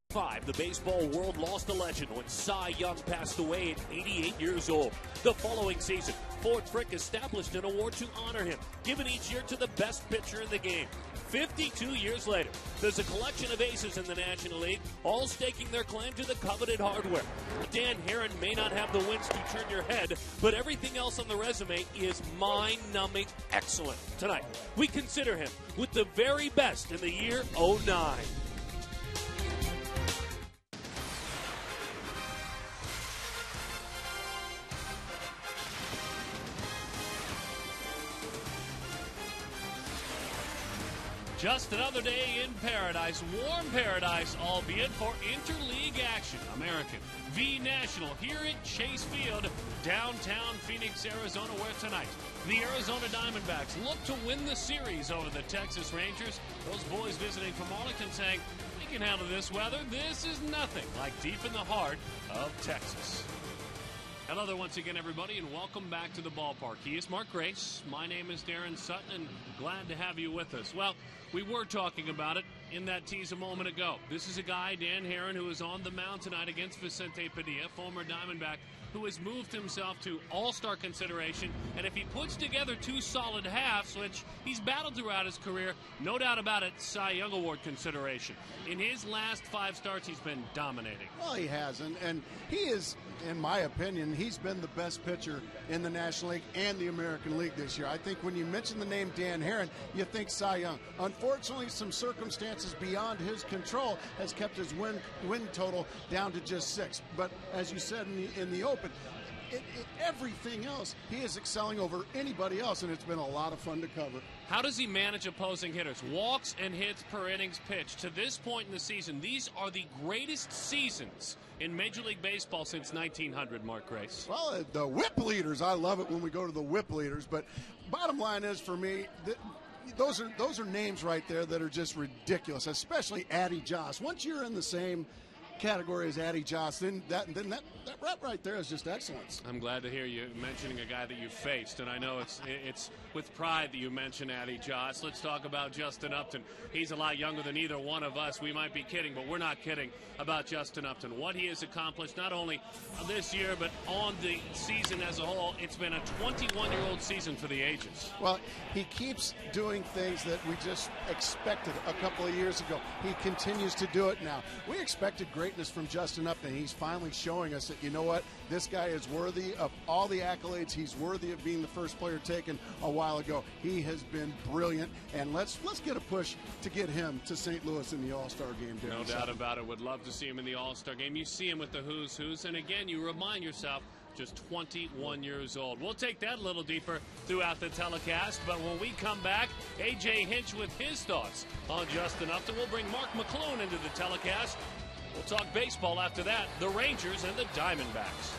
The baseball world lost a legend when Cy Young passed away at 88 years old. The following season, Fort Frick established an award to honor him, given each year to the best pitcher in the game. 52 years later, there's a collection of aces in the National League, all staking their claim to the coveted hardware. Dan Herron may not have the wins to turn your head, but everything else on the resume is mind-numbing excellent. Tonight, we consider him with the very best in the year '09. Just another day in paradise, warm paradise, albeit for interleague action. American v. National here at Chase Field, downtown Phoenix, Arizona, where tonight the Arizona Diamondbacks look to win the series over the Texas Rangers. Those boys visiting from Arlington saying, we can handle this weather. This is nothing like deep in the heart of Texas. Hello there once again, everybody, and welcome back to the ballpark. He is Mark Grace. My name is Darren Sutton, and glad to have you with us. Well, we were talking about it in that tease a moment ago. This is a guy, Dan Herron, who is on the mound tonight against Vicente Padilla, former Diamondback, who has moved himself to all-star consideration. And if he puts together two solid halves, which he's battled throughout his career, no doubt about it, Cy Young Award consideration. In his last 5 starts, he's been dominating. Well, he has, and he is, in my opinion, he's been the best pitcher in the National League and the American League this year. I think when you mention the name Dan Herron, you think Cy Young. Unfortunately, some circumstances beyond his control has kept his win total down to just 6. But as you said in the open, everything else, he is excelling over anybody else, and it's been a lot of fun to cover. How does he manage opposing hitters? Walks and hits per innings pitched. To this point in the season, these are the greatest seasons in Major League Baseball since 1900, Mark Grace. Well, the whip leaders, I love it when we go to the whip leaders, but bottom line is for me, those are names right there that are just ridiculous, especially Addie Joss. Once you're in the same category as Addie Joss, then that rep right there is just excellence. I'm glad to hear you mentioning a guy that you faced, and I know it's with pride that you mention Addie Joss. Let's talk about Justin Upton. He's a lot younger than either one of us. We might be kidding, but we're not kidding about Justin Upton. What he has accomplished, not only this year, but on the season as a whole. It's been a 21-year-old season for the ages. Well, he keeps doing things that we just expected a couple of years ago. He continues to do it now. We expected greatness from Justin Upton. He's finally showing us that, you know what, this guy is worthy of all the accolades. He's worthy of being the first player taken a while ago. He has been brilliant, and let's get a push to get him to St. Louis in the All-Star game. No doubt about it. Would love to see him in the All-Star game. You see him with the who's who's, and again, you remind yourself, just 21 years old. We'll take that a little deeper throughout the telecast, but when we come back, A.J. Hinch with his thoughts on Justin Upton. We'll bring Mark McClone into the telecast. We'll talk baseball after that, the Rangers and the Diamondbacks.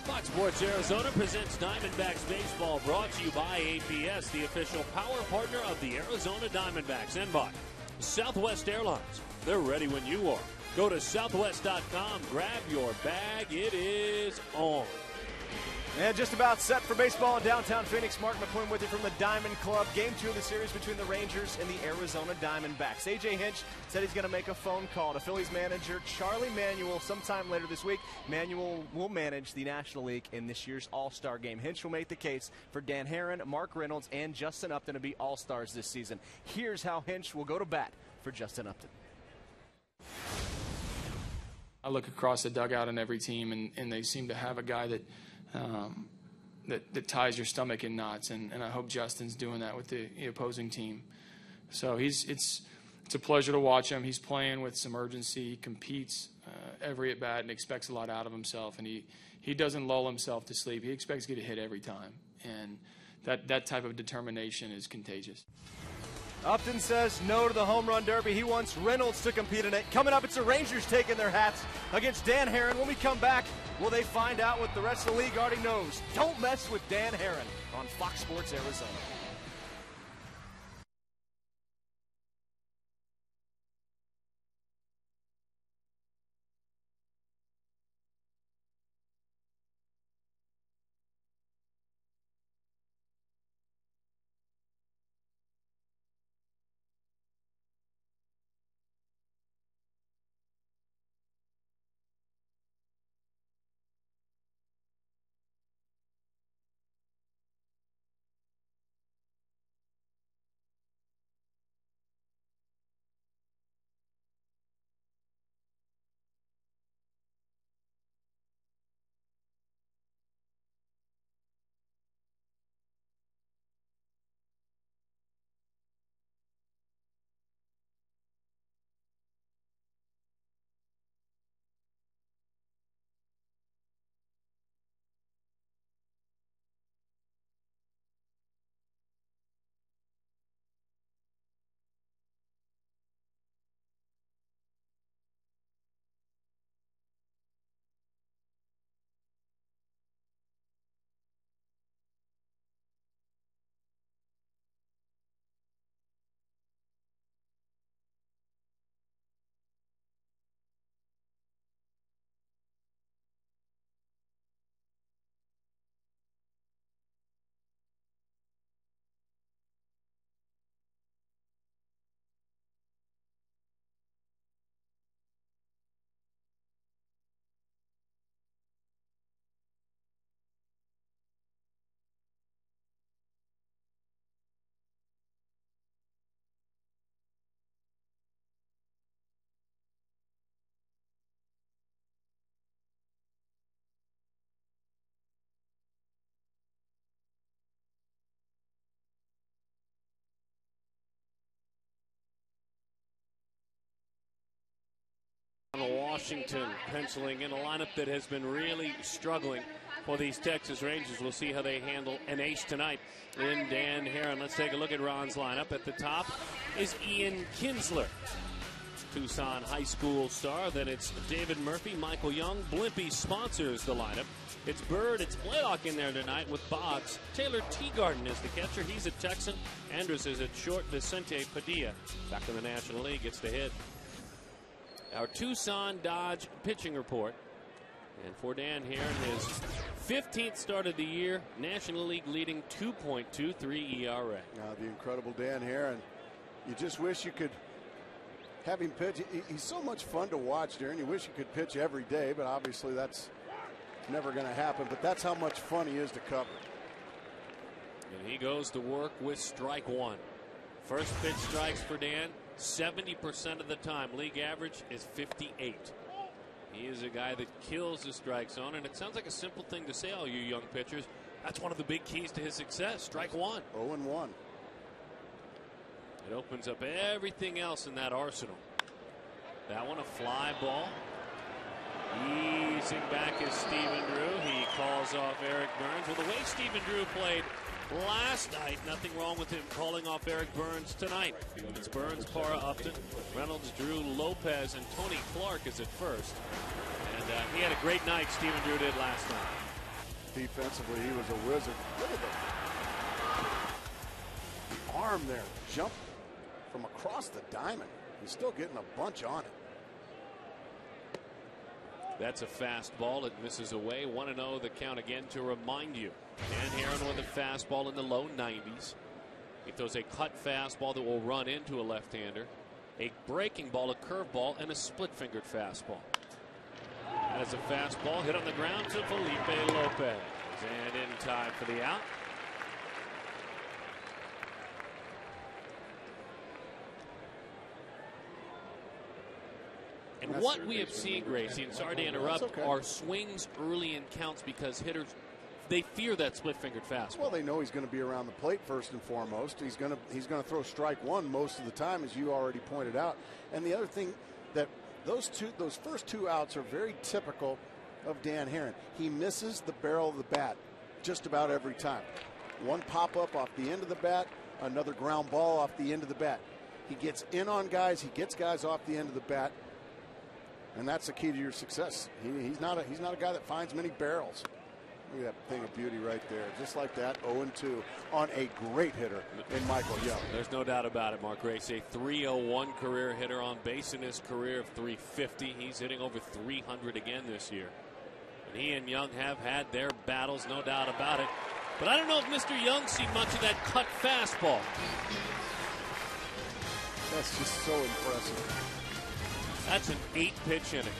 Fox Sports Arizona presents Diamondbacks Baseball, brought to you by APS, the official power partner of the Arizona Diamondbacks, and by Southwest Airlines. They're ready when you are. Go to southwest.com, grab your bag. It is on. And just about set for baseball in downtown Phoenix. Mark McQuinn with you from the Diamond Club. Game 2 of the series between the Rangers and the Arizona Diamondbacks. A.J. Hinch said he's going to make a phone call to Phillies manager Charlie Manuel sometime later this week. Manuel will manage the National League in this year's All-Star game. Hinch will make the case for Dan Herron, Mark Reynolds, and Justin Upton to be All-Stars this season. Here's how Hinch will go to bat for Justin Upton. I look across the dugout on every team, and they seem to have a guy that ties your stomach in knots, and I hope Justin's doing that with the opposing team. So it's a pleasure to watch him. He's playing with some urgency. He competes every at bat and expects a lot out of himself, and he doesn't lull himself to sleep. He expects to get a hit every time, and that type of determination is contagious. Upton says no to the home run derby. He wants Reynolds to compete in it. Coming up, it's the Rangers taking their hats against Dan Herron. When we come back, will they find out what the rest of the league already knows? Don't mess with Dan Herron on Fox Sports Arizona. Washington penciling in a lineup that has been really struggling for these Texas Rangers. We'll see how they handle an ace tonight in Dan Herron. Let's take a look at Ron's lineup. At the top is Ian Kinsler, Tucson High School star. Then it's David Murphy, Michael Young. Blimpie sponsors the lineup. It's Bird, it's Blaylock in there tonight with Boggs. Taylor Teagarden is the catcher. He's a Texan. Andrus is at short. Vicente Padilla, back in the National League, gets the hit. Our Tucson Dodge pitching report. And for Dan Herron, his 15th start of the year, National League leading 2.23 ERA. The incredible Dan Herron. You just wish you could have him pitch. He's so much fun to watch, Darren. You wish you could pitch every day, but obviously that's never going to happen. But that's how much fun he is to cover. And he goes to work with strike one. First pitch strikes for Dan 70% of the time. League average is 58. He is a guy that kills the strike zone, and it sounds like a simple thing to say, all you young pitchers. That's one of the big keys to his success. Strike one. 0-1. It opens up everything else in that arsenal. That one a fly ball. Easing back is Stephen Drew. He calls off Eric Burns. Well, the way Stephen Drew played last night, nothing wrong with him calling off Eric Burns tonight. It's Burns, Parra, Upton, Reynolds, Drew, Lopez, and Tony Clark is at first. And he had a great night, Stephen Drew did last night. defensively. He was a wizard. Look at the arm there. Jump from across the diamond. He's still getting a bunch on it. That's a fastball. It misses away. 1-0 the count again to remind you. Dan Herron with a fastball in the low 90s. He throws a cut fastball that will run into a left-hander, a breaking ball, a curveball, and a split-fingered fastball. That's a fastball hit on the ground to Felipe Lopez. And in time for the out. And what we have seen, Gracie, and sorry to interrupt, are swings early in counts because hitters, they fear that split-fingered fastball. Well, they know he's going to be around the plate first and foremost. He's going to throw strike one most of the time, as you already pointed out. And the other thing that those first two outs are very typical of Dan Herron. He misses the barrel of the bat just about every time. One pop-up off the end of the bat, another ground ball off the end of the bat. He gets in on guys. He gets guys off the end of the bat. And that's the key to your success. He's not a guy that finds many barrels. Look at that thing of beauty right there. Just like that, 0-2 on a great hitter in Michael Young. There's no doubt about it, Mark Grace. A 301 career hitter on base in his career of 350. He's hitting over 300 again this year. And he and Young have had their battles, no doubt about it. But I don't know if Mr. Young seen much of that cut fastball. That's just so impressive. That's an 8-pitch inning.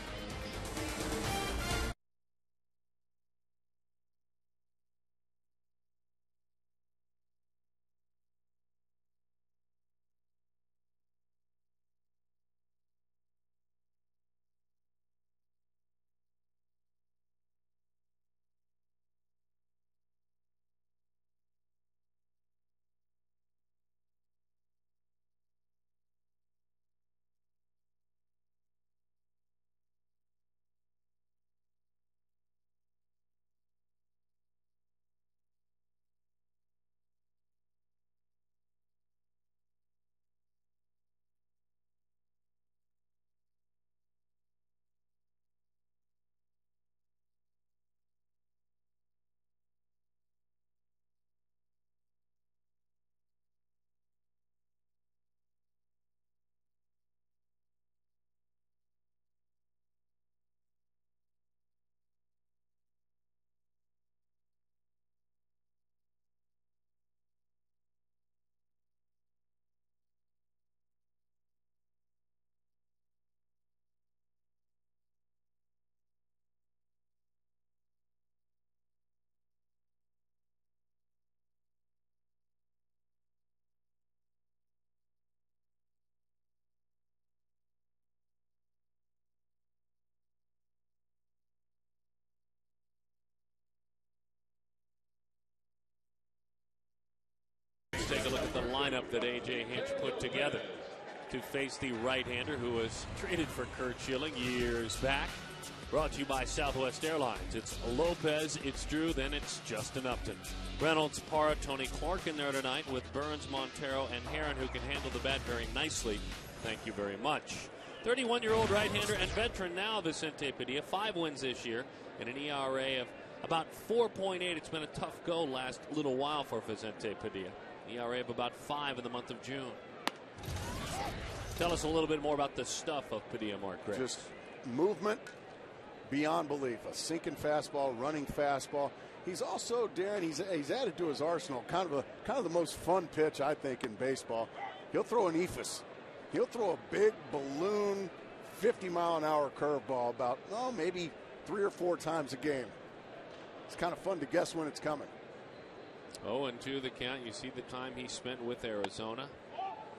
Take a look at the lineup that A.J. Hinch put together to face the right-hander who was traded for Kurt Schilling years back. Brought to you by Southwest Airlines. It's Lopez, it's Drew, then it's Justin Upton. Reynolds, Parra, Tony Clark in there tonight with Burns, Montero, and Herron, who can handle the bat very nicely. Thank you very much. 31-year-old right-hander and veteran now, Vicente Padilla. 5 wins this year and an ERA of about 4.8. It's been a tough go last little while for Vicente Padilla. ERA of about 5 in the month of June. Tell us a little bit more about the stuff of Padilla, Mark Grace. Just movement beyond belief. A sinking fastball, running fastball. He's also, Darren, he's added to his arsenal kind of the most fun pitch, I think, in baseball. He'll throw an ephus. He'll throw a big balloon 50-mile-an-hour curveball about, maybe 3 or 4 times a game. It's kind of fun to guess when it's coming. 0-2 the count. You see the time he spent with Arizona.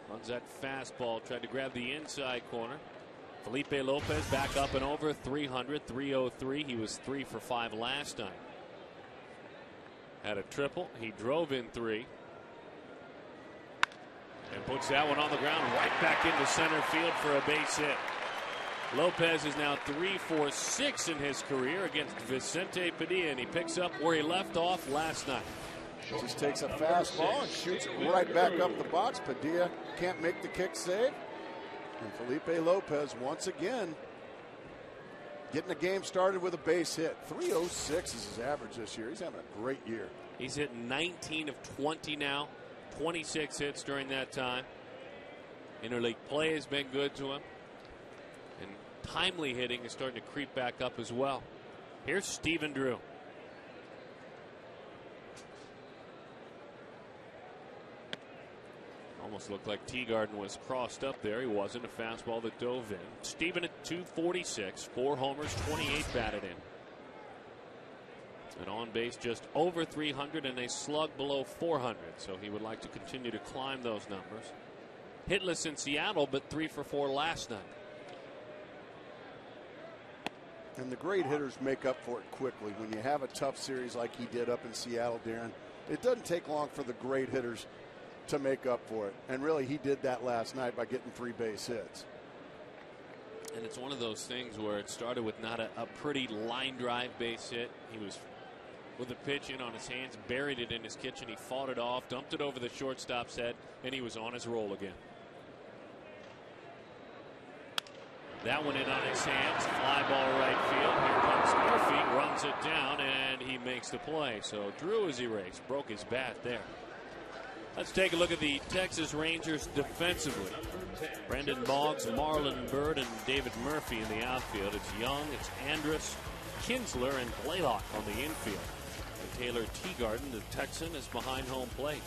Runs that fastball, tried to grab the inside corner. Felipe Lopez back up and over 300, 303. He was 3 for 5 last night. Had a triple. He drove in 3. And puts that one on the ground right back into center field for a base hit. Lopez is now 3 for 6 in his career against Vicente Padilla, and he picks up where he left off last night. Just takes a fastball and shoots it right back up the box. Padilla can't make the kick save. And Felipe Lopez once again Getting the game started with a base hit. 306 is his average this year. He's having a great year. He's hit 19 of 20 now, 26 hits during that time. Interleague play has been good to him, and timely hitting is starting to creep back up as well. Here's Stephen Drew. Almost looked like Teagarden was crossed up there. He wasn't. A fastball that dove in. Stephen at 246, 4 homers, 28 batted in. And on base just over 300 and a slug below 400. So he would like to continue to climb those numbers. Hitless in Seattle, but 3 for 4 last night. And the great hitters make up for it quickly. When you have a tough series like he did up in Seattle, Darren, it doesn't take long for the great hitters to make up for it. And really, he did that last night by getting 3 base hits. And it's one of those things where it started with not a pretty line drive base hit. He was with the pitch in on his hands, buried it in his kitchen. He fought it off, dumped it over the shortstop's head, and he was on his roll again. That one in on his hands, fly ball right field. Here comes Murphy, runs it down, and he makes the play. So Drew is erased, broke his bat there. Let's take a look at the Texas Rangers defensively. Brendan Boggs, Marlon Byrd, and David Murphy in the outfield. It's Young, it's Andrus, Kinsler, and Blaylock on the infield. And Taylor Teagarden, the Texan, is behind home plate.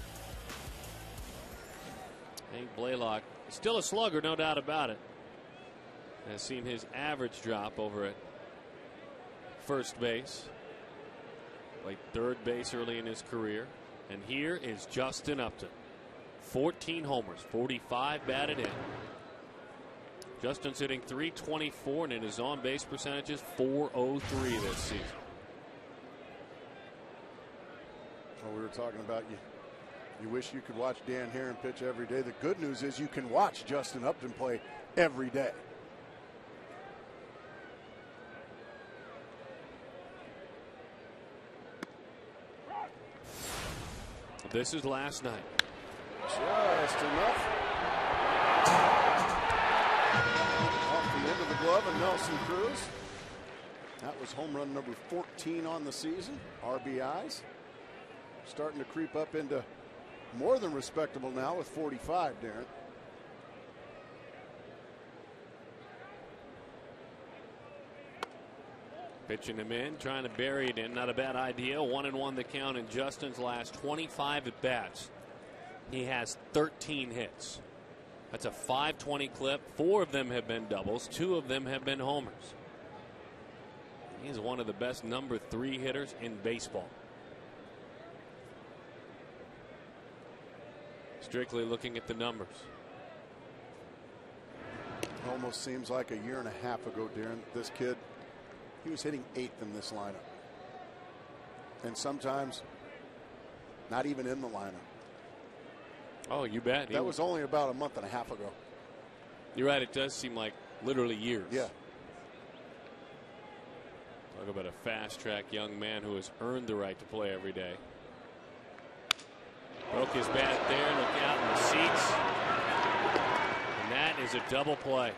Hank Blaylock, still a slugger, no doubt about it. Has seen his average drop over at first base. Played third base early in his career. And here is Justin Upton. 14 homers, 45 batted in. Justin's hitting .324, and in his on-base percentage is .403 this season. Well, we were talking about you wish you could watch Dan Herron pitch every day. The good news is you can watch Justin Upton play every day. This is last night. Just enough. Off the end of the glove of Nelson Cruz. That was home run number 14 on the season. RBIs. Starting to creep up into more than respectable now with 45, Darren. Pitching him in, trying to bury it in. Not a bad idea. 1-1 the count in Justin's last 25 at bats. He has 13 hits. That's a .520 clip. 4 of them have been doubles. 2 of them have been homers. He's one of the best number 3 hitters in baseball. Strictly looking at the numbers. Almost seems like a year and a half ago, Darren, this kid, he was hitting 8th in this lineup. And sometimes not even in the lineup. Oh, you bet. That was only about a month and a half ago. You're right. It does seem like literally years. Yeah. Talk about a fast-track young man who has earned the right to play every day. Broke his bat there. Look out in the seats. And that is a double play.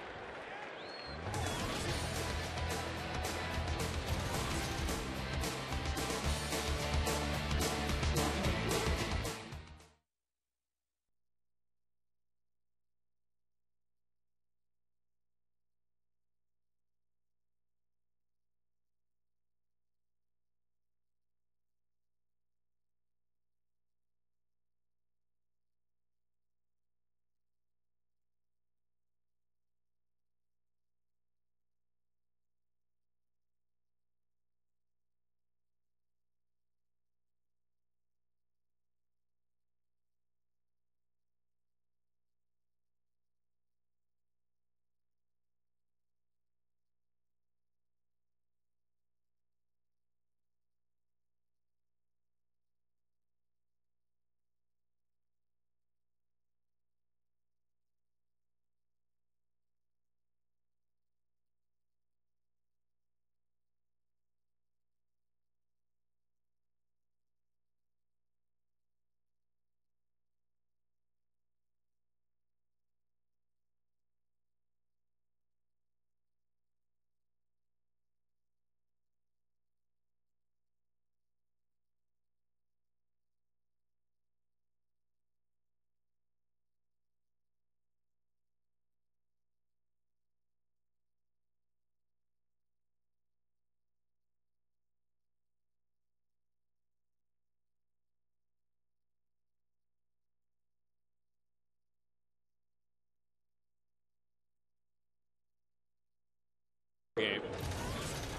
game.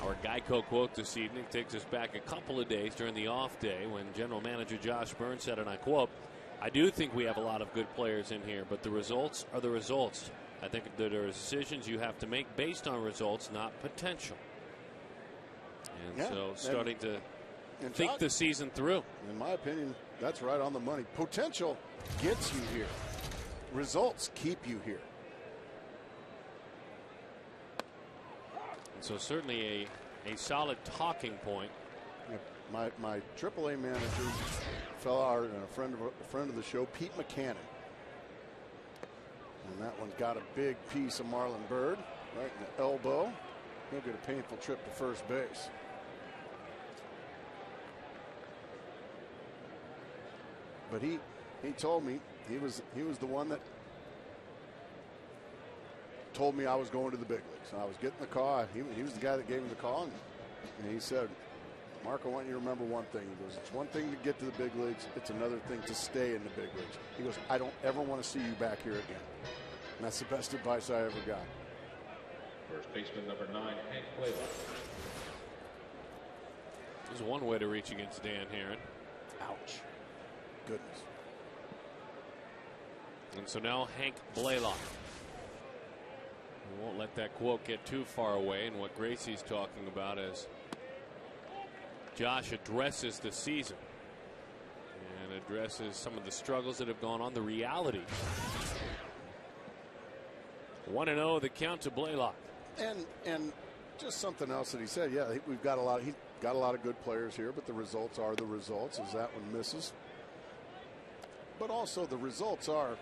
Our Geico quote this evening takes us back a couple of days during the off day when General Manager Josh Byrne said, and I quote, "I do think we have a lot of good players in here, but the results are the results. I think that there are decisions you have to make based on results, not potential." And so starting to think the season through. In my opinion, that's right on the money. Potential gets you here. Results keep you here. And so certainly a solid talking point. My AAA manager, fellow, a friend of the show, Pete McCannon. And that one's got a big piece of Marlon Byrd right in the elbow. He'll get a painful trip to first base. But he told me he was the one that told me I was going to the big leagues. I was getting the call. He was the guy that gave me the call, and he said, "Mark, I want you to remember one thing." He goes, "It's one thing to get to the big leagues. It's another thing to stay in the big leagues." He goes, "I don't ever want to see you back here again." And that's the best advice I ever got. First baseman number 9, Hank Blaylock. There's one way to reach against Dan Herron. Ouch. Goodness. And so now Hank Blaylock. We won't let that quote get too far away. And what Gracie's talking about as Josh addresses the season and addresses some of the struggles that have gone on, the reality. 1-0 the count to Blaylock. And just something else that he said. Yeah, we've got a lot. He's got a lot of good players here, but the results are the results. As that one misses. But also the results are,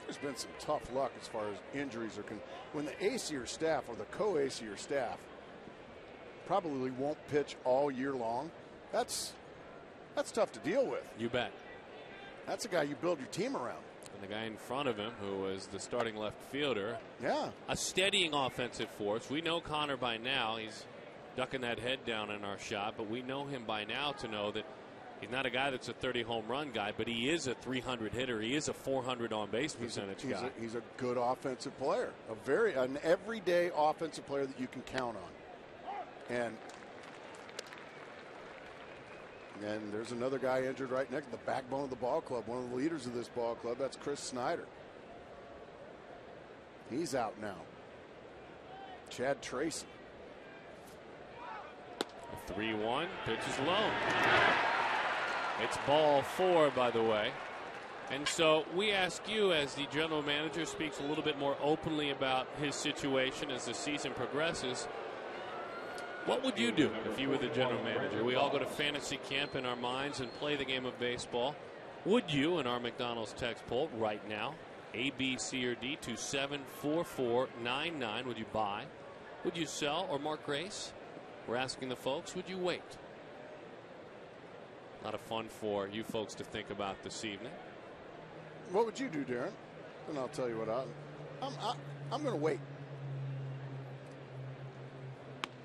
there's been some tough luck as far as injuries are concerned. When the ace of your staff or the co-ace of your staff probably won't pitch all year long, that's tough to deal with. You bet. That's a guy you build your team around. And the guy in front of him, who was the starting left fielder, a steadying offensive force. We know Connor by now. He's ducking that head down in our shot, but we know him by now to know that he's not a guy that's a 30 home run guy, but he is a 300 hitter. He is a 400 on base percentage guy. He's a good offensive player, an everyday offensive player that you can count on. And there's another guy injured right next to the backbone of the ball club, one of the leaders of this ball club. That's Chris Snyder. He's out now. Chad Tracy. 3-1, pitch is low. It's ball 4, by the way. And so we ask you, as the general manager speaks a little bit more openly about his situation as the season progresses, what would you do if you were the general manager? We all go to fantasy camp in our minds and play the game of baseball. Would you, in our McDonald's text poll right now, A, B, C, or D, to 74499, would you buy? Would you sell? Or Mark Grace? We're asking the folks, would you wait? A lot of fun for you folks to think about this evening. What would you do, Darren? And I'll tell you what I'm going to wait.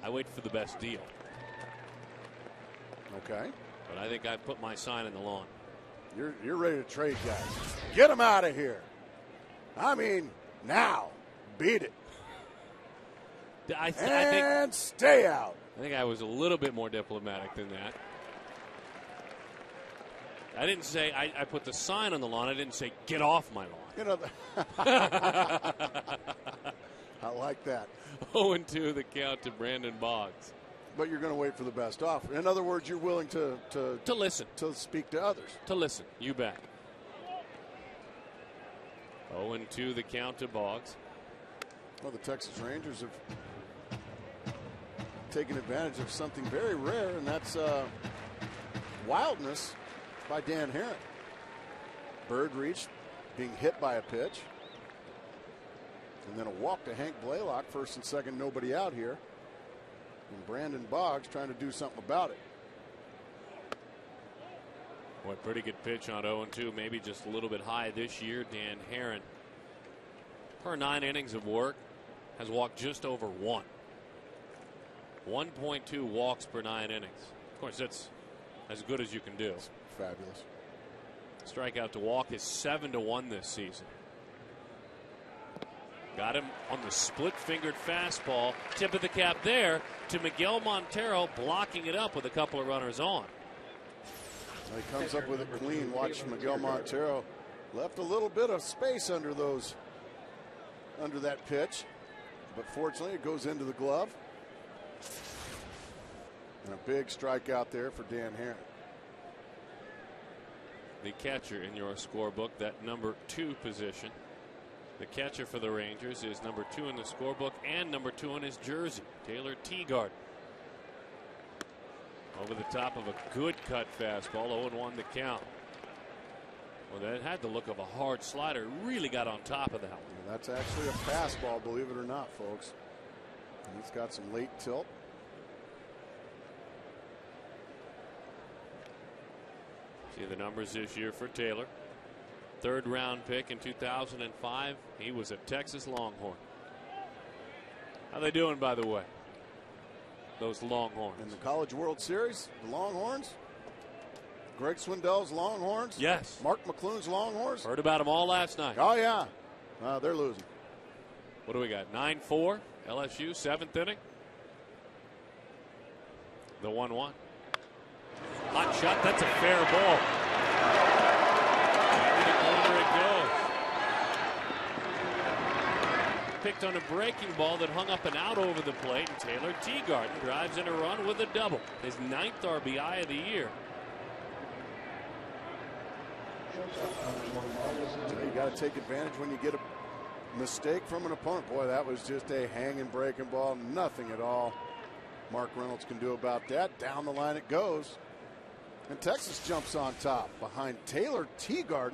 I wait for the best deal. Okay. But I think I'd put my sign in the lawn. You're ready to trade, guys. Get them out of here. I mean, now. Beat it. I think stay out. I think I was a little bit more diplomatic than that. I didn't say I put the sign on the lawn. I didn't say get off my lawn. You know, I like that. 0-2 the count to Brandon Boggs. But you're going to wait for the best offer. In other words, you're willing to listen, to speak to others. To listen, you bet. 0-2 the count to Boggs. Well, the Texas Rangers have taken advantage of something very rare, and that's wildness by Dan Herron. Bird reached, being hit by a pitch. And then a walk to Hank Blaylock, first and second, nobody out here. And Brandon Boggs trying to do something about it. Boy, pretty good pitch on 0-2, maybe just a little bit high this year. Dan Herron, per 9 innings of work, has walked just over 1. 1.2 walks per 9 innings. Of course, that's as good as you can do. It's fabulous. Strikeout to walk is 7-1 this season. Got him on the split-fingered fastball. Tip of the cap there to Miguel Montero, blocking it up with a couple of runners on. He comes up with it clean. Watch Miguel Montero. Left a little bit of space under that pitch. But fortunately, it goes into the glove. And a big strikeout there for Dan Heron. The catcher in your scorebook, that number 2 position. The catcher for the Rangers is number 2 in the scorebook and number 2 on his jersey, Taylor Teagard. Over the top of a good cut fastball, 0-1 the count. Well, that had the look of a hard slider. Really got on top of that one. Yeah, that's actually a fastball, believe it or not, folks. And he's got some late tilt. See the numbers this year for Taylor. 3rd round pick in 2005. He was a Texas Longhorn. How they doing, by the way? Those Longhorns. In the College World Series, the Longhorns. Greg Swindell's Longhorns. Yes. Mark McClune's Longhorns. Heard about them all last night. Oh, yeah. They're losing. What do we got? 9-4. LSU, 7th inning. The 1-1. Hot shot. That's a fair ball. Over it goes. Picked on a breaking ball that hung up and out over the plate, and Taylor Teagard drives in a run with a double. His 9th RBI of the year. You got to take advantage when you get a mistake from an opponent. Boy, that was just a hanging breaking ball. Nothing at all Mark Reynolds can do about that. Down the line it goes. And Texas jumps on top behind Taylor Teagard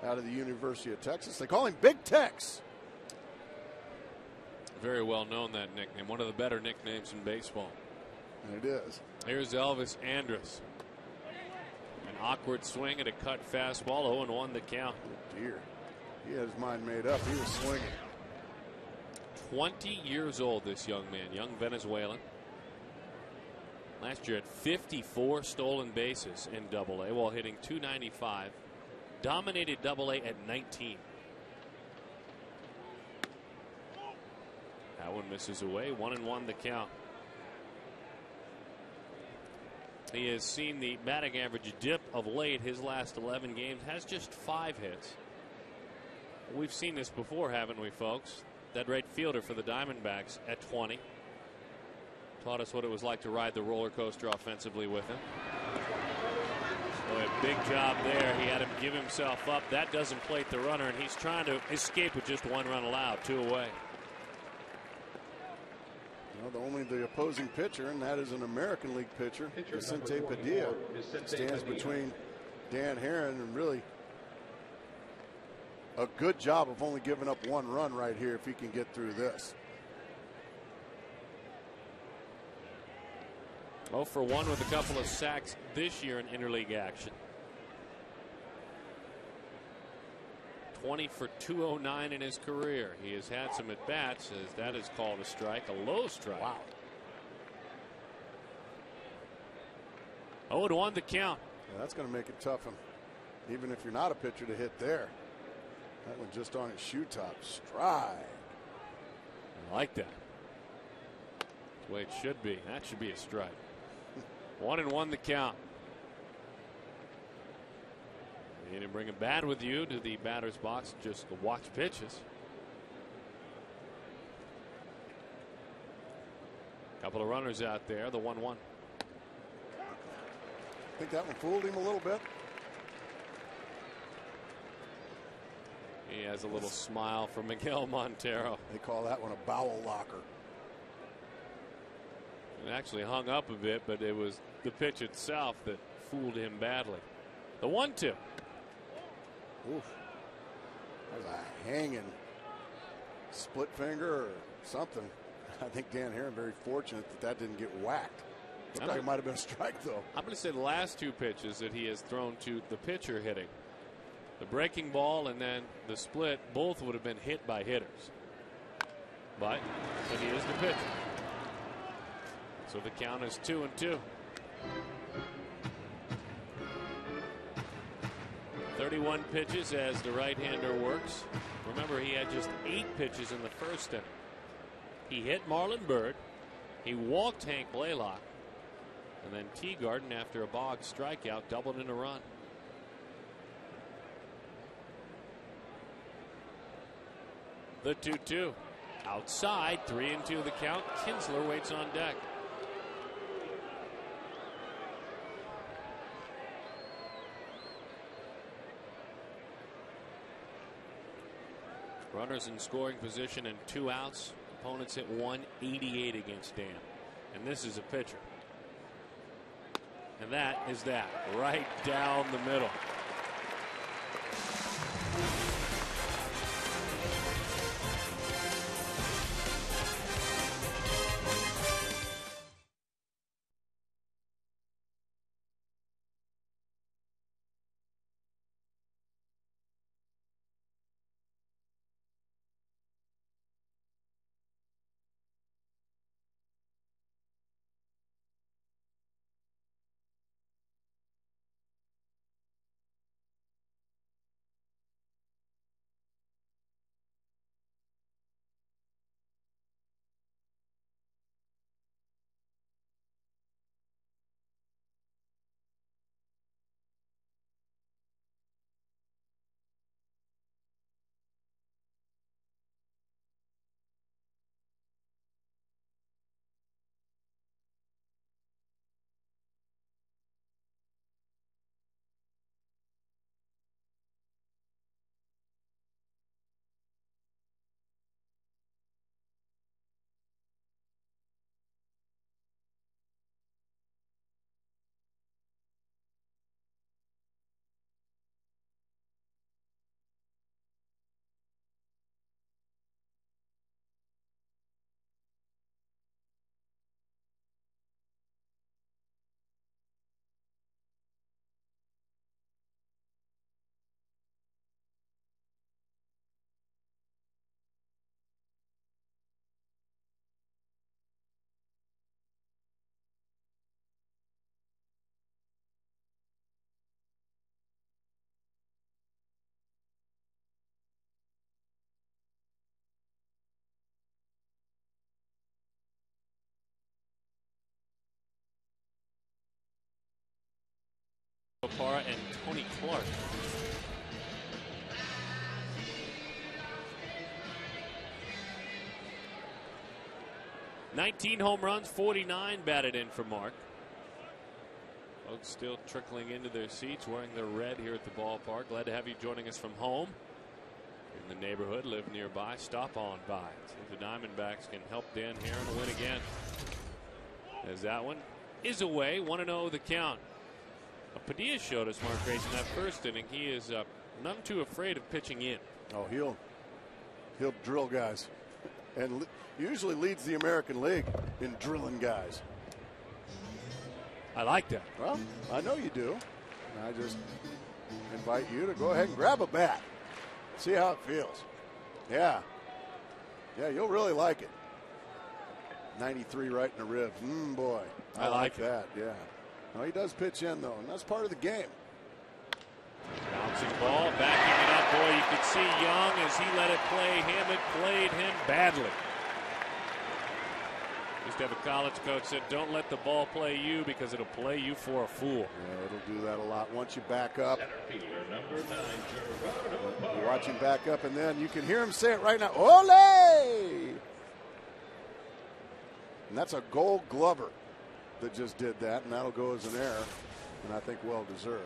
out of the University of Texas. They call him Big Tex. Very well known, that nickname. One of the better nicknames in baseball. It is. Here's Elvis Andrus. An awkward swing at a cut fastball. 0-1 the count. Oh dear. He had his mind made up. He was swinging. 20 years old, this young man. Young Venezuelan. Last year had 54 stolen bases in Double-A while hitting .295. Dominated Double-A at 19. That one misses away. 1-1 the count. He has seen the batting average dip of late. His last 11 games has just 5 hits. We've seen this before, haven't we, folks? That right fielder for the Diamondbacks at 20. Taught us what it was like to ride the roller coaster offensively with him. Boy, a big job there. He had him give himself up. That doesn't plate the runner, and he's trying to escape with just 1 run allowed, 2 away. Well, only the opposing pitcher, and that is an American League pitcher, Vicente Padilla, stands between Dan Heron and really a good job of only giving up 1 run right here if he can get through this. 0 for 1 with a couple of sacks this year in interleague action. 20 for 209 in his career. He has had some at bats, as that is called a strike, a low strike. Wow. 0-1 the count. Yeah, that's going to make it tough, even if you're not a pitcher, to hit there. That one just on his shoe top. Strike. I like that. That's the way it should be. That should be a strike. 1-1 the count. You didn't bring a bat with you to the batter's box just to watch pitches. Couple of runners out there. The 1-1. I think that one fooled him a little bit. He has a little smile from Miguel Montero. They call that one a bowel locker. It actually hung up a bit, but it was the pitch itself that fooled him badly. The 1-2. Oof. That was a hanging split finger or something. I think Dan Heron very fortunate that didn't get whacked. Looked like it might have been a strike, though. I'm going to say the last 2 pitches that he has thrown to the pitcher hitting. The breaking ball and then the split, both would have been hit by hitters. But he is the pitcher. So the count is 2-2. 31 pitches as the right-hander works. Remember, he had just 8 pitches in the first inning. He hit Marlon Byrd. He walked Hank Blaylock. And then Teagarden, after a Boggs strikeout, doubled in a run. The 2-2. Outside, 3-2 the count. Kinsler waits on deck. Runners in scoring position and 2 outs. Opponents hit 188 against Dan. And this is a pitcher. And that is that. Right down the middle. Parra and Tony Clark. "19 home runs, 49 batted in for Mark." Folks still trickling into their seats wearing their red here at the ballpark. Glad to have you joining us from home. In the neighborhood, live nearby, stop on by. See if the Diamondbacks can help Dan Herron win again. As that one is away, 1-0 the count. Padilla showed us, Mark Grace, in that first inning. He is none too afraid of pitching in. Oh, he'll drill guys, and usually leads the American League in drilling guys. I like that. Well, I know you do. And I just invite you to go ahead and grab a bat. See how it feels. Yeah, you'll really like it. 93 right in the ribs. Boy, I like that. Yeah. No, he does pitch in, though, and that's part of the game. Bouncing ball, backing it up. Boy, you could see Young as he let it play him. It played him badly. Used to have a college coach said, "Don't let the ball play you because it'll play you for a fool." Yeah, it'll do that a lot. Once you back up, you watch him back up, and then you can hear him say it right now. Ole! And that's a Gold Glover that just did that, and that'll go as an error, and I think well deserved.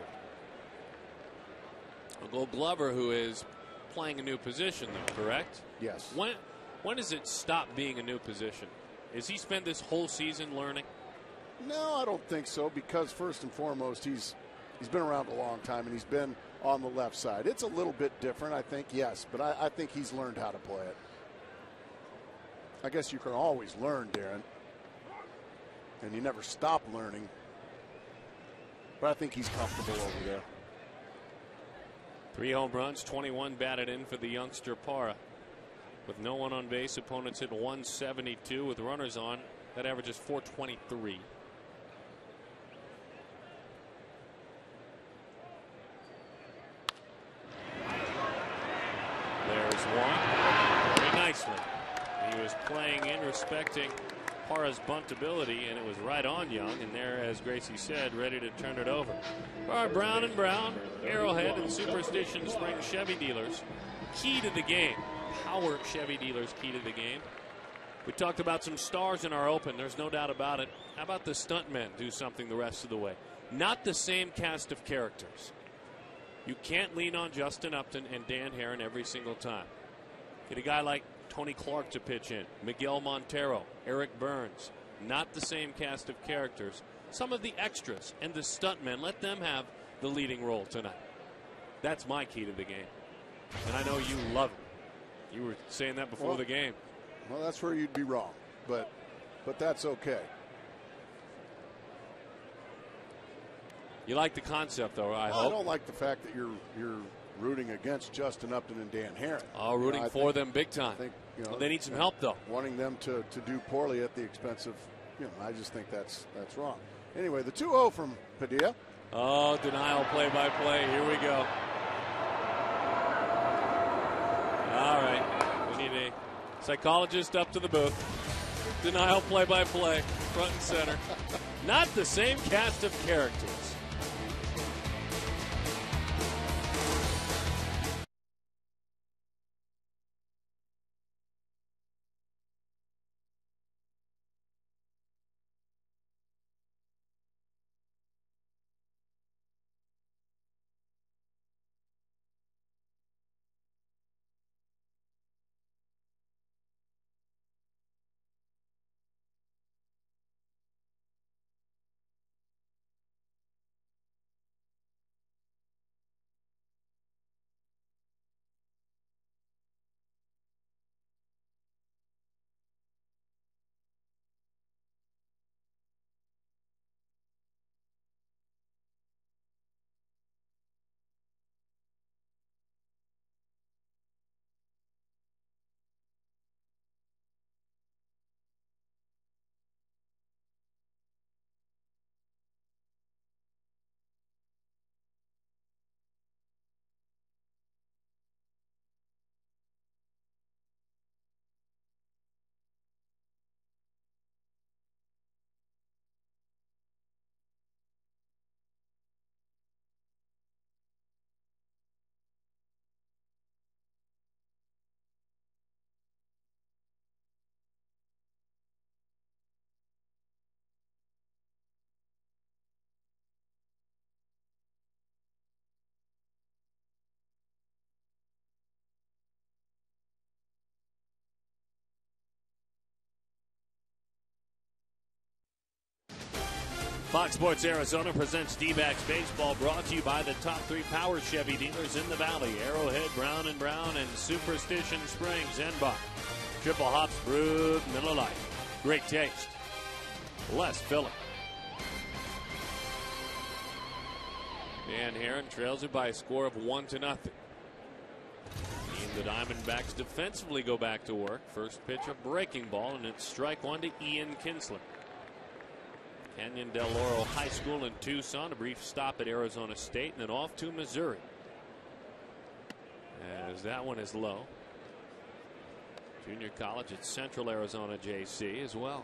A Gold Glover who is playing a new position, though, correct? Yes. When does it stop being a new position? Is he spent this whole season learning? No, I don't think so, because first and foremost, he's been around a long time, and he's been on the left side. It's a little bit different, I think, yes, but I think he's learned how to play it. I guess you can always learn, Darren. And you never stop learning. But I think he's comfortable over there. 3 home runs, 21 batted in for the youngster Parra. With no one on base, opponents hit 172. With runners on, that averages 423. There's one. expecting Parra's bunt ability, and it was right on Young, and there, as Gracie said, ready to turn it over. All right, Brown and Brown, Arrowhead and Superstition Springs Chevy dealers, key to the game. Power Chevy dealers, key to the game. We talked about some stars in our open. There's no doubt about it. How about the stuntmen do something the rest of the way? Not the same cast of characters. You can't lean on Justin Upton and Dan Herron every single time. Get a guy like Tony Clark to pitch in, Miguel Montero, Eric Burns. Not the same cast of characters. Some of the extras and the stuntmen, let them have the leading role tonight. That's my key to the game. And I know you love it. You were saying that before the game. Well, that's where you'd be wrong, but that's okay. You like the concept, though, I hope. I don't like the fact that you're rooting against Justin Upton and Dan Herron. Oh, rooting for them big time. I think, well, they need some help, though. Wanting them to do poorly at the expense of, I just think that's wrong. Anyway, the 2-0 from Padilla. Oh, denial play-by-play. Here we go. All right. We need a psychologist up to the booth. Denial play-by-play. Front and center. Not the same cast of characters. Fox Sports Arizona presents D-backs Baseball, brought to you by the top 3 power Chevy dealers in the Valley: Arrowhead, Brown and Brown, and Superstition Springs and Bach. Triple hops brewed Miller Lite. Great taste. Less filling. Dan Herron trails it by a score of 1-0. The Diamondbacks defensively go back to work. First pitch, a breaking ball, and it's strike one to Ian Kinsler. Canyon Del Oro High School in Tucson, a brief stop at Arizona State, and then off to Missouri. As that one is low. Junior college at Central Arizona JC as well.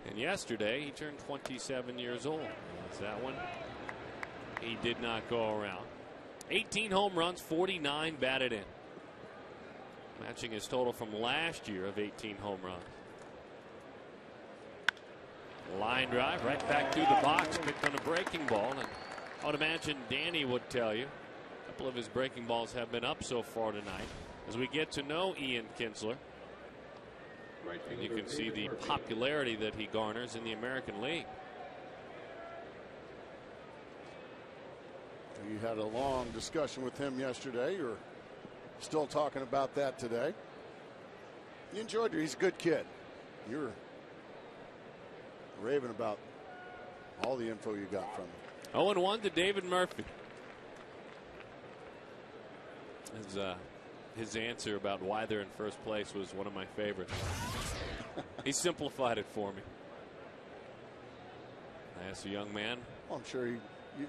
And yesterday he turned 27 years old. That's that one. He did not go around. 18 home runs, 49 batted in. Matching his total from last year of 18 home runs. Line drive right back through the box, picked on a breaking ball. And I would imagine Danny would tell you a couple of his breaking balls have been up so far tonight. As we get to know Ian Kinsler, and you can see the popularity that he garners in the American League. You had a long discussion with him yesterday. You're still talking about that today. You enjoyed it. He's a good kid. You're raving about all the info you got from him. 0-1 to David Murphy. His answer about why they're in first place was one of my favorites. He simplified it for me. I asked the young man. Well, I'm sure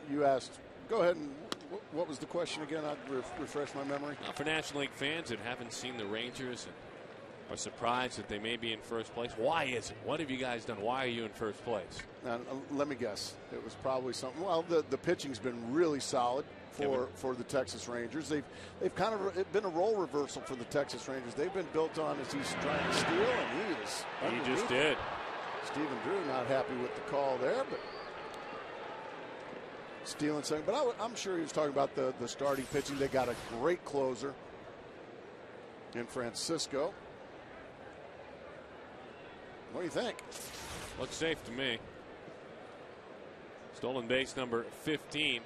you asked, go ahead and What was the question again? I'd refresh my memory. For National League fans that haven't seen the Rangers and are surprised that they may be in first place, why is it? What have you guys done? Why are you in first place? Let me guess. It was probably something. Well, the pitching's been really solid for the Texas Rangers. They've kind of been a role reversal for the Texas Rangers. They've been built on as he's trying to steal, and he just did. Stephen Drew not happy with the call there, but stealing second. But I'm sure he was talking about the starting pitching. They got a great closer in Francisco. What do you think? Looks safe to me. Stolen base number 15.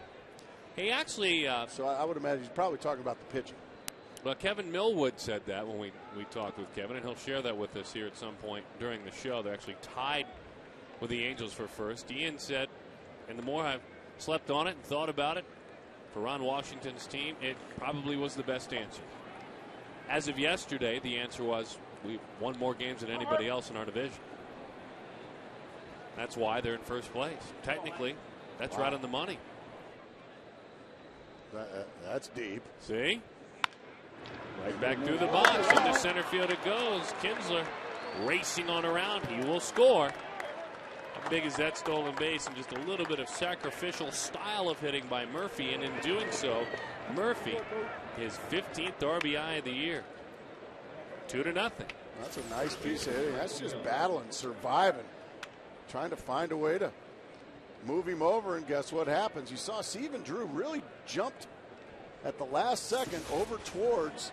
He actually. So I would imagine he's probably talking about the pitching. Well, Kevin Millwood said that when we talked with Kevin, and he'll share that with us here at some point during the show. They're actually tied with the Angels for first. Ian said, and the more I've slept on it and thought about it, for Ron Washington's team, it probably was the best answer. As of yesterday, the answer was we've won more games than anybody else in our division. That's why they're in first place. Technically, that's right on the money. That's deep. See? Right back through the box. Into center field it goes. Kinsler racing on around. He will score. How big is that stolen base? And just a little bit of sacrificial style of hitting by Murphy. And in doing so, Murphy, his 15th RBI of the year. 2-0. That's a nice piece of hitting. That's just battling, surviving, trying to find a way to move him over. And guess what happens? You saw Stephen Drew really jumped at the last second over towards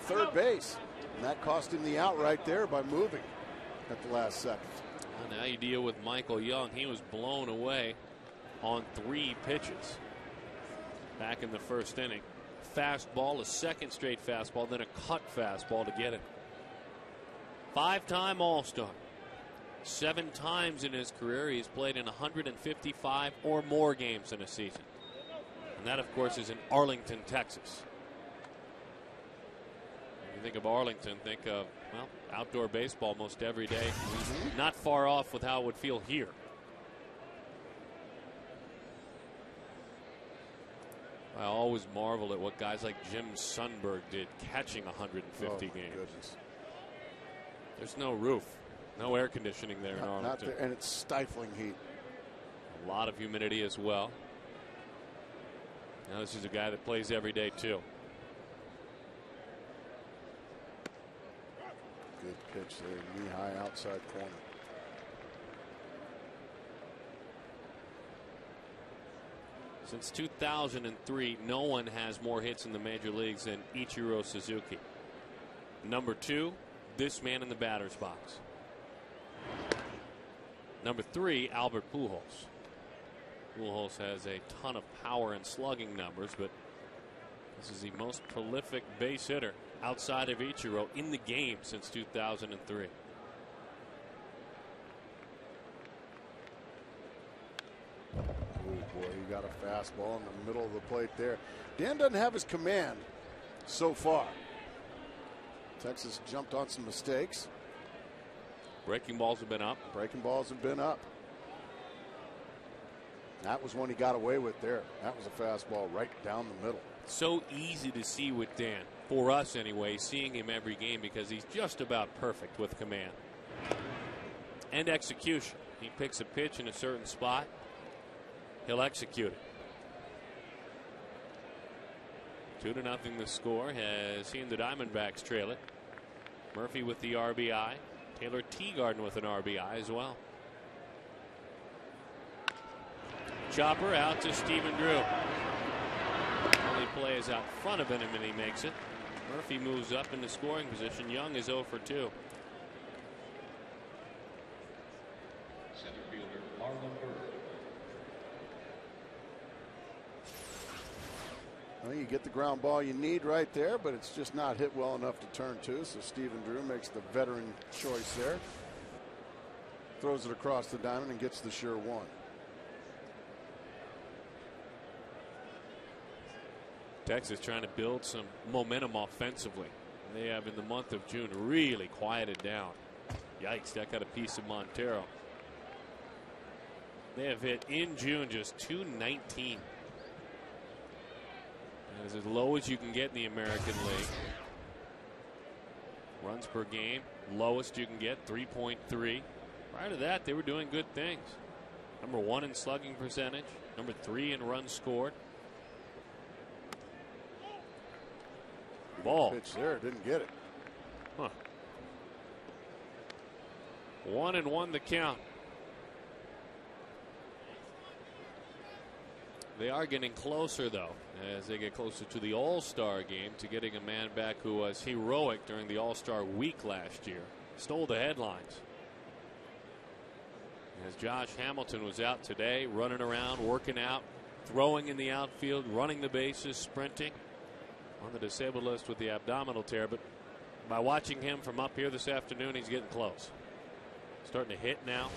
third base. And that cost him the out right there by moving at the last second. Well, now you deal with Michael Young. He was blown away on 3 pitches back in the first inning. Fastball, a second straight fastball, then a cut fastball to get it. 5-time All-Star. 7 times in his career. He's played in 155 or more games in a season. And that, of course, is in Arlington, Texas. When you think of Arlington, think of, well, outdoor baseball most every day. Not far off with how it would feel here. I always marvel at what guys like Jim Sundberg did catching 150 games. Goodness. There's no roof, no air conditioning there in Arlington. Not there, and it's stifling heat. A lot of humidity as well. Now this is a guy that plays every day too. Good pitch there, knee high outside corner. Since 2003, no one has more hits in the major leagues than Ichiro Suzuki. Number 2, this man in the batter's box. Number 3, Albert Pujols. Pujols has a ton of power and slugging numbers, but this is the most prolific base hitter outside of Ichiro in the game since 2003. Oh boy, he got a fastball in the middle of the plate there. Dan doesn't have his command so far. Texas jumped on some mistakes. Breaking balls have been up. Breaking balls have been up. That was one he got away with there. That was a fastball right down the middle. So easy to see with Dan, for us anyway, seeing him every game because he's just about perfect with command and execution. He picks a pitch in a certain spot, he'll execute it. 2-0 the score has seen the Diamondbacks trail it. Murphy with the RBI. Taylor Teagarden with an RBI as well. Chopper out to Stephen Drew. Only play is out front of him and he makes it. Murphy moves up into scoring position. Young is 0 for 2. Center fielder Marlon Bird. Well, you get the ground ball you need right there, but it's just not hit well enough to turn to. So Stephen Drew makes the veteran choice there. Throws it across the diamond and gets the sure one. Texas trying to build some momentum offensively. They have in the month of June really quieted down. Yikes, that got a piece of Montero. They have hit in June just .219. It's as low as you can get in the American League. Runs per game, lowest you can get, 3.3. Prior to that, they were doing good things. Number 1 in slugging percentage, number 3 in runs scored. Ball. Pitch there, didn't get it. Huh. 1-1 the count. They are getting closer, though, as they get closer to the All-Star game, to getting a man back who was heroic during the All-Star week last year. Stole the headlines. As Josh Hamilton was out today, running around, working out, throwing in the outfield, running the bases, sprinting. On the disabled list with the abdominal tear, but by watching him from up here this afternoon, he's getting close. Starting to hit now.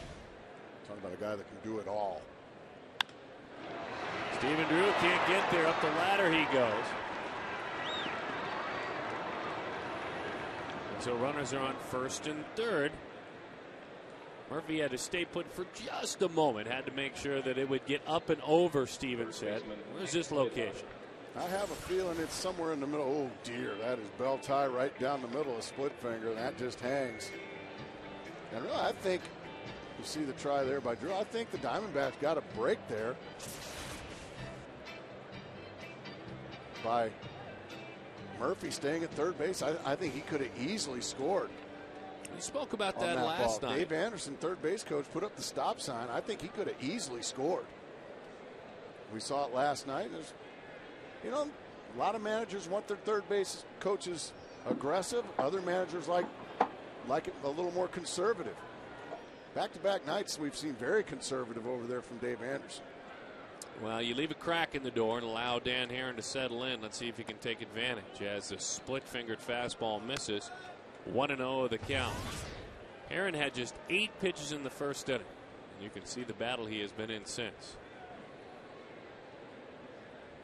Talking about a guy that can do it all. Stephen Drew can't get there. Up the ladder he goes. And so runners are on first and third. Murphy had to stay put for just a moment. Had to make sure that it would get up and over, Steven said. Where's this location? I have a feeling it's somewhere in the middle. Oh, dear. That is bell tie right down the middle of split finger. That just hangs. And really, I think you see the try there by Drew. I think the Diamondbacks got a break there by Murphy staying at third base. I think he could have easily scored. We spoke about that last night. Dave Anderson, third base coach, put up the stop sign. I think he could have easily scored. We saw it last night. You know, a lot of managers want their third base coaches aggressive. Other managers like it a little more conservative. Back-to-back nights, we've seen very conservative over there from Dave Anderson. Well, you leave a crack in the door and allow Dan Herron to settle in. Let's see if he can take advantage as the split-fingered fastball misses. 1-0 the count. Herron had just 8 pitches in the first inning, and you can see the battle he has been in since.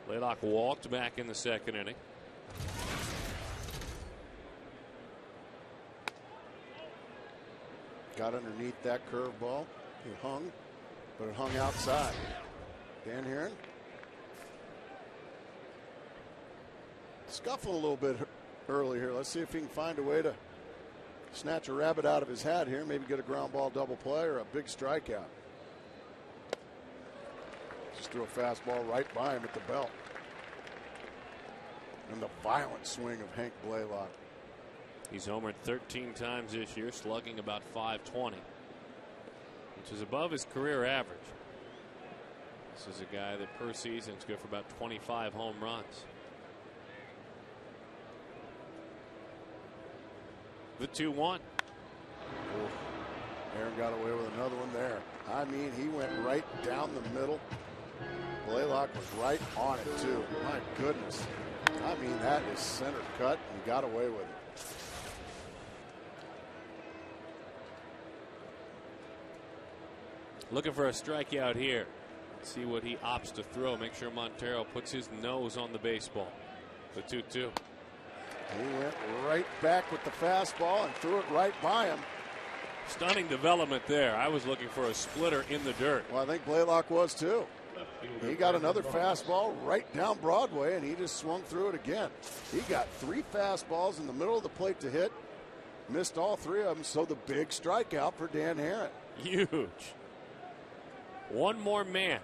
Blaylock walked back in the second inning. Got underneath that curveball. It hung, but it hung outside. Dan Herron scuffling a little bit early here. Let's see if he can find a way to snatch a rabbit out of his hat here. Maybe get a ground ball double play or a big strikeout. Just threw a fastball right by him at the belt. And the violent swing of Hank Blaylock. He's homered 13 times this year, slugging about .520, which is above his career average. This is a guy that per season is good for about 25 home runs. The 2-1. Aaron got away with another one there. I mean, he went right down the middle. Blaylock was right on it, too. My goodness. I mean, that is center cut, and he got away with it. Looking for a strikeout here. See what he opts to throw. Make sure Montero puts his nose on the baseball. The 2-2. He went right back with the fastball and threw it right by him. Stunning development there. I was looking for a splitter in the dirt. Well, I think Blaylock was too. He got another fastball right down Broadway, and he just swung through it again. He got 3 fastballs in the middle of the plate to hit. Missed all 3 of them, so the big strikeout for Dan Herron. Huge. One more man.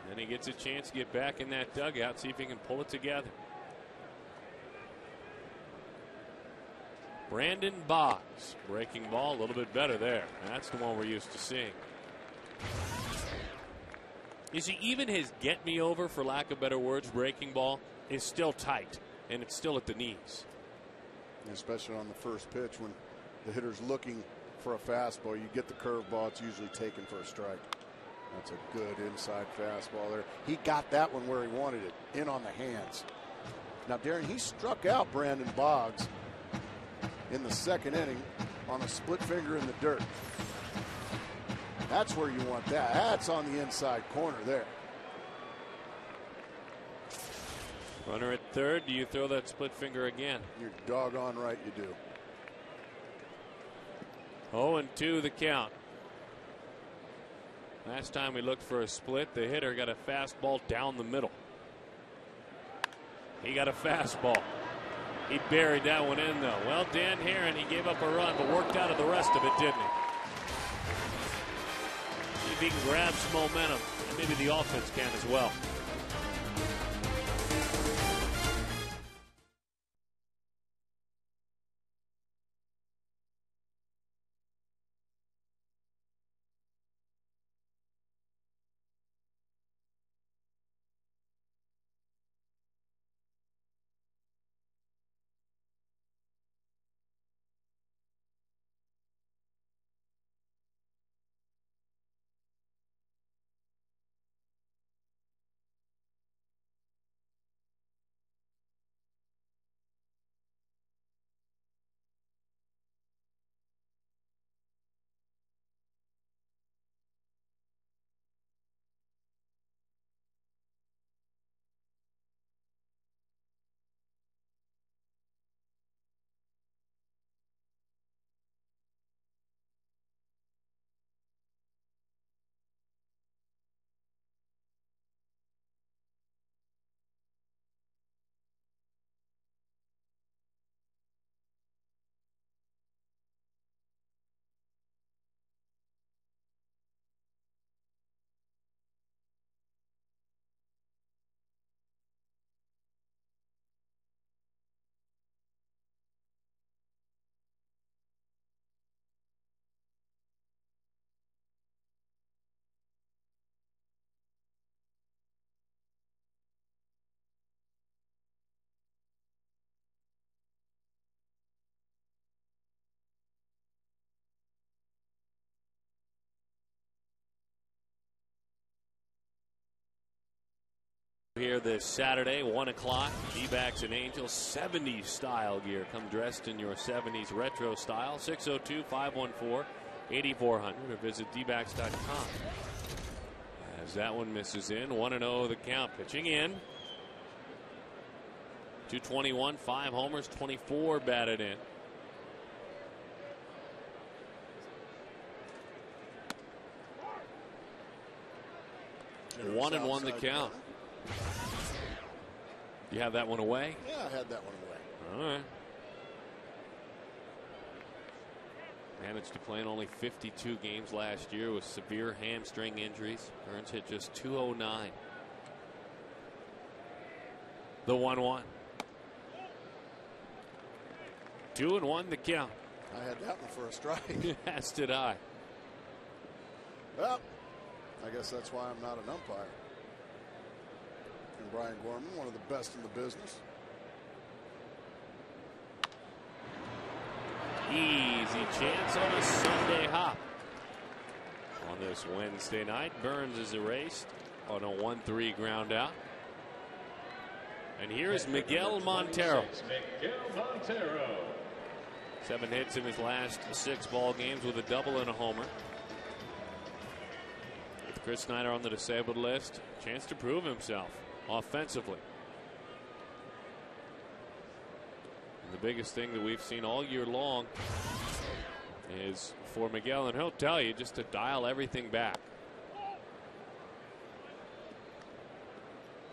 Then he gets a chance to get back in that dugout, see if he can pull it together. Brandon Boggs, breaking ball, a little bit better there. That's the one we're used to seeing. You see, even his get me over, for lack of better words, breaking ball is still tight, and it's still at the knees. Especially on the first pitch when the hitter's looking for a fastball. You get the curveball, it's usually taken for a strike. That's a good inside fastball there. He got that one where he wanted it, in on the hands. Now, Darren, he struck out Brandon Boggs in the second inning on a split finger in the dirt. That's where you want that. That's on the inside corner there. Runner at third. Do you throw that split finger again? You're doggone right you do. 0-2 the count. Last time we looked for a split, the hitter got a fastball down the middle. He got a fastball. He buried that one in, though. Well, Dan Herron, he gave up a run, but worked out of the rest of it, didn't he? See if he can grab some momentum, and maybe the offense can as well. Here this Saturday, 1 o'clock, D-backs and Angels, 70s style gear. Come dressed in your 70s retro style. 602-514-8400 or visit dbacks.com. As that one misses in, 1-0 the count. Pitching in. 221, 5 homers, 24 batted in. One and one the count. You have that one away? Yeah, I had that one away. All right. Managed to play in only 52 games last year with severe hamstring injuries. Burns hit just 209. The 1-1. 2-1 the count. I had that one for a strike. As did I. Well, I guess that's why I'm not an umpire. And Brian Gorman, one of the best in the business. Easy chance on a Sunday hop. On this Wednesday night, Burns is erased on a 1-3 ground out. And here is Miguel Montero. Miguel Montero. 7 hits in his last 6 ball games with a double and a homer. With Chris Snyder on the disabled list, chance to prove himself offensively. And the biggest thing that we've seen all year long is for Miguel, and he'll tell you, just to dial everything back.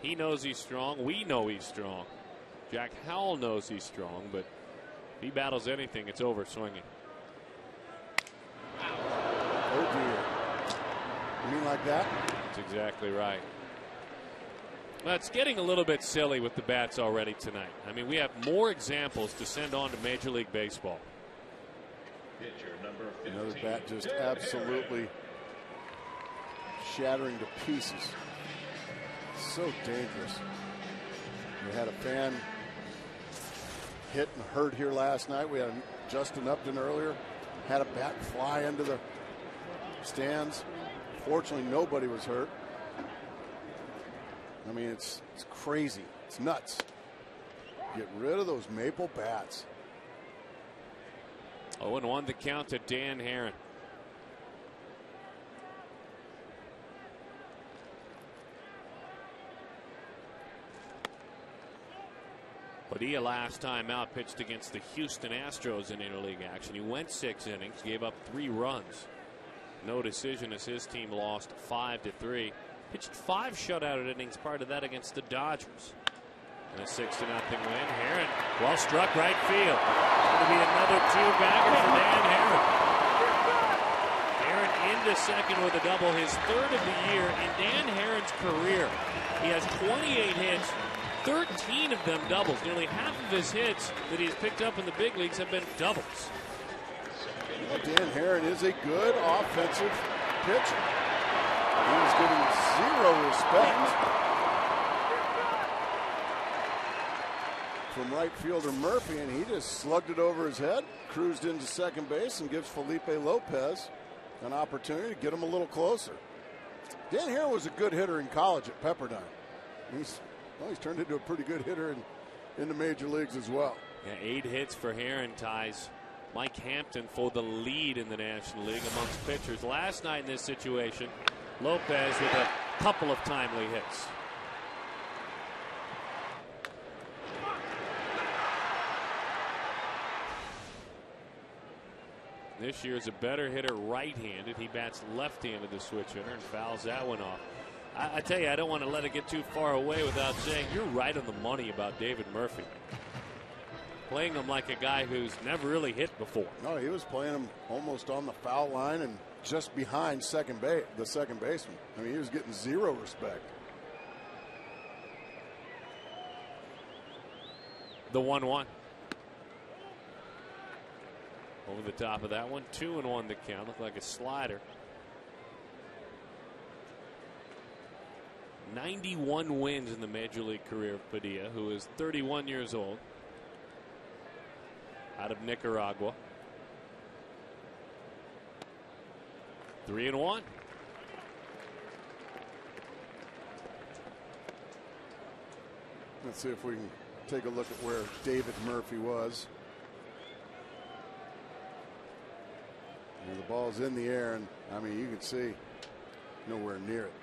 He knows he's strong. We know he's strong. Jack Howell knows he's strong, but if he battles anything, it's over swinging. Oh, dear. You mean like that? That's exactly right. Well, it's getting a little bit silly with the bats already tonight. I mean, we have more examples to send on to Major League Baseball. Another bat just absolutely shattering to pieces. So dangerous. We had a fan hit and hurt here last night. We had Justin Upton earlier. Had a bat fly into the stands. Fortunately, nobody was hurt. I mean, it's crazy. It's nuts. Get rid of those maple bats. 0-1 the count to Dan Herron. Padilla last time out pitched against the Houston Astros in interleague action. He went 6 innings, gave up 3 runs. No decision as his team lost 5-3. Pitched 5 shutout innings prior to that against the Dodgers. And a 6-0 win. Herron, well struck right field. Going to be another two-bagger for Dan Herron. Herron into second with a double, his third of the year in Dan Herron's career. He has 28 hits, 13 of them doubles. Nearly half of his hits that he's picked up in the big leagues have been doubles. Well, Dan Herron is a good offensive pitcher. He is getting zero respect from right fielder Murphy, and he just slugged it over his head, cruised into second base, and gives Felipe Lopez an opportunity to get him a little closer. Dan Herron was a good hitter in college at Pepperdine. He's turned into a pretty good hitter in the major leagues as well. Yeah, 8 hits for Herron ties Mike Hampton for the lead in the National League amongst pitchers. Last night in this situation, Lopez with a couple of timely hits. This year's a better hitter right-handed. He bats left-handed, the switch hitter, and fouls that one off. I tell you, I don't want to let it get too far away without saying you're right on the money about David Murphy. Playing him like a guy who's never really hit before. No, he was playing him almost on the foul line and just behind the second baseman. I mean, he was getting zero respect. The 1-1. Over the top of that one, 2-1 to count. Looked like a slider. 91 wins in the major league career of Padilla, who is 31 years old, out of Nicaragua. 3-1. Let's see if we can take a look at where David Murphy was. And the ball's in the air, and I mean, you can see nowhere near it.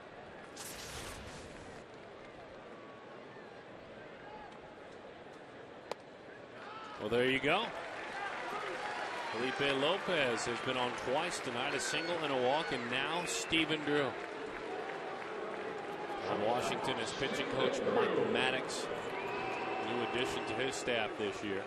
Well, there you go. Felipe Lopez has been on twice tonight, a single and a walk, and now Stephen Drew. On Washington is pitching coach Mike Maddox, new addition to his staff this year.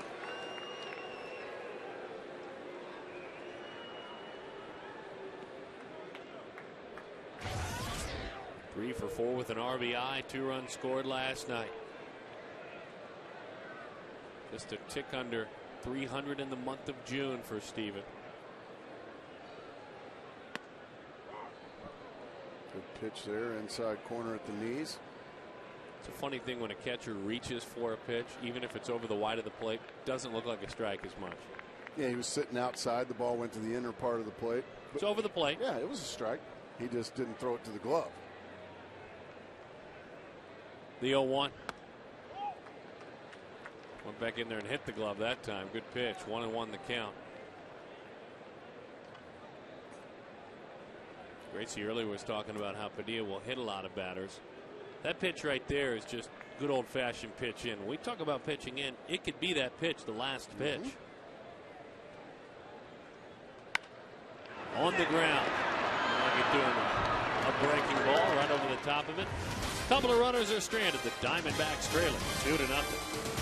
Three for 4 with an RBI, 2 runs scored last night. Just a tick under 300 in the month of June for Steven. Good pitch there, inside corner at the knees. It's a funny thing when a catcher reaches for a pitch, even if it's over the wide of the plate, doesn't look like a strike as much. Yeah, he was sitting outside. The ball went to the inner part of the plate. It's over the plate. Yeah, it was a strike. He just didn't throw it to the glove. The 0-1. Went back in there and hit the glove that time. Good pitch. 1-1 the count. Gracie earlier was talking about how Padilla will hit a lot of batters. That pitch right there is just good old-fashioned pitch in. When we talk about pitching in, it could be that pitch, the last pitch. On the ground. Like doing a breaking ball right over the top of it. A couple of runners are stranded. The Diamondbacks trailing 2-0.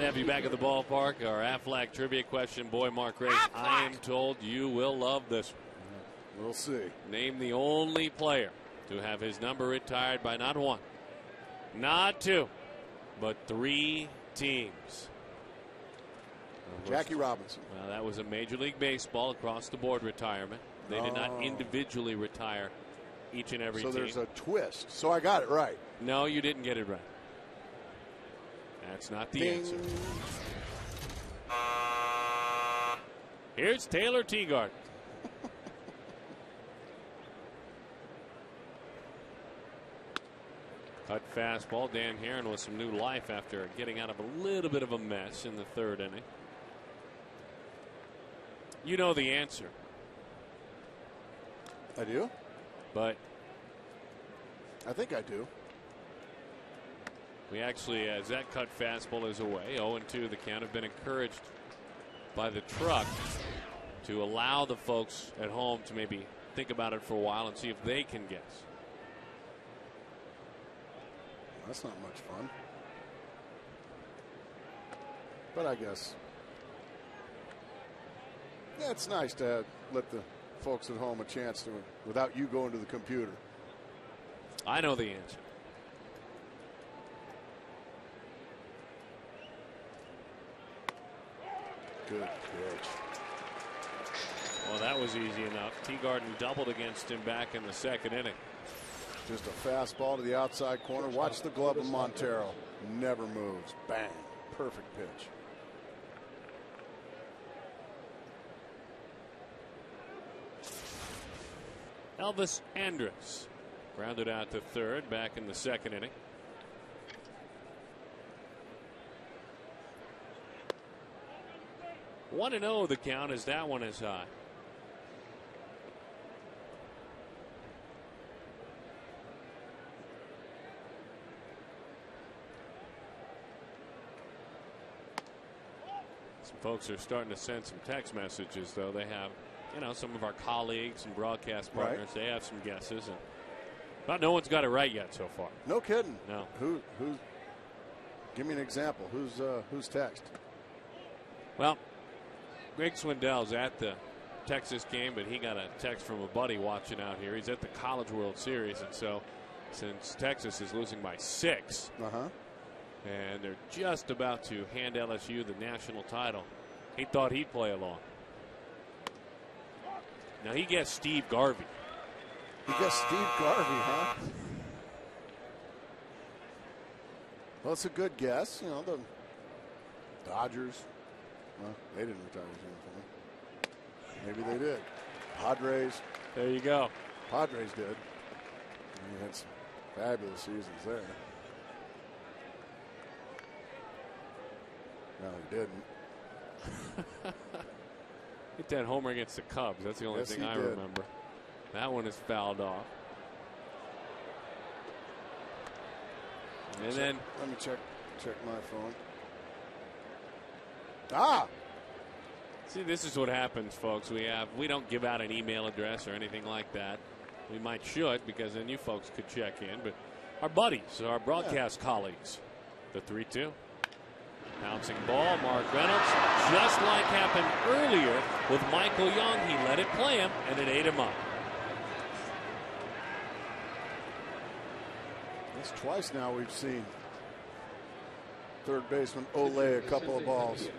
to have you back at the ballpark. Our Aflac trivia question, boy, Mark Grace. I am told you will love this. We'll see. Name the only player to have his number retired by not one, not two, but 3 teams. Jackie Robinson. Well, that was a Major League Baseball across-the-board retirement. They did not individually retire each and every team. So there's a twist. So I got it right. No, you didn't get it right. That's not the answer. Here's Taylor Teagard. Cut fastball. Dan Herron with some new life after getting out of a little bit of a mess in the 3rd inning. You know the answer. I do? But I think I do. we actually, as that cut fastball is away, 0-2 the count, have been encouraged by the truck to allow the folks at home to maybe think about it for a while and see if they can guess. That's not much fun. But I guess. Yeah, it's nice to let the folks at home a chance to, without you going to the computer. I know the answer. Good pitch. Well, that was easy enough. Teagarden doubled against him back in the 2nd inning. Just a fastball to the outside corner. Watch the glove of Montero. Never moves. Bang. Perfect pitch. Elvis Andrus grounded out to 3rd back in the 2nd inning. One and 0 the count as that one is high. Some folks are starting to send some text messages, though. They have, you know, some of our colleagues and broadcast partners. Right. They have some guesses, and but no one's got it right yet so far. No kidding. No. Who? Give me an example. Who's text? Well, Greg Swindell's at the Texas game, but he got a text from a buddy watching out here. He's at the College World Series, and so since Texas is losing by 6, and they're just about to hand LSU the national title, he thought he'd play along. Now he guessed Steve Garvey. He guessed Steve Garvey, huh? Well, it's a good guess. You know, the Dodgers. Well, they didn't retire his uniform. Maybe they did. Padres. There you go. Padres did. And he had some fabulous seasons there. No, he didn't. Hit that homer against the Cubs. That's the only thing I remember. That one is fouled off. And then let me check my phone. Ah! See, this is what happens, folks. We don't give out an email address or anything like that. We might should, because then you folks could check in. But our buddies, our broadcast colleagues, the 3-2. Bouncing ball, Mark Reynolds, just like happened earlier with Michael Young. He let it play him, and it ate him up. That's twice now we've seen third baseman Ole a couple of balls.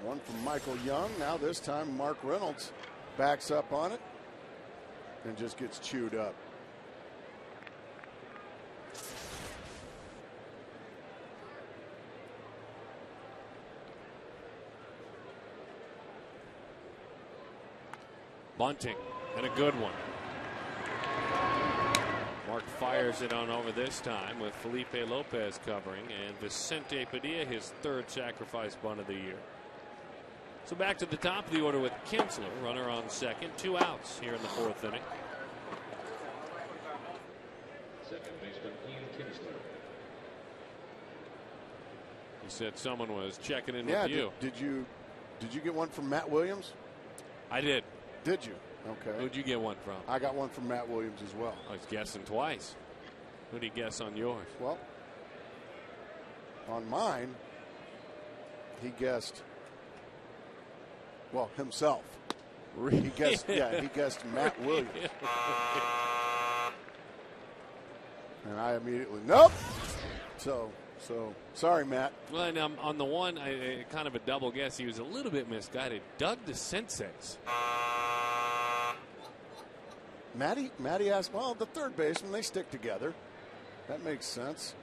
One from Michael Young. Now this time Mark Reynolds backs up on it and just gets chewed up. Bunting, and a good one. Mark fires it on over this time with Felipe Lopez covering, and Vicente Padilla his 3rd sacrifice bunt of the year. So back to the top of the order with Kinsler, runner on 2nd, 2 outs here in the 4th inning. Second baseman Ian Kinsler. He said someone was checking in with you. Did you get one from Matt Williams? I did. Did you? Okay. Who'd you get one from? I got one from Matt Williams as well. I was guessing twice. Who'd he guess on yours? Well, on mine, He guessed, well, himself. He guessed, he guessed Matt Williams. And I immediately, nope. So sorry, Matt. Well, and on the one, kind of a double guess. He was a little bit misguided. Doug DeSense's. Matty asked, well, the third baseman, they stick together. That makes sense.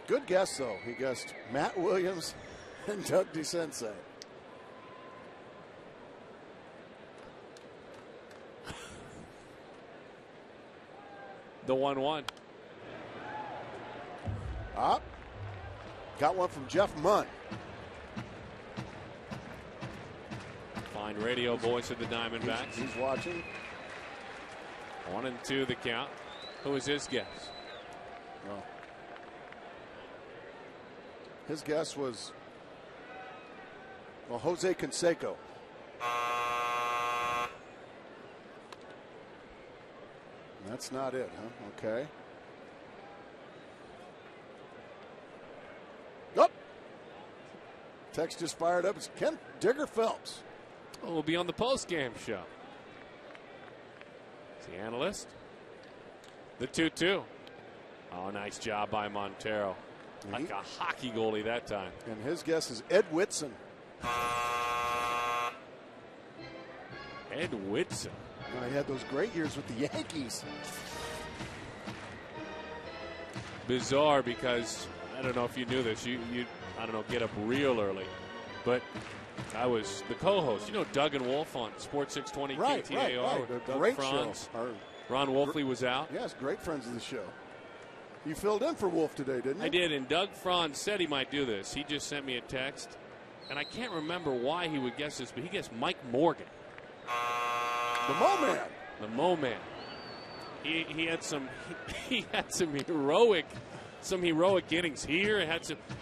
Good guess, though. He guessed Matt Williams and Doug DeSense. The 1-1. Got one from Jeff Munn. Fine radio voice of the Diamondbacks. He's watching. 1-2 the count. Who was his guess? Well, his guess was, well, Jose Canseco. That's not it, huh? Okay. Oh! Text just fired up. It's Ken Digger Phelps. Oh, we'll be on the post-game show. It's the analyst. The 2-2. Oh, nice job by Montero. Like a hockey goalie that time. And his guess is Ed Whitson. Ed Whitson. He had those great years with the Yankees. Bizarre because, I don't know if you knew this, you I don't know, get up real early. But I was the co-host. You know Doug and Wolf on Sports 620 KTAR. Right. Doug Great Franz. show. Ron Wolfley was out. Yes, great friends of the show. You filled in for Wolf today, didn't you? I did, and Doug Franz said he might do this. He just sent me a text, and I can't remember why he would guess this, but he guessed Mike Morgan. The Mo Man. The Mo Man. He had some heroic innings here.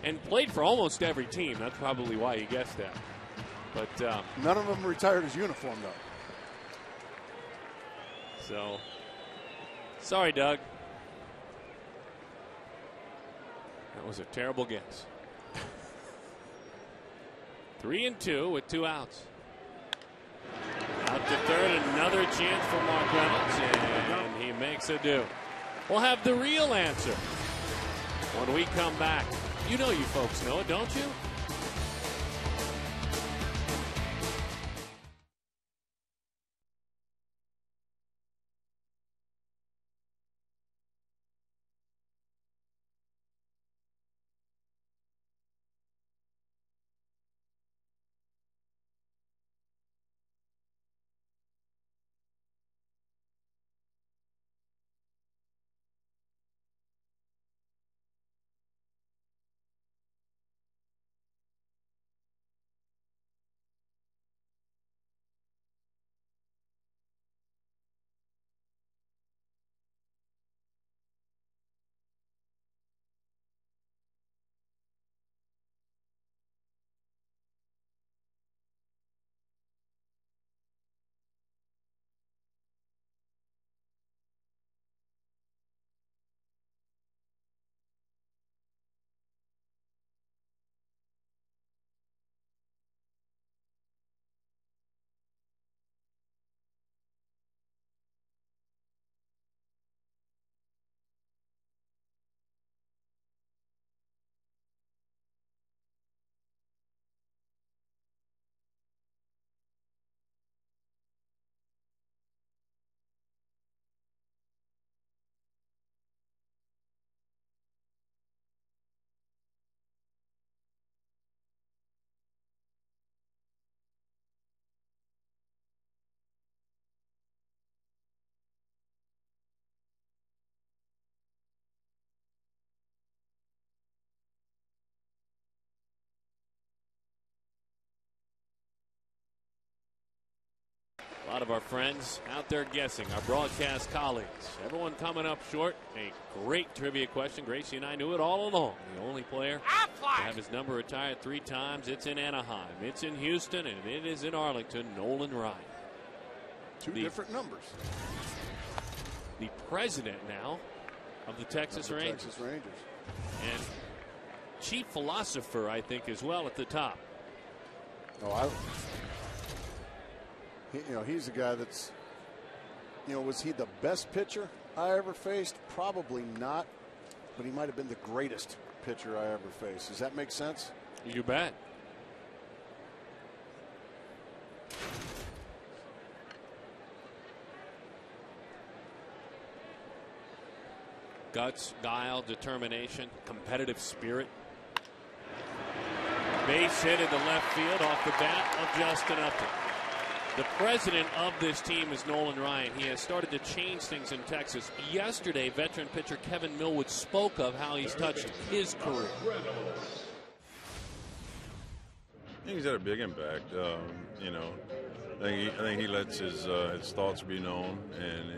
And played for almost every team. That's probably why he guessed that. But none of them retired his uniform though. So sorry, Doug. That was a terrible guess. 3-2 with 2 outs. Out to third, another chance for Mark Reynolds, and he makes a do. We'll have the real answer when we come back. You know you folks know it, don't you? A lot of our friends out there guessing, our broadcast colleagues. Everyone coming up short. A great trivia question. Gracie and I knew it all along. The only player to have his number retired 3 times. It's in Anaheim, it's in Houston, and it is in Arlington. Nolan Ryan. 2 different numbers. The president now of the Texas Rangers. Texas Rangers. And chief philosopher, I think, as well at the top. Oh, he's a guy that's, was he the best pitcher I ever faced? Probably not, but he might have been the greatest pitcher I ever faced. Does that make sense? You bet. Guts, guile, determination, competitive spirit. Base hit in the left field off the bat of Justin Upton. The president of this team is Nolan Ryan. He has started to change things in Texas. Yesterday, veteran pitcher Kevin Millwood spoke of how he's touched his career. He's had a big impact. I think he lets his thoughts be known, and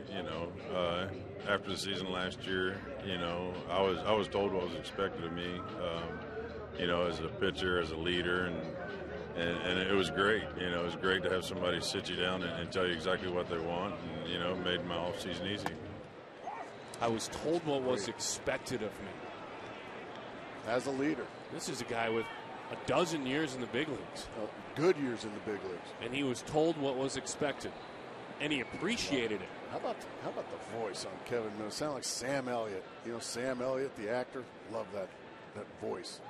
after the season last year, I was told what was expected of me, as a pitcher, as a leader, and it was great. It was great to have somebody sit you down and tell you exactly what they want, and made my off season easy. I was told what was expected of me. As a leader. This is a guy with a dozen years in the big leagues. Good years in the big leagues. And he was told what was expected. And he appreciated it. How about the voice on Kevin Mills? Sound like Sam Elliott. Sam Elliott, the actor. Love that voice.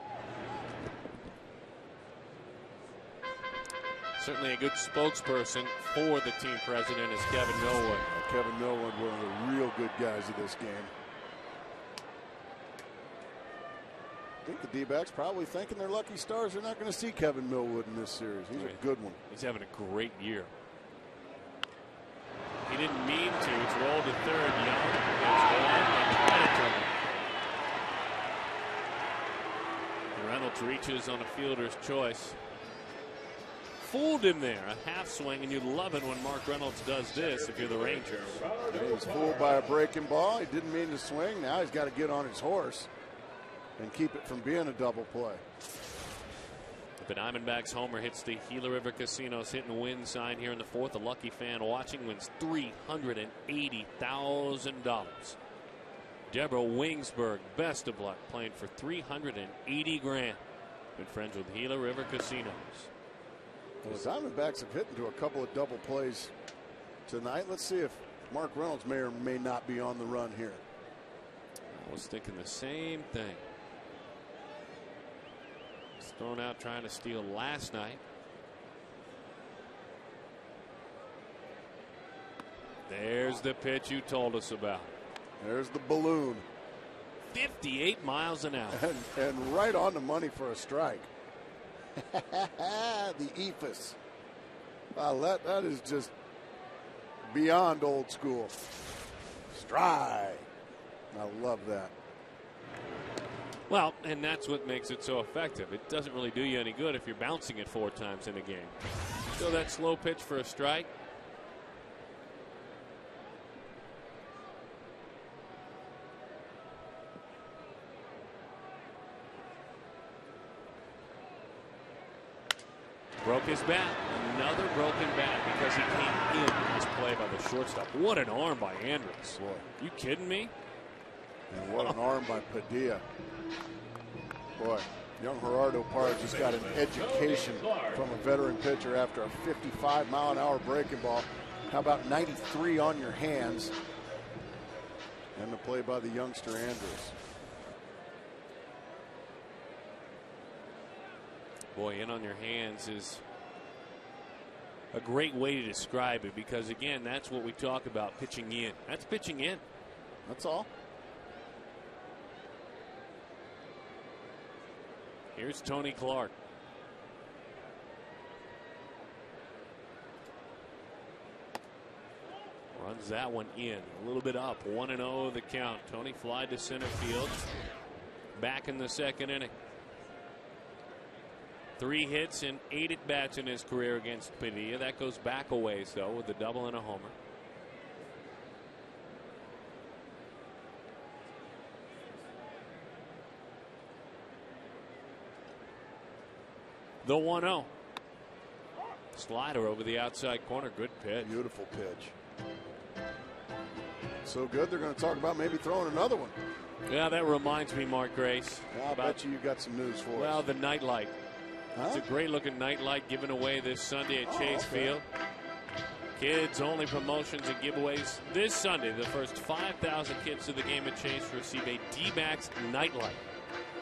Certainly a good spokesperson for the team president is Kevin Millwood. Kevin Millwood, one of the real good guys of this game. I think the D-backs probably thinking their lucky stars are not going to see Kevin Millwood in this series. He's a good one. He's having a great year. He didn't mean to. It's rolled to third. Young gets one. Reynolds reaches on a fielder's choice. Fooled him there. A half swing, and you love it when Mark Reynolds does this if you're the Rangers. He was fooled by a breaking ball. He didn't mean to swing. Now he's got to get on his horse and keep it from being a double play. The Diamondbacks homer hits the Gila River Casinos hit and win sign here in the fourth. A lucky fan watching wins $380,000. Deborah Wingsberg, best of luck, playing for $380,000. Good friends with Gila River Casinos. Well, the Diamondbacks have hit into a couple of double plays tonight. Let's see if Mark Reynolds may or may not be on the run here. I was thinking the same thing. He's thrown out trying to steal last night. There's the pitch you told us about. There's the balloon. 58 miles an hour. And right on the money for a strike. The eephus. Wow, that is just beyond old school. Strike. I love that. Well, and that's what makes it so effective. It doesn't really do you any good if you're bouncing it 4 times in a game. So that slow pitch for a strike. Broke his bat. Another broken bat because he came in this play by the shortstop. What an arm by Andrus. Boy. You kidding me? And what an arm by Padilla. Boy, young Gerardo Parra just got an education from a veteran pitcher after a 55-mile-an-hour breaking ball. How about 93 on your hands? And the play by the youngster Andrus. Boy, in on your hands is a great way to describe it because, again, that's what we talk about, pitching in. That's pitching in. That's all. Here's Tony Clark. Runs that one in. A little bit up. 1-0 the count. Tony fly to center field. Back in the second inning. 3 hits and 8 at-bats in his career against Padilla. That goes back a ways, though, with a double and a homer. The 1-0. Slider over the outside corner. Good pitch. Beautiful pitch. So good, they're going to talk about maybe throwing another one. Yeah, that reminds me, Mark Grace. I'll bet you got some news for us. Well, the nightlight. Huh? It's a great-looking nightlight given away this Sunday at Chase Field. Kids-only promotions and giveaways this Sunday. The first 5,000 kids to the game at Chase receive a D-backs nightlight,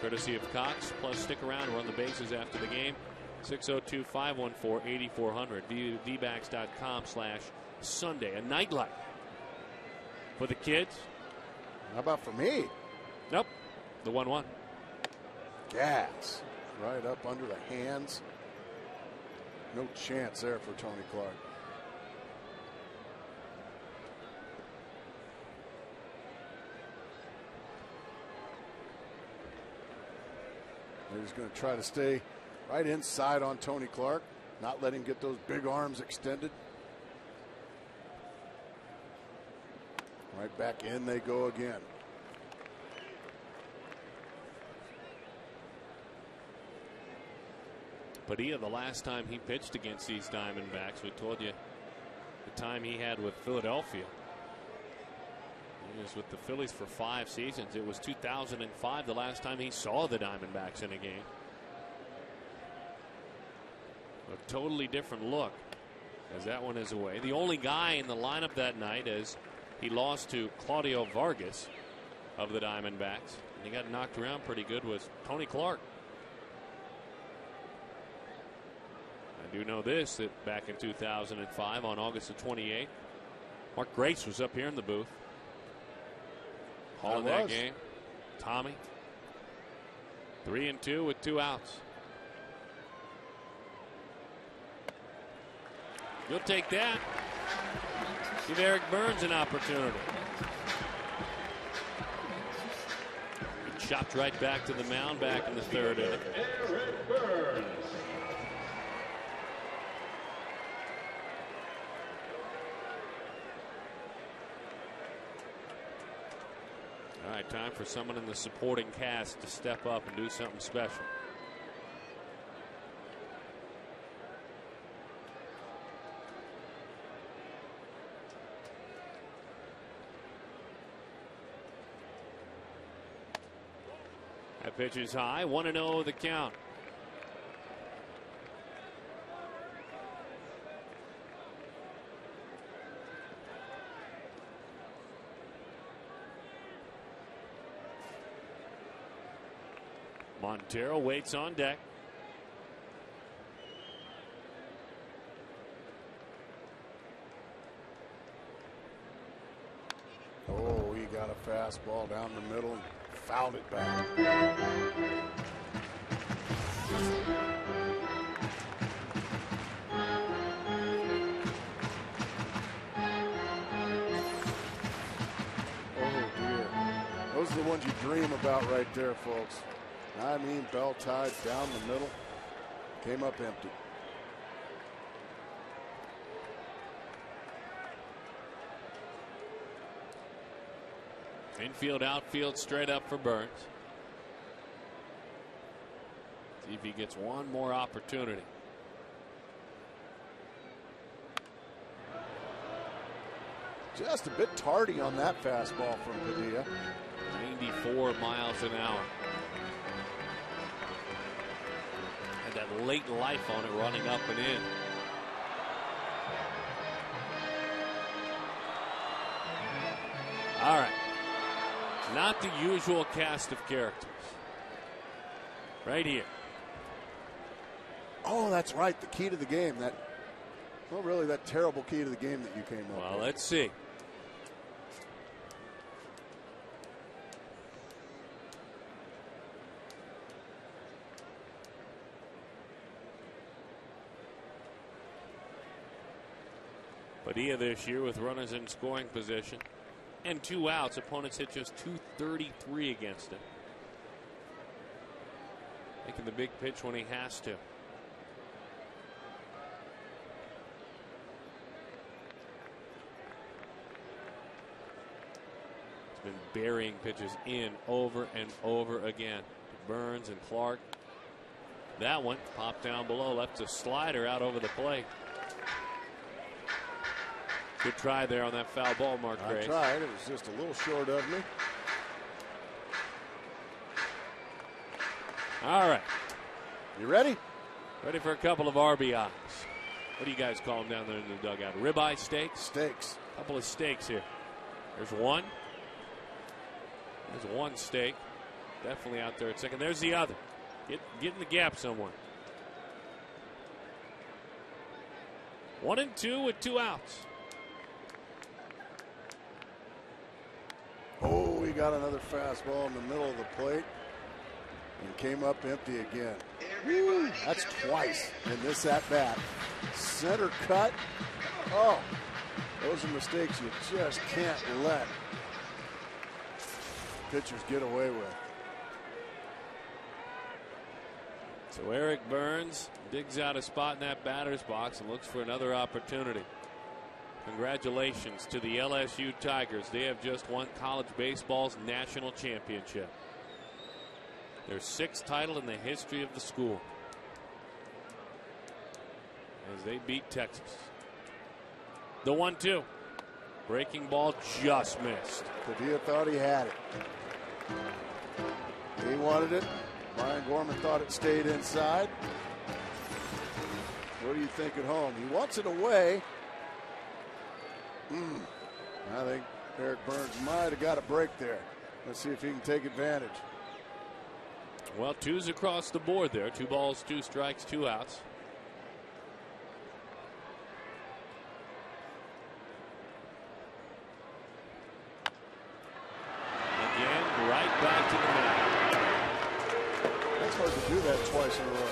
courtesy of Cox. Plus, stick around, run the bases after the game. 602-514-8400. View dbacks.com/Sunday. A nightlight for the kids. How about for me? Nope. The 1-1. Gas. Right up under the hands. No chance there for Tony Clark. They're just going to try to stay right inside on Tony Clark, not let him get those big arms extended. Right back in they go again. Padilla, the last time he pitched against these Diamondbacks, we told you the time he had with Philadelphia. He was with the Phillies for 5 seasons. It was 2005, the last time he saw the Diamondbacks in a game. A totally different look as that one is away. The only guy in the lineup that night, as he lost to Claudio Vargas of the Diamondbacks, and he got knocked around pretty good, was Tony Clark. I do know this, that back in 2005 on August the 28th, Mark Grace was up here in the booth. Calling that game. Tommy. 3-2 with 2 outs. You'll take that. Give Eric Burns an opportunity. He chopped right back to the mound back in the 3rd inning. Eric Burns. All right, time for someone in the supporting cast to step up and do something special. That pitch is high, 1-0 the count. Montero waits on deck. Oh, he got a fastball down the middle and fouled it back. Oh, dear. Those are the ones you dream about right there, folks. I mean, bell tied down the middle, came up empty. Infield, outfield, straight up for Burns. See if he gets one more opportunity. Just a bit tardy on that fastball from Padilla. 94 miles an hour. Had that late life on it, running up and in. All right. Not the usual cast of characters. Right here. Oh, that's right. The key to the game. Well, really, that terrible key to the game that you came up with. Well, let's see. Padilla this year with runners in scoring position and 2 outs. Opponents hit just .233 against him. Making the big pitch when he has to. He's been burying pitches in over and over again. Burns and Clark. That one popped down below, left a slider out over the plate. Good try there on that foul ball, Mark Grace. I tried. It was just a little short of me. All right. You ready? Ready for a couple of RBIs. What do you guys call them down there in the dugout? Ribeye steaks? Steaks. A couple of steaks here. There's one. There's one steak. Definitely out there at second. There's the other. Get in the gap somewhere. 1-2 with 2 outs. Oh, he got another fastball in the middle of the plate and came up empty again. Woo, that's twice in this at-bat. Center cut. Oh, those are mistakes you just can't let pitchers get away with. So Eric Burns digs out a spot in that batter's box and looks for another opportunity. Congratulations to the LSU Tigers. They have just won college baseball's national championship. Their 6th title in the history of the school. As they beat Texas. The 1-2. Breaking ball just missed. Padilla thought he had it. He wanted it. Brian Gorman thought it stayed inside. What do you think at home? He wants it away. I think Eric Burns might have got a break there. Let's see if he can take advantage. Well, 2's across the board there. 2 balls, 2 strikes, 2 outs. Again, right back to the mound. That's hard to do that twice in a row.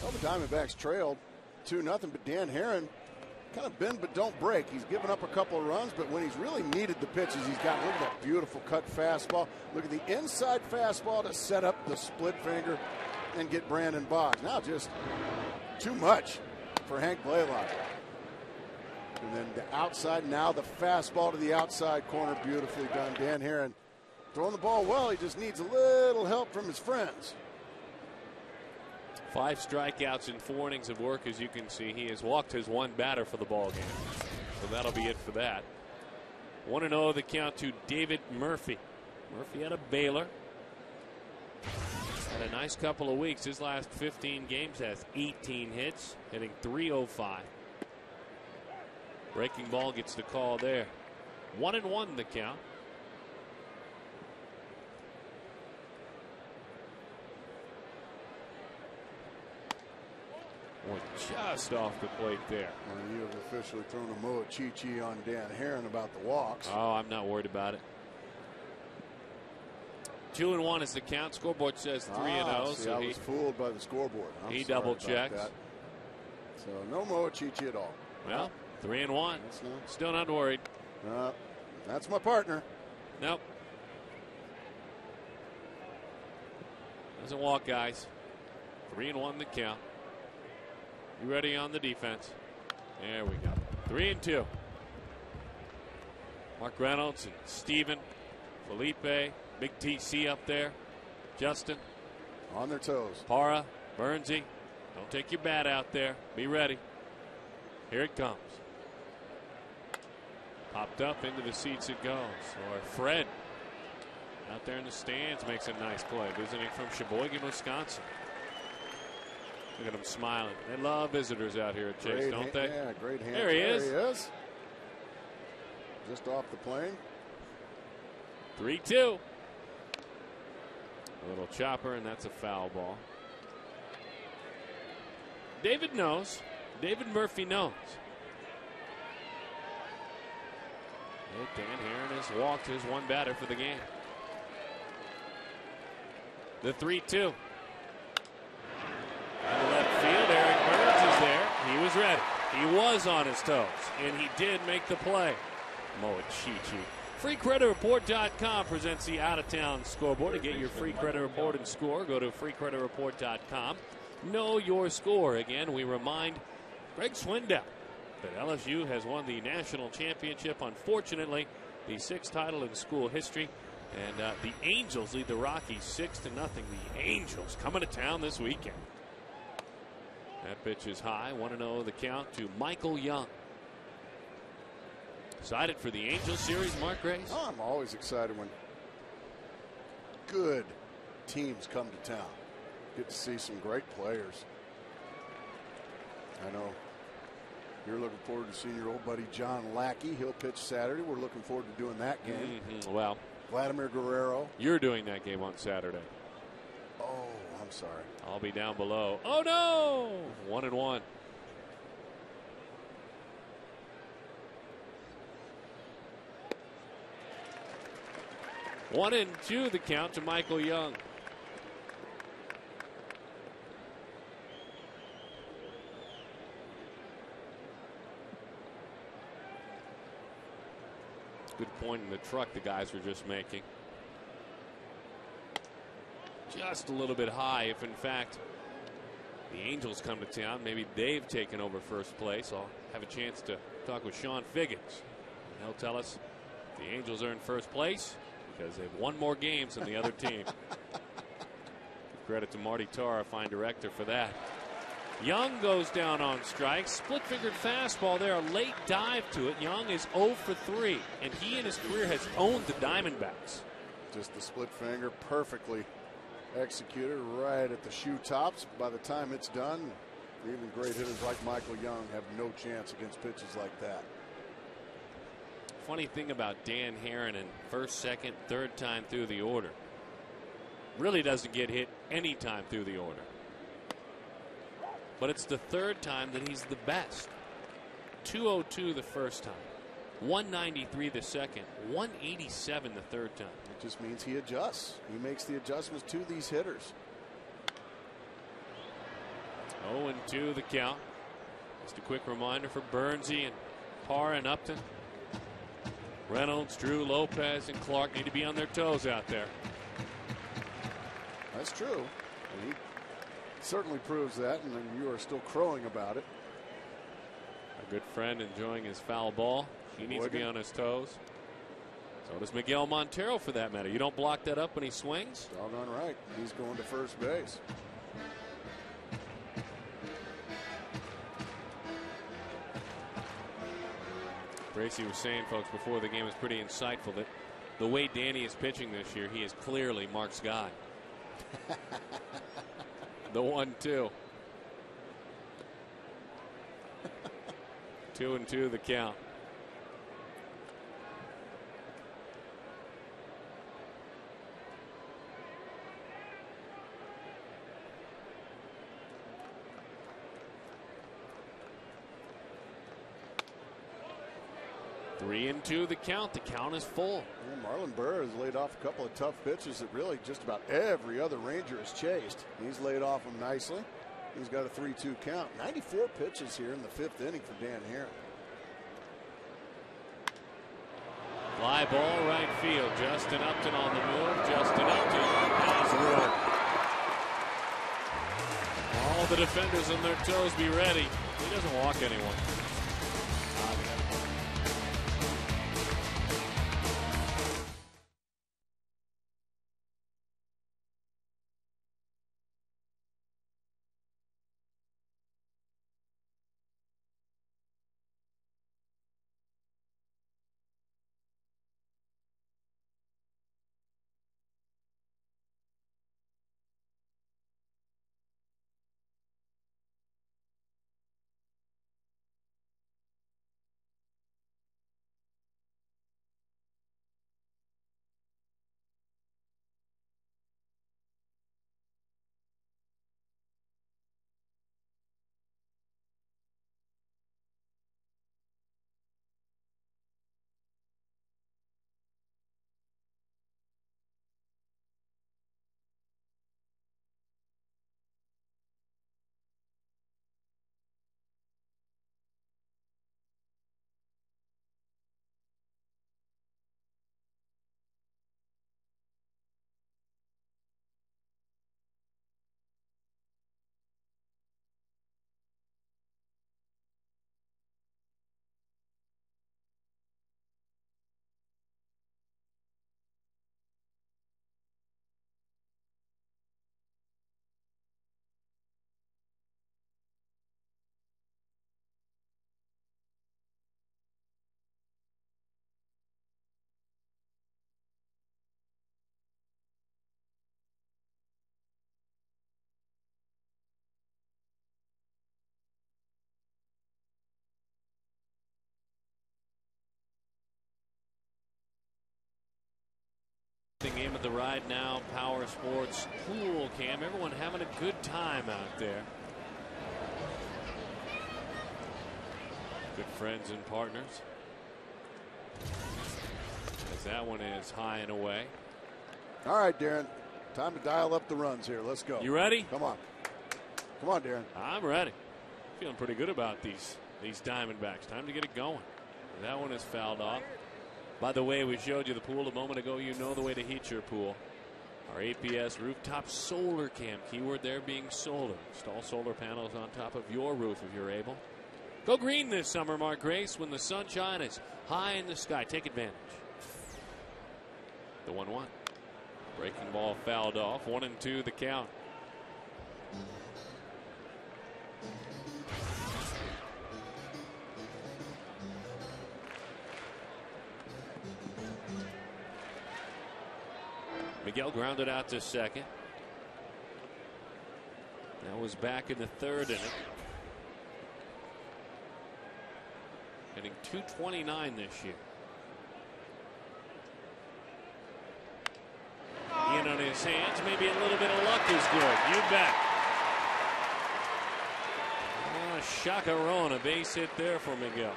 Well, the Diamondbacks trailed 2-0, but Dan Herron kind of bend but don't break. He's given up a couple of runs, but when he's really needed the pitches, he's got, look at that beautiful cut fastball. Look at the inside fastball to set up the split finger and get Brandon Boggs. Now just too much for Hank Blaylock. And then the outside, now the fastball to the outside corner, beautifully done. Dan Herron throwing the ball well. He just needs a little help from his friends. 5 strikeouts in 4 innings of work, as you can see. He has walked his 1 batter for the ball game. So that'll be it for that. 1-0 the count to David Murphy. Murphy out of Baylor. Had a nice couple of weeks. His last 15 games has 18 hits, hitting .305. Breaking ball gets the call there. 1-1 the count. Went just off the plate there. Well, you have officially thrown a Moa Chi-Chi on Dan Herron about the walks. Oh, I'm not worried about it. 2-1 is the count. Scoreboard says 3-0. So I was fooled by the scoreboard. He double checks. So no Moa Chi-Chi at all. Well, 3-1. Still not worried. That's my partner. Nope. Doesn't walk, guys. 3-1 the count. You ready on the defense? There we go. 3-2. Mark Reynolds and Steven, Felipe, Big TC up there. Justin. On their toes. Para, Bernsey. Don't take your bat out there. Be ready. Here it comes. Popped up into the seats it goes. Or Fred out there in the stands makes a nice play. Visiting from Sheboygan, Wisconsin. Look at him smiling. They love visitors out here at Chase, don't they? Yeah, great hand. There he is. There he is. Just off the plane. 3-2. A little chopper, and that's a foul ball. David knows. David Murphy knows. Dan Herron has walked his one batter for the game. The 3-2. Out of left field, Eric Burns is there. He was ready. He was on his toes, and he did make the play. Moachichi. FreeCreditReport.com presents the out-of-town scoreboard. To get your free credit report and score, go to FreeCreditReport.com. Know your score. Again, we remind Greg Swindell that LSU has won the national championship. Unfortunately, the 6th title in school history. And the Angels lead the Rockies 6-0. The Angels coming to town this weekend. That pitch is high. 1-0 the count to Michael Young. Excited for the Angels series, Mark Grace? Oh, I'm always excited when good teams come to town. Get to see some great players. I know you're looking forward to seeing your old buddy John Lackey. He'll pitch Saturday. We're looking forward to doing that game. Well, Vladimir Guerrero. You're doing that game on Saturday. Oh, I'm sorry. I'll be down below. Oh, no! 1-1. One and two the count to Michael Young. Good point in the truck the guys were just making. Just a little bit high. If in fact the Angels come to town, maybe they've taken over first place. I'll have a chance to talk with Sean Figgins. He'll tell us the Angels are in first place because they've won more games than the other team. Give credit to Marty Tarr, our fine director, for that. Young goes down on strikes. Split-fingered fastball there. A late dive to it. Young is 0 for 3, and he in his career has owned the Diamondbacks. Just the split finger, perfectly executed right at the shoe tops. By the time it's done, even great hitters like Michael Young have no chance against pitches like that. Funny thing about Dan Herron and first, second, third time through the order. Really doesn't get hit any time through the order. But it's the third time that he's the best. 202 the first time, 193 the second, 187 the third time. It just means he adjusts. He makes the adjustments to these hitters. 0-2 the count. Just a quick reminder for Bernsey and Parr and Upton. Reynolds, Drew, Lopez, and Clark need to be on their toes out there. That's true. And he certainly proves that, and then you are still crowing about it. A good friend enjoying his foul ball. He needs to be on his toes. So does Miguel Montero, for that matter. You don't block that up when he swings. Doggone right. He's going to first base. Gracie was saying, folks, before the game was pretty insightful that the way Danny is pitching this year, he is clearly Mark's guy. The 1-2. 2-2 the count. Three and two the count. The count is full. Yeah, Marlon Burr has laid off a couple of tough pitches that really just about every other Ranger has chased. He's laid off them nicely. He's got a 3-2 count. 94 pitches here in the fifth inning for Dan Herron. Fly ball right field. Justin Upton on the move. Justin Upton has room. All the defenders on their toes, be ready. He doesn't walk anyone. Game of the Ride Now Power Sports Pool Cam. Everyone having a good time out there. Good friends and partners. As that one is high and away. All right, Darren. Time to dial up the runs here. Let's go. You ready? Come on. Come on, Darren. I'm ready. Feeling pretty good about these Diamondbacks. Time to get it going. That one is fouled off. By the way, we showed you the pool a moment ago. You know the way to heat your pool. Our APS rooftop solar cam. Keyword there being solar. Install solar panels on top of your roof if you're able. Go green this summer, Mark Grace, when the sunshine is high in the sky. Take advantage. The 1-1. Breaking ball fouled off. 1-2 the count. Miguel grounded out to second. That was back in the third inning. Hitting .229 this year. In on his hands. Maybe a little bit of luck is good. You bet. Chacarron, a base hit there for Miguel.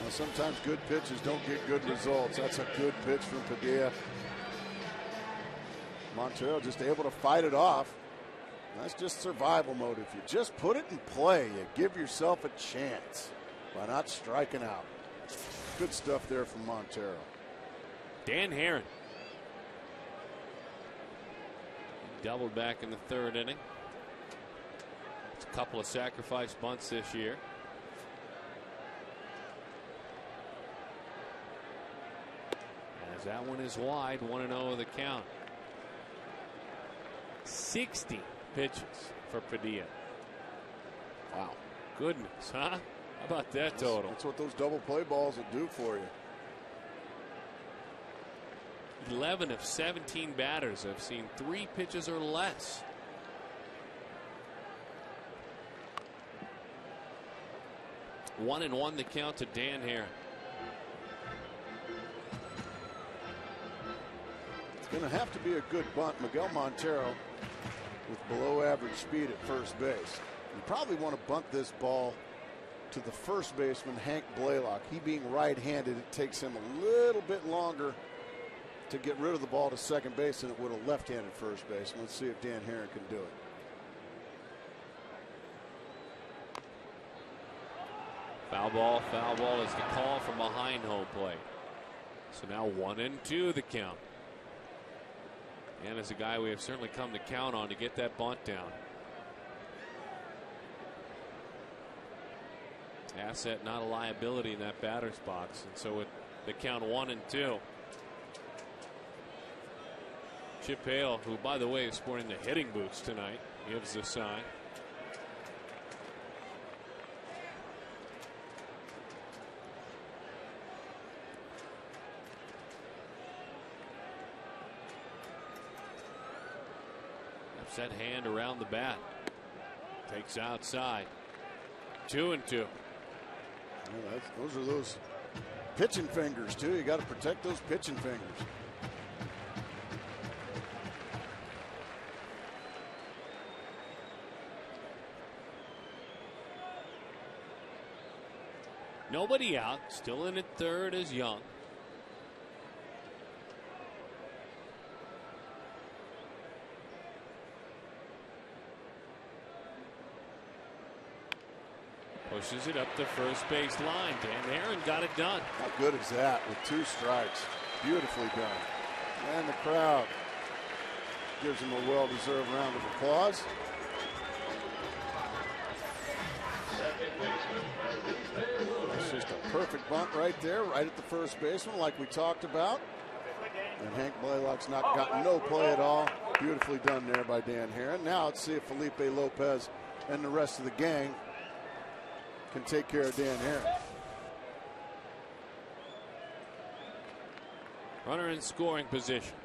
Well, sometimes good pitches don't get good results. That's a good pitch from Padilla. Montero just able to fight it off. That's just survival mode. If you just put it in play, you give yourself a chance by not striking out. Good stuff there from Montero. Dan Herron. He doubled back in the third inning. It's a couple of sacrifice bunts this year. As that one is wide, 1-0 the count. 60 pitches for Padilla. Wow. Goodness, huh? How about that total? That's what those double play balls will do for you. 11 of 17 batters have seen 3 pitches or less. One and one the count to Dan Herron. It's going to have to be a good bunt. Miguel Montero with below average speed at first base. You probably want to bunt this ball to the first baseman, Hank Blaylock. He being right-handed, it takes him a little bit longer to get rid of the ball to second base than it would a left-handed first base. Let's see if Dan Herron can do it. Foul ball. Foul ball is the call from behind home plate. So now 1-2 the count. And as a guy we have certainly come to count on to get that bunt down. Asset, not a liability in that batter's box. And so with the count 1-2. Chip Hale, who by the way is sporting the hitting boots tonight, gives the sign. Upset hand around the bat. Takes outside. 2-2. Well, those are those pitching fingers too. You got to protect those pitching fingers. Nobody out. Still in at third is Young. Pushes it up the first base line. Dan Aaron got it done. How good is that with 2 strikes? Beautifully done. And the crowd gives him a well-deserved round of applause. It's just a perfect bunt right there, right at the first baseman, like we talked about. And Hank Blaylock's not gotten no play at all. Beautifully done there by Dan Herron. Now let's see if Felipe Lopez and the rest of the gang can take care of Dan Herron. Runner in scoring position.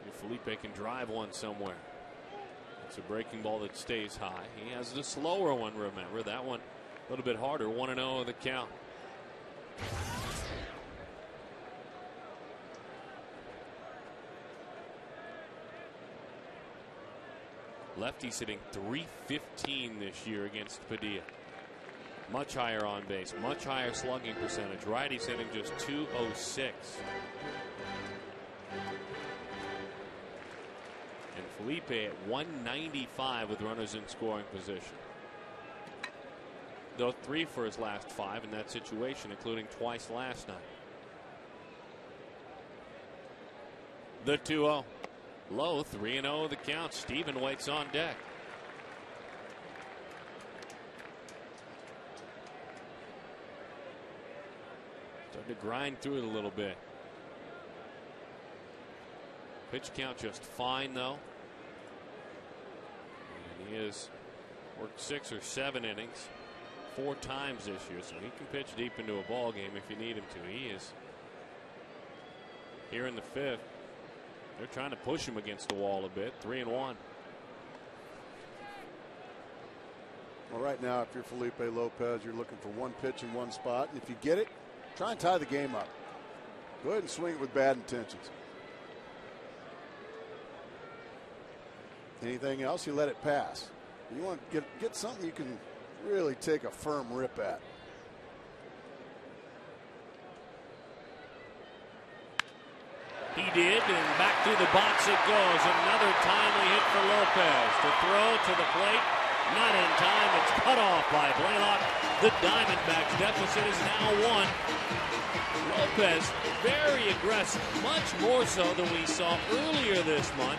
If Felipe can drive one somewhere. It's a breaking ball that stays high. He has the slower one, remember. That one a little bit harder. 1-0 the count. Lefty's hitting .315 this year against Padilla. Much higher on base, much higher slugging percentage. Righty's hitting just .206. And Felipe at 195 with runners in scoring position. Though 3 for his last 5 in that situation, including twice last night. The 2-0. Low, 3-0 the count. Steven waits on deck. Starting to grind through it a little bit. Pitch count just fine though. And he has worked 6 or 7 innings 4 times this year, so he can pitch deep into a ball game if you need him to. He is here in the 5th. They're trying to push him against the wall a bit. 3-1. Well, right now, if you're Felipe Lopez, you're looking for one pitch in one spot. And if you get it, try and tie the game up. Go ahead and swing it with bad intentions. Anything else, you let it pass. You want to get something you can really take a firm rip at. He did, and back through the box it goes. Another timely hit for Lopez. To throw to the plate, not in time. It's cut off by Blaylock. The Diamondbacks deficit is now 1. Lopez very aggressive, much more so than we saw earlier this month.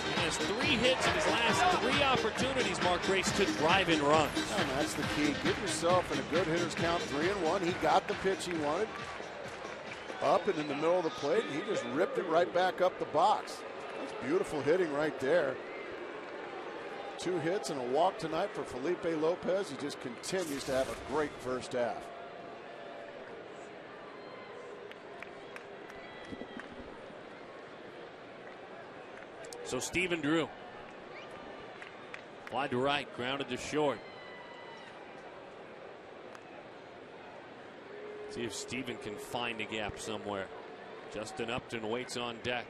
He has 3 hits in his last 3 opportunities, Mark Grace, to drive in runs. And that's the key. Get yourself in a good hitter's count, 3-1. He got the pitch he wanted. Up and in the middle of the plate, and he just ripped it right back up the box. That's beautiful hitting right there. 2 hits and a walk tonight for Felipe Lopez. He just continues to have a great first half. So Stephen Drew. Wide to right, grounded to short. See if Steven can find a gap somewhere. Justin Upton waits on deck.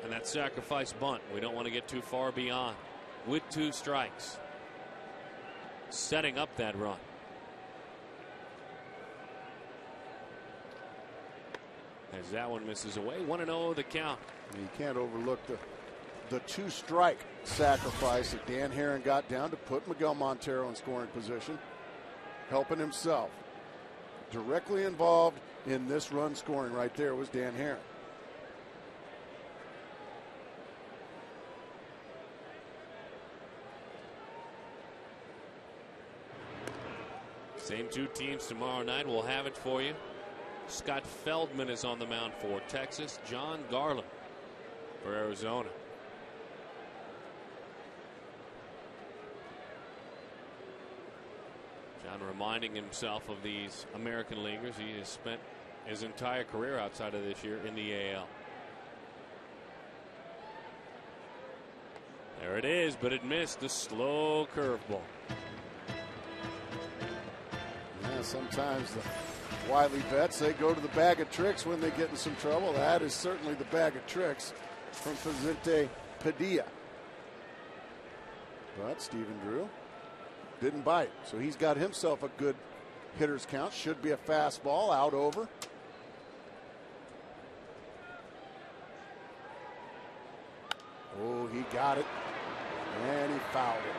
And that sacrifice bunt, we don't want to get too far beyond. With 2 strikes. Setting up that run. As that one misses away. 1-0 the count. You can't overlook the the two-strike sacrifice that Dan Herron got down to put Miguel Montero in scoring position, helping himself. Directly involved in this run scoring right there was Dan Herron. Same two teams tomorrow night. We'll have it for you. Scott Feldman is on the mound for Texas. John Garland for Arizona. John reminding himself of these American Leaguers. He has spent his entire career outside of this year in the AL. There it is, but it missed the slow curveball. Yeah, sometimes the wily vets, they go to the bag of tricks when they get in some trouble. That is certainly the bag of tricks from Vicente Padilla. But Stephen Drew didn't bite, so he's got himself a good hitter's count. Should be a fastball out over. Oh, he got it, and he fouled it.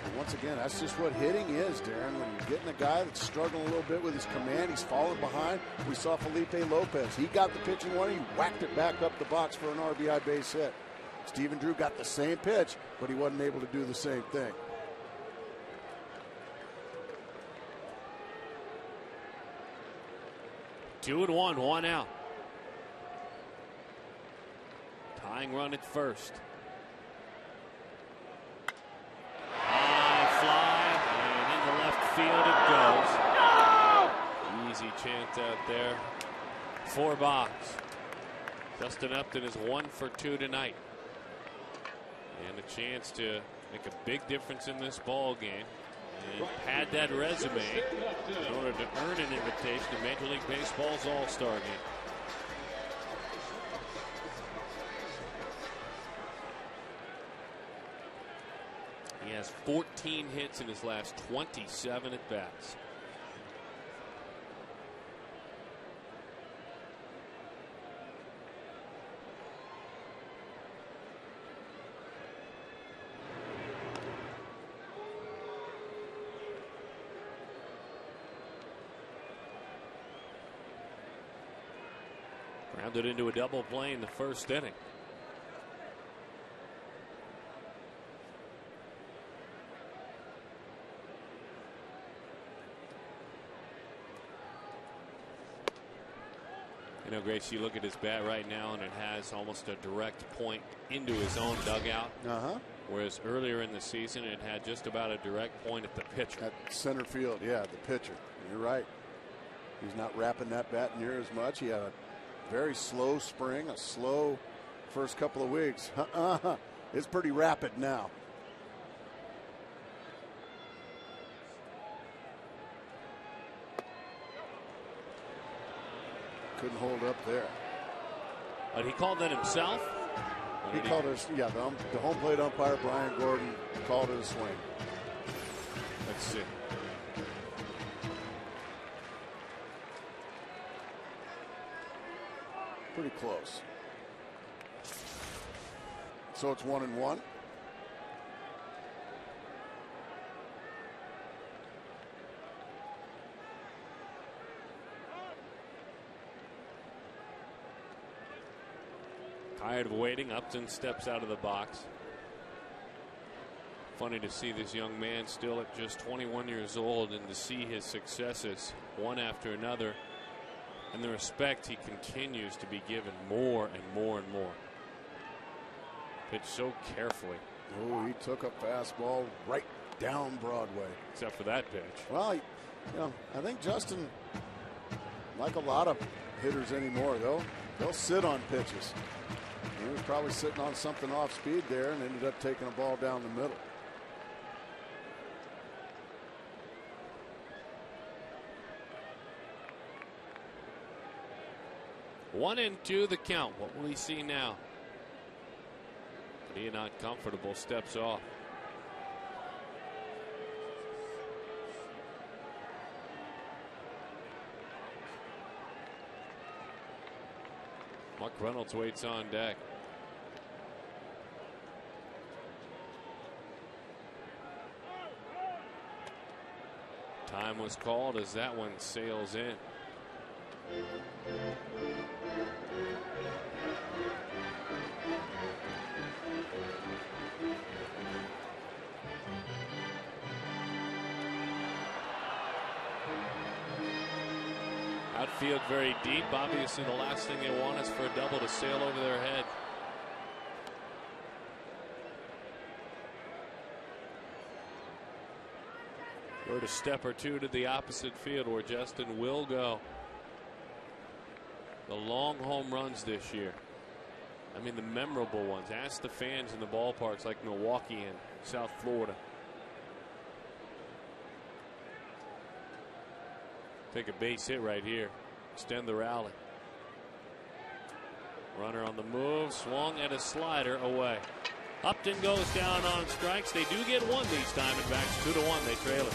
And once again, that's just what hitting is, Darren. When you're getting a guy that's struggling a little bit with his command, he's falling behind. We saw Felipe Lopez. He got the pitch in one, he whacked it back up the box for an RBI base hit. Stephen Drew got the same pitch, but he wasn't able to do the same thing. Two and one out. Tying run at first. High fly, and in the left field it goes. Easy chance out there for Box. Justin Upton is 1 for 2 tonight. And a chance to make a big difference in this ball game and pad that resume in order to earn an invitation to Major League Baseball's All-Star game. He has 14 hits in his last 27 at-bats. Grounded into a double play in the first inning. You know, Grace, you look at his bat right now, and it has almost a direct point into his own dugout. Whereas earlier in the season, it had just about a direct point at the pitcher. At center field, yeah, the pitcher. You're right. He's not wrapping that bat near as much. He had a very slow spring, a slow first couple of weeks. It's pretty rapid now. Couldn't hold up there. But he called that himself? He called it, yeah, the home plate umpire, Brian Gordon, called it a swing. Let's see. Pretty close. So it's 1-1. Tired of waiting, Upton steps out of the box. Funny to see this young man still at just 21 years old and to see his successes one after another. And the respect he continues to be given more and more and more. Pitched so carefully. Oh, he took a fastball right down Broadway. Except for that pitch. Well, I think Justin, like a lot of hitters anymore, they'll sit on pitches. He was probably sitting on something off speed there and ended up taking a ball down the middle. One and two the count. What will he see now? He not comfortable, steps off. Mark Reynolds waits on deck. Time was called as that one sails in. Outfield very deep. Obviously, the last thing they want is for a double to sail over their head. Go to step or two to the opposite field where Justin will go. The long home runs this year. I mean, the memorable ones. Ask the fans in the ballparks like Milwaukee and South Florida. Take a base hit right here. Extend the rally. Runner on the move. Swung at a slider away. Upton goes down on strikes. They do get one, these Diamondbacks. 2-1. They trail it.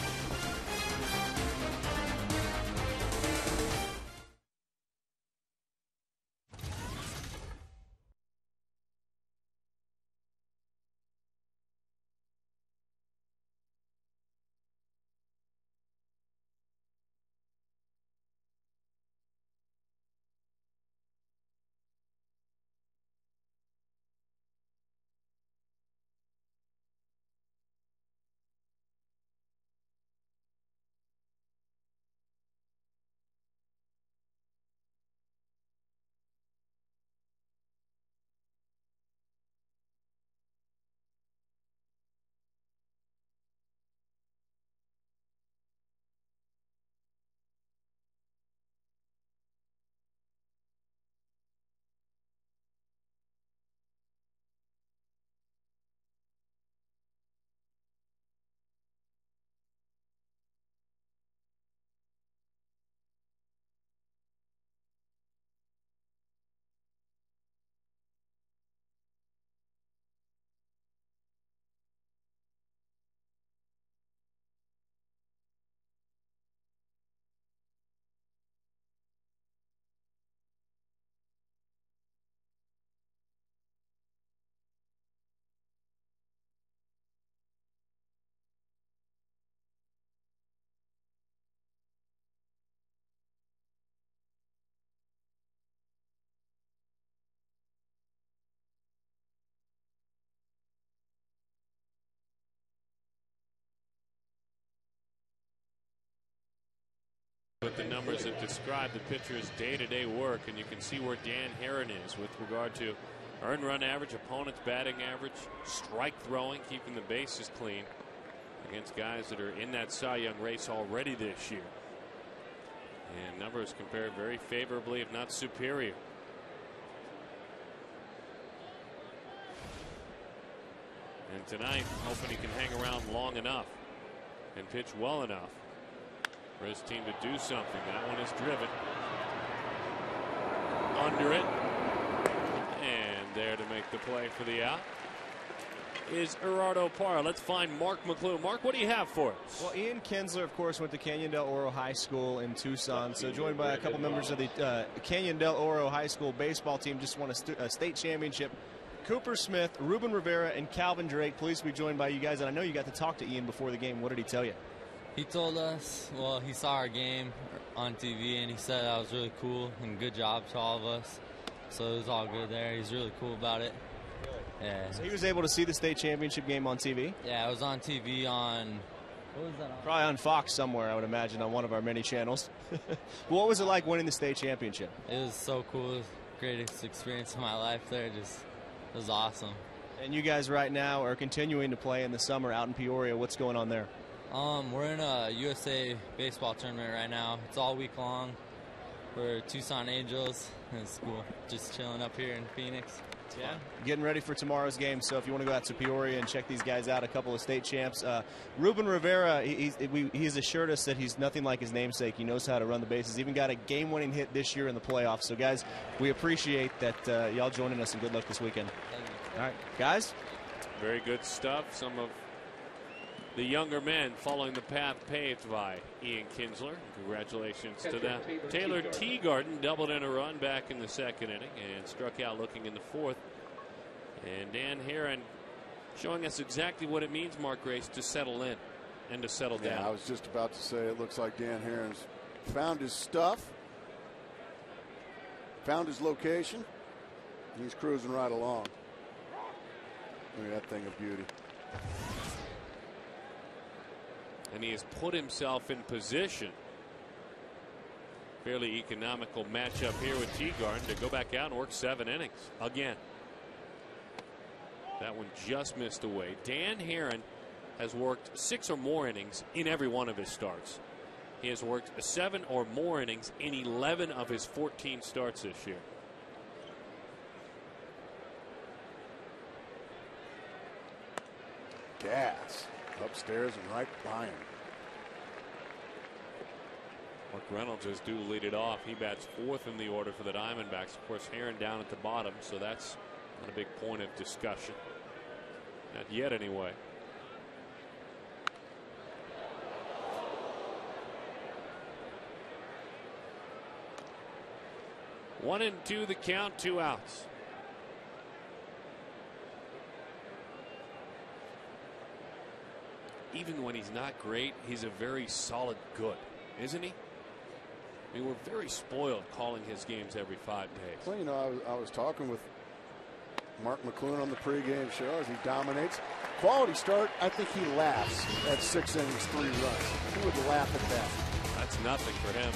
With the numbers that describe the pitcher's day-to-day work, and you can see where Dan Herron is with regard to earned run average, opponent's batting average, strike throwing, keeping the bases clean against guys that are in that Cy Young race already this year. And numbers compare very favorably, if not superior. And tonight, hoping he can hang around long enough and pitch well enough for his team to do something. That one is driven under it, and there to make the play for the out is Gerardo Parra. Let's find Mark McClure. Mark, what do you have for us? Well, Ian Kinsler, of course, went to Canyon del Oro High School in Tucson, so joined by a couple members of the Canyon del Oro High School baseball team. Just won a state championship. Cooper Smith, Ruben Rivera, and Calvin Drake, pleased to be joined by you guys. And I know you got to talk to Ian before the game. What did he tell you? He told us, well, he saw our game on TV, and he said that was really cool and good job to all of us. So it was all good there. He's really cool about it. Yeah. So he was able to see the state championship game on TV? Yeah, it was on TV on, what was that on? Probably on Fox somewhere, I would imagine, on one of our many channels. What was it like winning the state championship? It was so cool. It was the greatest experience of my life there. It was awesome. And you guys right now are continuing to play in the summer out in Peoria. What's going on there? We're in a USA baseball tournament right now. It's all week long. We're Tucson Angels. It's cool. Just chilling up here in Phoenix. Yeah. Getting ready for tomorrow's game. So if you want to go out to Peoria and check these guys out, a couple of state champs. Ruben Rivera, he's assured us that he's nothing like his namesake. He knows how to run the bases. Even got a game-winning hit this year in the playoffs. So, guys, we appreciate that y'all joining us, and good luck this weekend. All right, guys. Very good stuff. Some of the younger men following the path paved by Ian Kinsler. Congratulations to them. Taylor Teagarden doubled in a run back in the second inning and struck out looking in the fourth. And Dan Heron showing us exactly what it means, Mark Grace, to settle in and to settle down. Yeah, I was just about to say it looks like Dan Heron's found his stuff, found his location. He's cruising right along. Look at that thing of beauty. And he has put himself in position. Fairly economical matchup here with Teagarden to go back out and work 7 innings again. That one just missed away. Dan Heron has worked 6 or more innings in every one of his starts. He has worked 7 or more innings in 11 of his 14 starts this year. Gas upstairs and right by him. Mark Reynolds is due to lead it off. He bats 4th in the order for the Diamondbacks. Of course, Heron down at the bottom, so that's not a big point of discussion. Not yet, anyway. One and two, the count, 2 outs. Even when he's not great, he's a very solid good, isn't he? I mean, we're very spoiled calling his games every 5 days. Well, you know, I was talking with Mark McClune on the pregame show as he dominates. Quality start, I think he laughs at 6 innings, 3 runs. Who would laugh at that? That's nothing for him.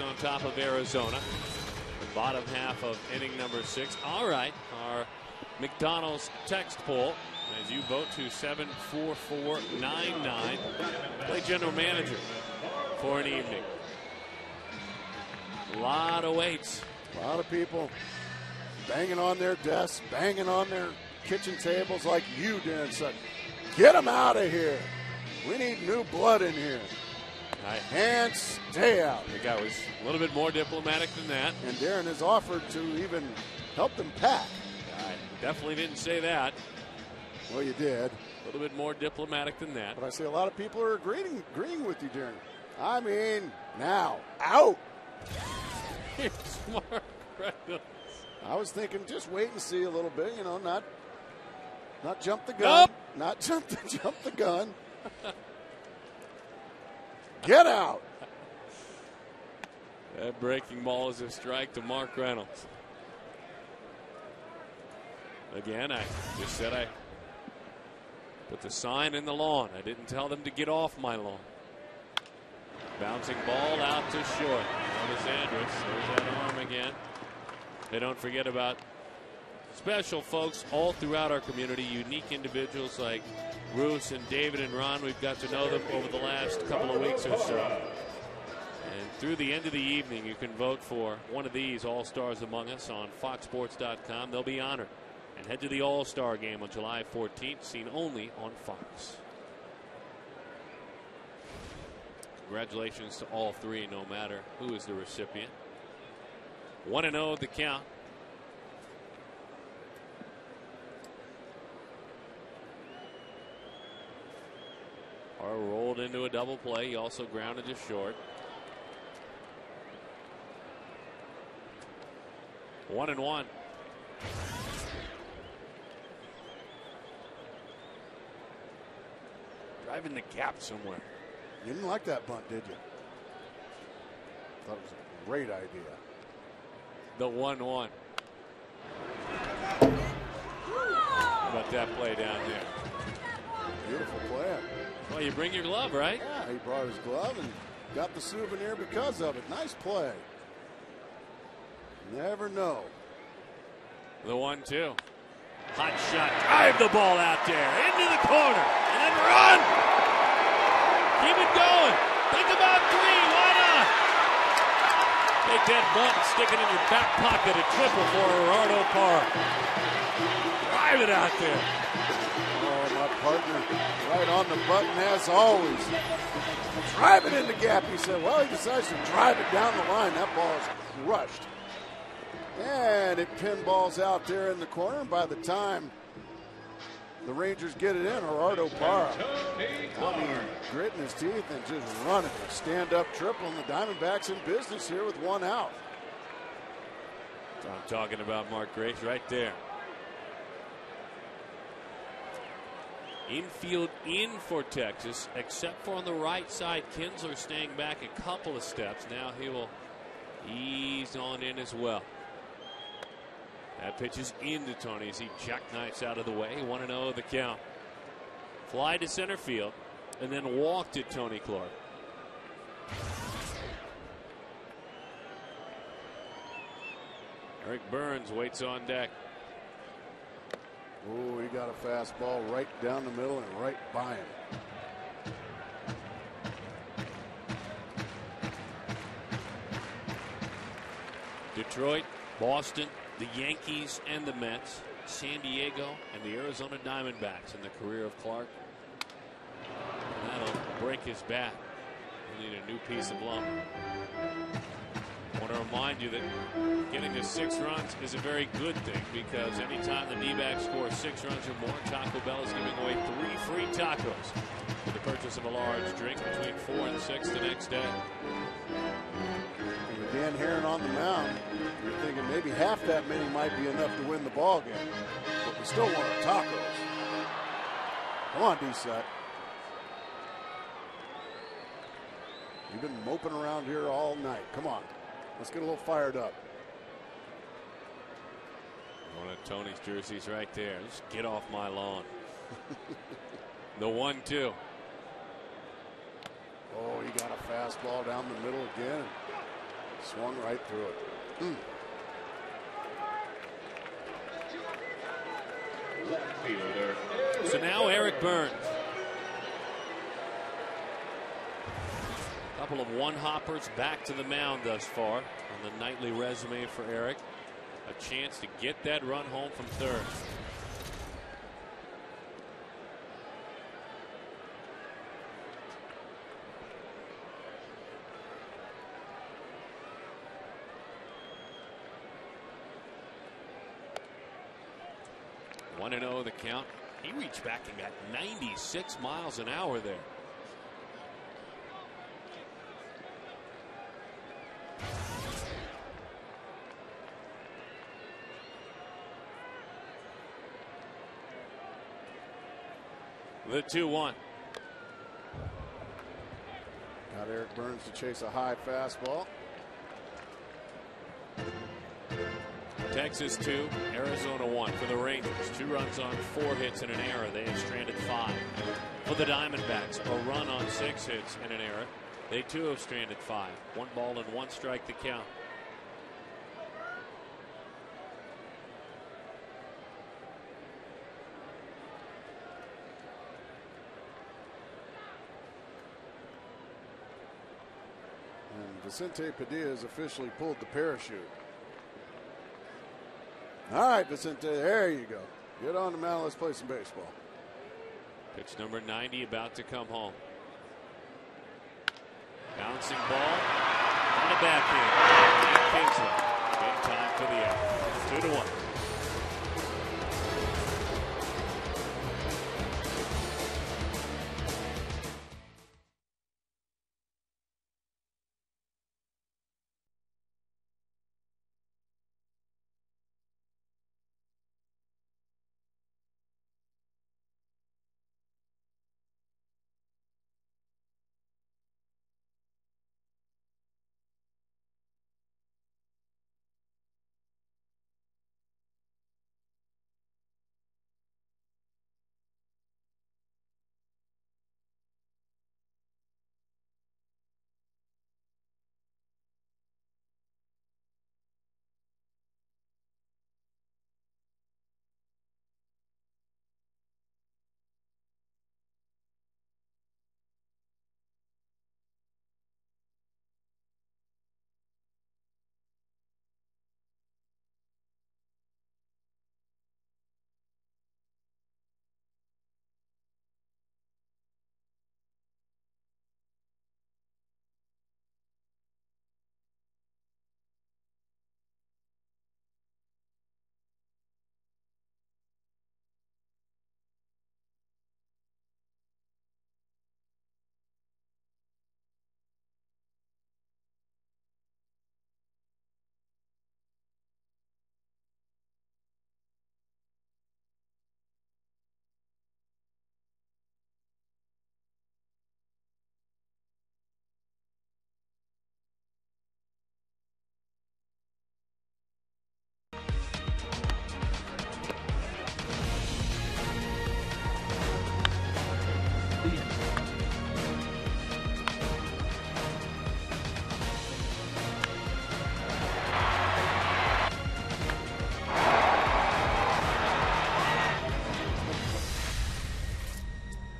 On top of Arizona, the bottom half of inning number 6. All right, our McDonald's text poll as you vote to 74499. Play general manager for an evening. A lot of weights. A lot of people banging on their desks, banging on their kitchen tables like you, Darren Sutton. Get them out of here. We need new blood in here. And stay out. The guy was a little bit more diplomatic than that. And Darren has offered to even help them pack. I definitely didn't say that. Well, you did. A little bit more diplomatic than that. But I see a lot of people are agreeing with you, Darren. I mean, now, out. Here's Mark Reynolds. I was thinking just wait and see a little bit, you know, not jump the gun. Nope. Not jump the gun. Get out. That breaking ball is a strike to Mark Reynolds. Again, I just said I put the sign in the lawn. I didn't tell them to get off my lawn. Bouncing ball out to short. Notice Andrus. There's that arm again. They don't forget about special folks all throughout our community, unique individuals like Bruce and David and Ron. We've got to know them over the last couple of weeks or so. And through the end of the evening, you can vote for one of these All-Stars Among Us on FoxSports.com. They'll be honored. And head to the All-Star game on July 14th, seen only on Fox. Congratulations to all three, no matter who is the recipient. 1-0 the count. Or rolled into a double play. He also grounded just short. 1-1. Driving the gap somewhere. You didn't like that bunt, did you? Thought it was a great idea. The 1-1. How about that play down there? Beautiful play. Well, you bring your glove, right? Yeah, he brought his glove and got the souvenir because of it. Nice play. Never know. The 1-2. Hot shot. Drive the ball out there into the corner and then run. Keep it going. Think about three. Why not? Take that bunt and stick it in your back pocket. A triple for Gerardo Parra. Drive it out there. Oh, my partner right on the button as always. Drive it in the gap, he said. Well, he decides to drive it down the line. That ball is crushed. And it pinballs out there in the corner. And by the time the Rangers get it in, Gerardo Parra, gritting his teeth and just running a stand-up triple. And the Diamondbacks in business here with one out. I'm talking about Mark Grace right there. Infield in for Texas, except for on the right side. Kinsler staying back a couple of steps. Now he will ease on in as well. That pitch is into Tony as he jackknifes out of the way. 1-0 the count. Fly to center field and then walked at Tony Clark. Eric Burns waits on deck. Oh, he got a fastball right down the middle and right by him. Detroit, Boston, the Yankees and the Mets, San Diego and the Arizona Diamondbacks in the career of Clark. And that'll break his bat. He'll need a new piece of lumber. I want to remind you that getting to 6 runs is a very good thing, because anytime the D-backs score 6 runs or more, Taco Bell is giving away 3 free tacos for the purchase of a large drink between 4 and 6 the next day. And with Dan Herron on the mound, you're thinking maybe half that many might be enough to win the ball game. But we still want our tacos. Come on, D-Set. You've been moping around here all night. Come on. Let's get a little fired up. One of Tony's jerseys right there. Just get off my lawn. The 1-2. Oh, he got a fastball down the middle again and swung right through it. So now Eric Burns. Couple of one-hoppers back to the mound thus far on the nightly resume for Eric. A chance to get that run home from third. One and 0 the count. He reached back and got 96 miles an hour there. The 2-1. Got Eric Burns to chase a high fastball. Texas 2, Arizona 1 for the Rangers. 2 runs on 4 hits and an error. They have stranded 5. For the Diamondbacks, a run on 6 hits and an error. They too have stranded 5. 1 ball and 1 strike to count. Vicente Padilla has officially pulled the parachute. All right, Vicente, there you go. Get on the mound. Let's play some baseball. Pitch number 90 about to come home. Bouncing ball on the backhand. Kingsley in time for the out. 2-1.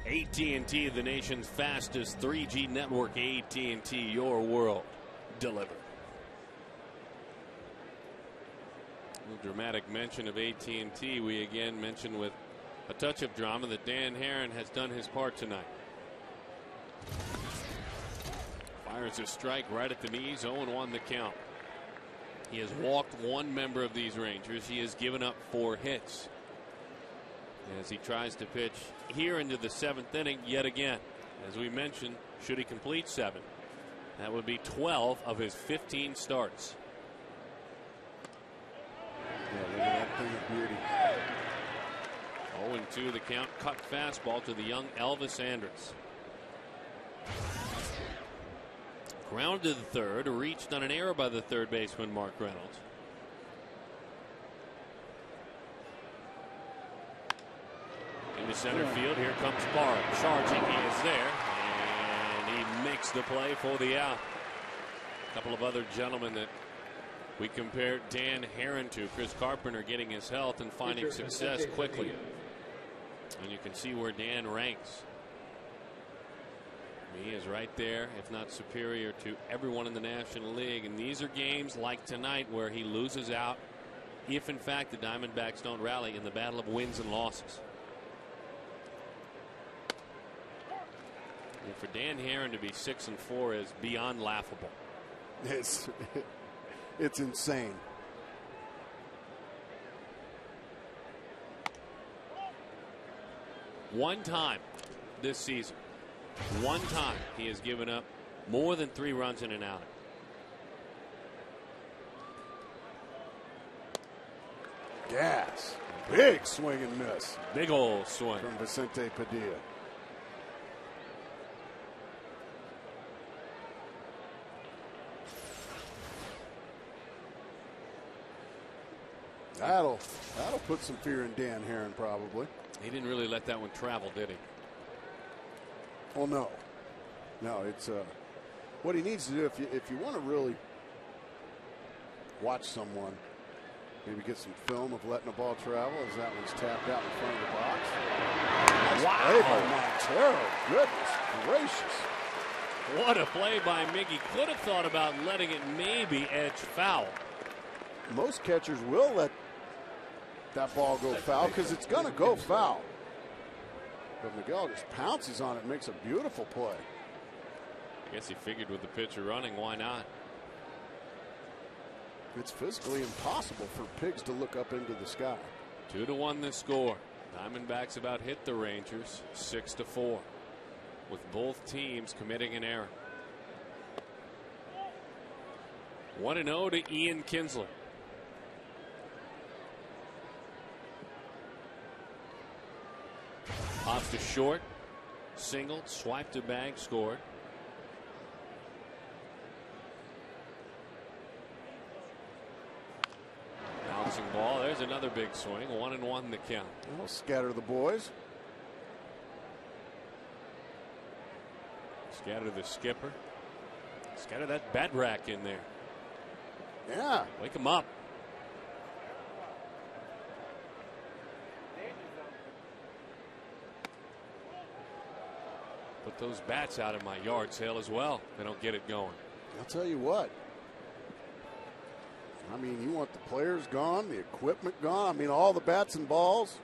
AT&T, the nation's fastest 3G network. AT&T, your world delivered. A dramatic mention of AT&T. We again mentioned with a touch of drama that Dan Herron has done his part tonight. Fires a strike right at the knees. 0-1 the count. He has walked one member of these Rangers. He has given up 4 hits as he tries to pitch here into the 7th inning yet again. As we mentioned, should he complete 7, that would be 12 of his 15 starts. Yeah, look at that thing of beauty. 0-2 the count. Cut fastball to the young Elvis Andrus. Ground to the third, reached on an error by the third baseman Mark Reynolds. Into center field, here comes Barr. Charging, he is there, and he makes the play for the out. A couple of other gentlemen that we compared Dan Herron to. Chris Carpenter getting his health and finding success quickly. And you can see where Dan ranks. He is right there, if not superior to everyone in the National League. And these are games like tonight where he loses out if in fact the Diamondbacks don't rally in the battle of wins and losses. And for Dan Herron to be 6-4 is beyond laughable. It's insane. One time this season, one time he has given up more than 3 runs in an outing. Gas. Big swing and miss. Big old swing from Vicente Padilla. That'll put some fear in Dan Herron probably. He didn't really let that one travel, did he? Well, no. It's what he needs to do if you want to really watch someone, maybe get some film of letting the ball travel as that one's tapped out in front of the box. Nice play by Montero. Goodness gracious. What a play by Miggy. Could have thought about letting it maybe edge foul. Most catchers will let that ball go foul because it's going to go foul. But Miguel just pounces on it and makes a beautiful play. I guess he figured with the pitcher running, why not? It's physically impossible for Pigs to look up into the sky. 2-1 the score. Diamondbacks about hit the Rangers 6-4, with both teams committing an error. 1-0 to Ian Kinsler. Off to short, singled, swiped a bag, scored. Bouncing ball. There's another big swing. 1-1 the count. We'll scatter the boys. Scatter the skipper. Scatter that bat rack in there. Yeah. Wake him up. Put those bats out in my yard sale as well. They don't get it going. I'll tell you what. I mean, you want the players gone, the equipment gone. I mean, all the bats and balls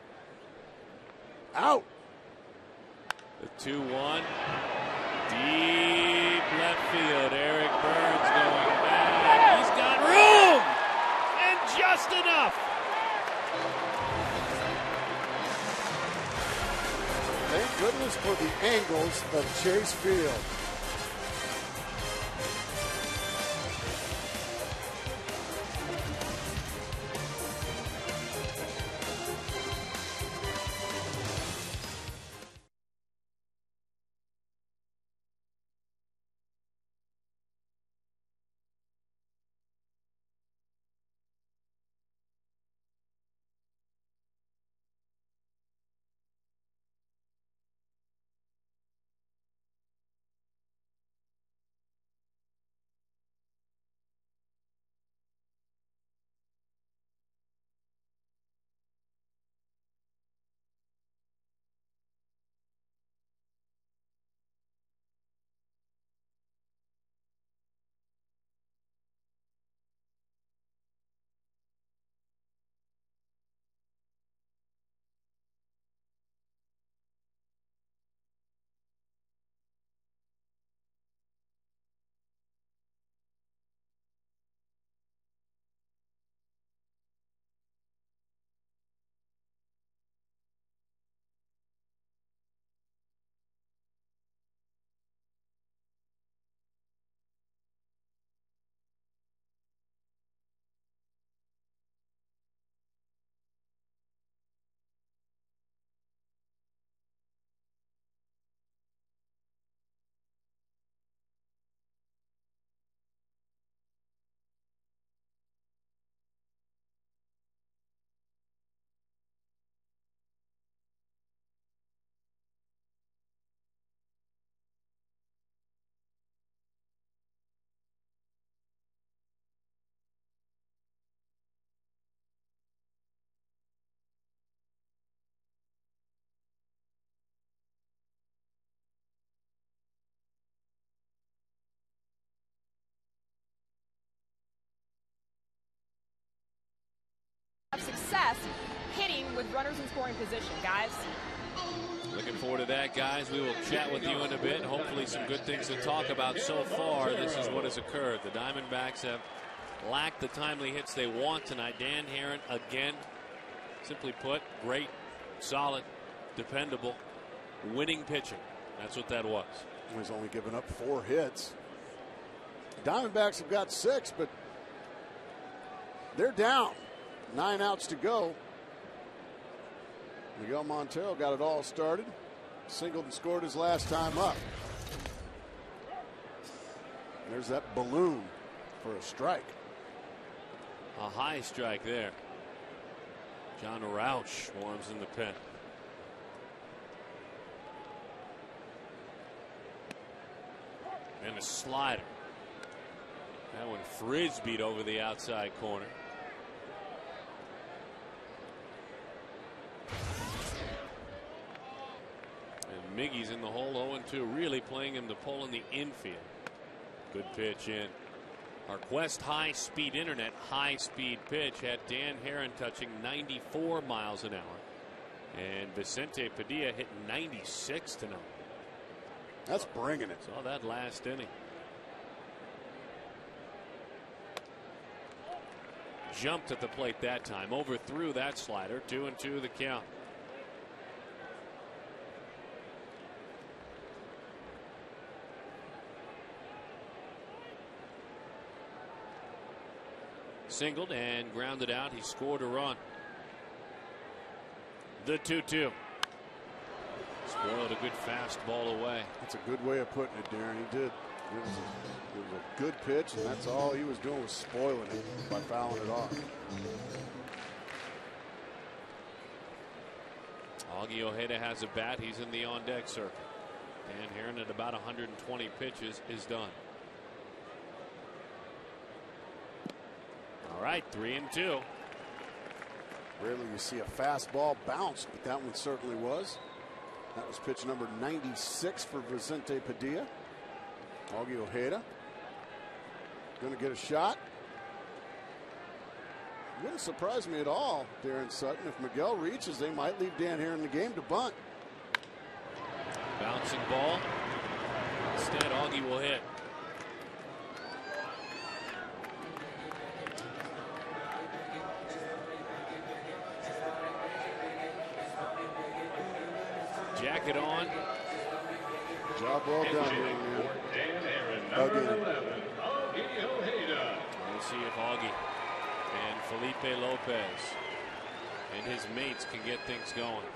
out. The 2-1. Deep left field. Eric Burns going back. He's got room! And just enough. Thank goodness for the angles of Chase Field. Success hitting with runners in scoring position, guys. Looking forward to that, guys. We will chat with you in a bit. Hopefully some good things to talk about. So far, this is what has occurred. The Diamondbacks have lacked the timely hits they want tonight. Dan Herron, again, simply put, great, solid, dependable, winning pitching. That's what that was. He's only given up 4 hits. Diamondbacks have got 6, but they're down. 9 outs to go. Miguel Montero got it all started. Singled and scored his last time up. There's that balloon for a strike. A high strike there. John Roush warms in the pen. And a slider. That one frisbeed over the outside corner. And Miggy's in the hole 0-2, really playing him to pull in the infield. Good pitch in. Our Quest high-speed internet high-speed pitch had Dan Herron touching 94 miles an hour. And Vicente Padilla hit 96 tonight. That's bringing it. Saw that last inning. Jumped at the plate that time. Overthrew that slider. 2-2 the count. Singled and grounded out. He scored a run. The 2-2. Spoiled a good fastball away. That's a good way of putting it, Darren. He did. It was a good pitch, and that's all he was doing was spoiling it by fouling it off. Augie Ojeda has a bat. He's in the on-deck circle. Dan Herron at about 120 pitches is done. All right, 3-2. Rarely you see a fastball bounce, but that one certainly was. That was pitch number 96 for Vicente Padilla. Augie Ojeda going to get a shot. Wouldn't surprise me at all, Darren Sutton. If Miguel reaches, they might leave Dan Herron in the game to bunt. Bouncing ball. Instead, Augie will hit. Jacket on. Job well done here, man. Again. We'll see if Augie and Felipe Lopez and his mates can get things going.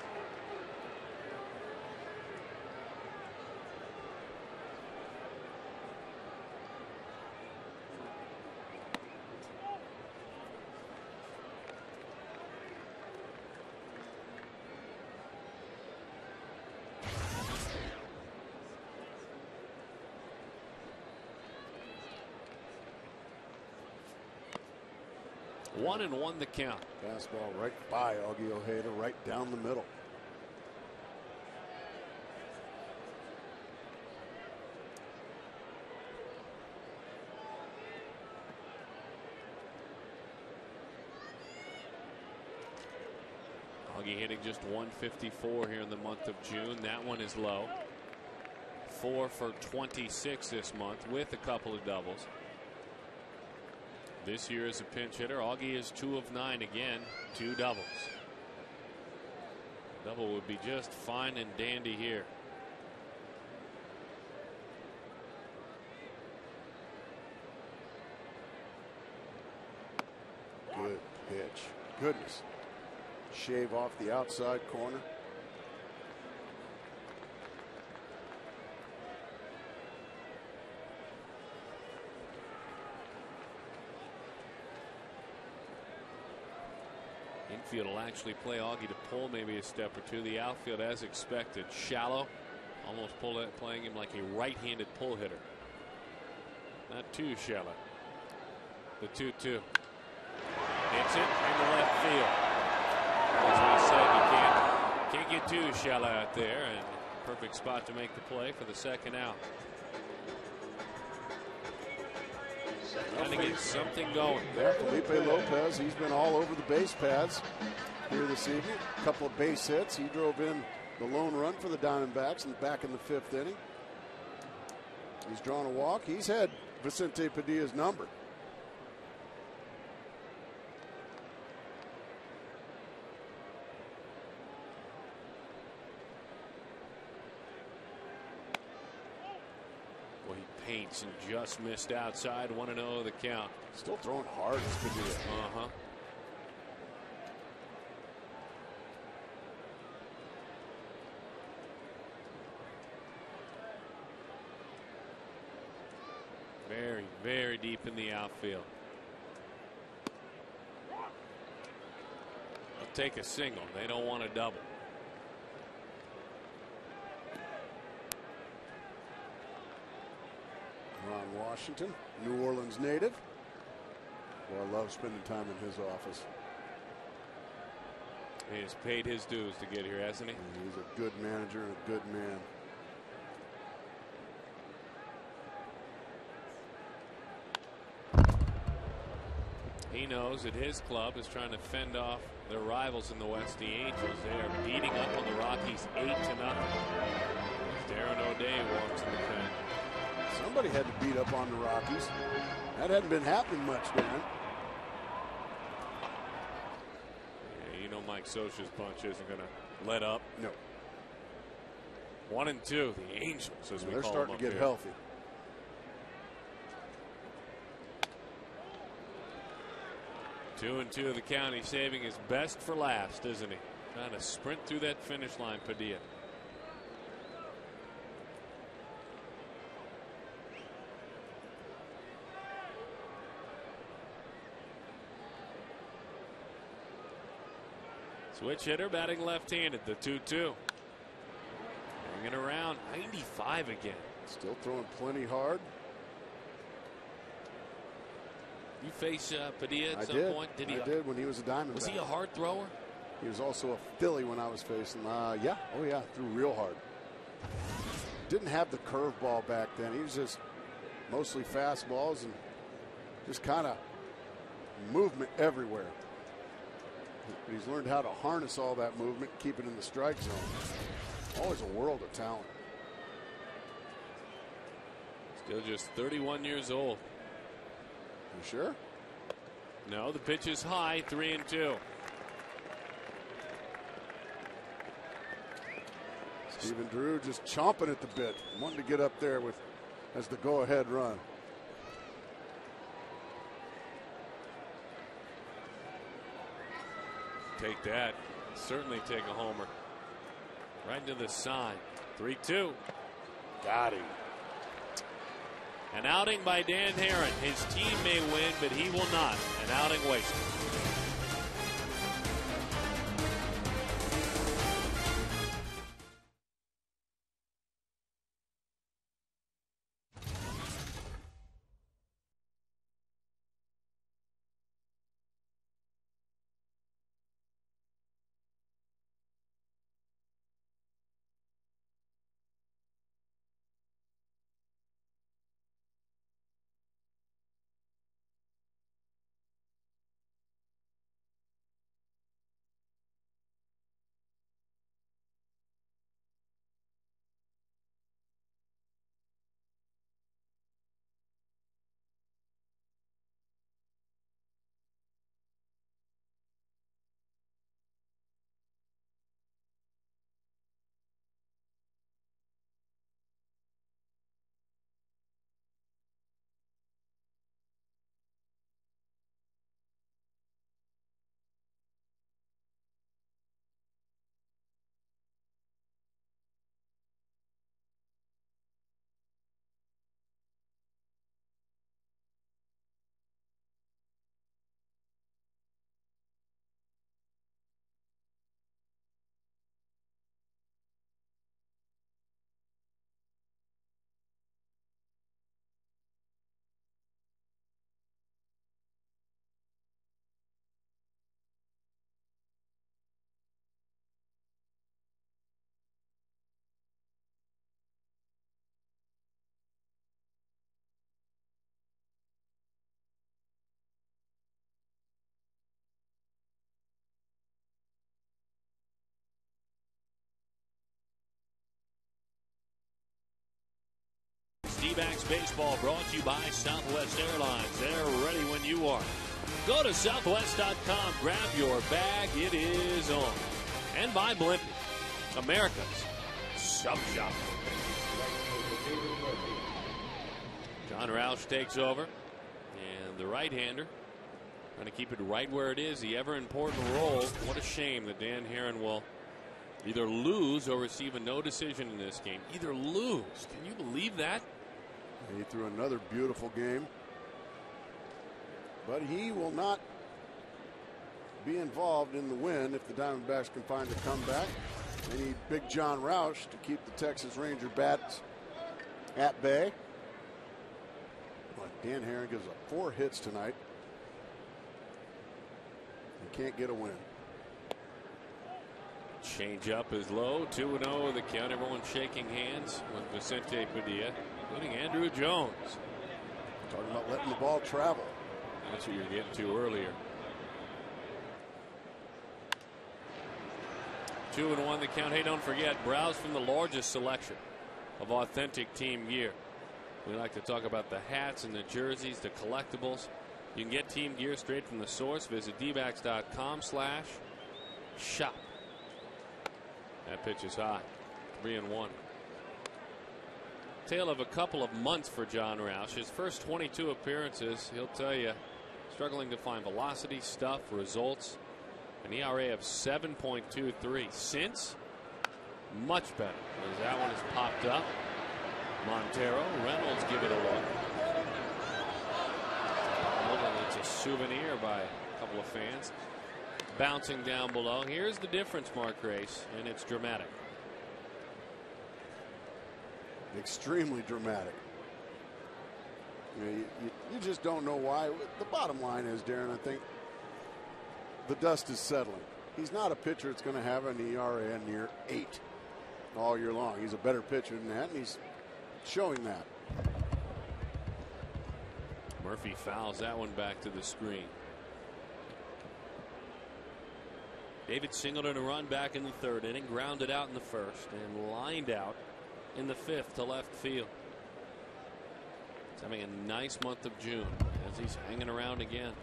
One and one the count. Fastball right by Augie Ojeda, right down the middle. Augie hitting just 154 here in the month of June. That one is low. 4 for 26 this month with a couple of doubles. This year as a pinch hitter, Augie is 2 of 9 again, 2 doubles. Double would be just fine and dandy here. Good pitch. Goodness. Shave off the outside corner. Infield will actually play Augie to pull maybe a step or two. The outfield, as expected, shallow, almost playing him like a right-handed pull hitter. Not too shallow. The 2-2. Hits it into left field. As we said, you can't get too shallow out there, and perfect spot to make the play for the second out. Trying to get something going. Yeah, Felipe Lopez, he's been all over the base paths here this evening. A couple of base hits. He drove in the lone run for the Diamondbacks back in the 5th inning. He's drawn a walk. He's had Vicente Padilla's number. Paints and just missed outside. 1-0 the count. Still throwing hard as Padilla. Very, very deep in the outfield. They'll take a single. They don't want a double. Ron Washington, New Orleans native. Well, I love spending time in his office. He has paid his dues to get here, hasn't he? And he's a good manager and a good man. He knows that his club is trying to fend off their rivals in the West, the Angels. They are beating up on the Rockies 8-0. Darren O'Day walks in the pen. Somebody had to beat up on the Rockies. That hadn't been happening much, Dan. Yeah, you know Mike Scioscia's bunch isn't going to let up. No. 1-2, the Angels, as we They're call starting them to get here. healthy. 2-2 of the count. He's saving his best for last, isn't he? Trying to sprint through that finish line, Padilla. Switch hitter batting left-handed, the 2-2. Hanging around 95 again. Still throwing plenty hard. You face Padilla at some point? I did when he was a Diamondback. Was he a hard thrower? He was also a Philly when I was facing him. Yeah. Oh, yeah. Threw real hard. Didn't have the curveball back then. He was just mostly fastballs and just kind of movement everywhere. But he's learned how to harness all that movement, keep it in the strike zone. Always a world of talent. Still just 31 years old. You sure? No, the pitch is high, 3-2. Stephen Drew just chomping at the bit, wanting to get up there with as the go-ahead run. Take that. Certainly take a homer. Right into the side. 3-2. Got him. An outing by Dan Herron. His team may win, but he will not. An outing wasted. D-backs baseball brought to you by Southwest Airlines. They're ready when you are. Go to Southwest.com. Grab your bag. It is on. And by Blimpie, America's Sub Shop. John Roush takes over. And the right-hander trying to keep it right where it is. The ever-important role. What a shame that Dan Herron will either lose or receive a no decision in this game. Either lose. Can you believe that? He threw another beautiful game. But he will not be involved in the win if the Diamondbacks can find a comeback. They need Big John Roush to keep the Texas Ranger bats at bay. But Dan Herron gives up 4 hits tonight. He can't get a win. Change up is low. 2-0 the count. Everyone shaking hands with Vicente Padilla, including Andrew Jones. Talking about letting the ball travel. That's what you're getting to earlier. 2-1 the count. Hey, don't forget, browse from the largest selection of authentic team gear. We like to talk about the hats and the jerseys, the collectibles. You can get team gear straight from the source. Visit dbacks.com/shop. That pitch is high. 3-1. Tale of a couple of months for John Roush. His first 22 appearances, he'll tell you, struggling to find velocity, stuff, results. An ERA of 7.23. Since, much better, as that one has popped up. Montero, Reynolds give it a look. It's a souvenir by a couple of fans. Bouncing down below. Here's the difference, Mark Grace, and it's dramatic. Extremely dramatic. You just don't know why. The bottom line is, Darren, I think the dust is settling. He's not a pitcher that's going to have an ERA near 8 all year long. He's a better pitcher than that, and he's showing that. Murphy fouls that one back to the screen. David Singleton a run back in the 3rd inning, grounded out in the 1st, and lined out in the 5th to left field. He's having a nice month of June as he's hanging around again.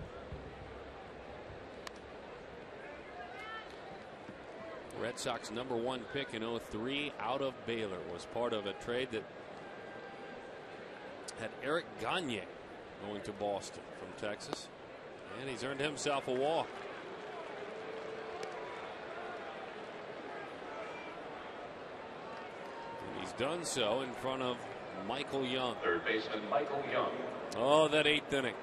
Red Sox #1 pick in 03 out of Baylor was part of a trade that had Eric Gagne going to Boston from Texas, and he's earned himself a walk. And he's done so in front of Michael Young. Third baseman Michael Young. Oh, that 8th inning.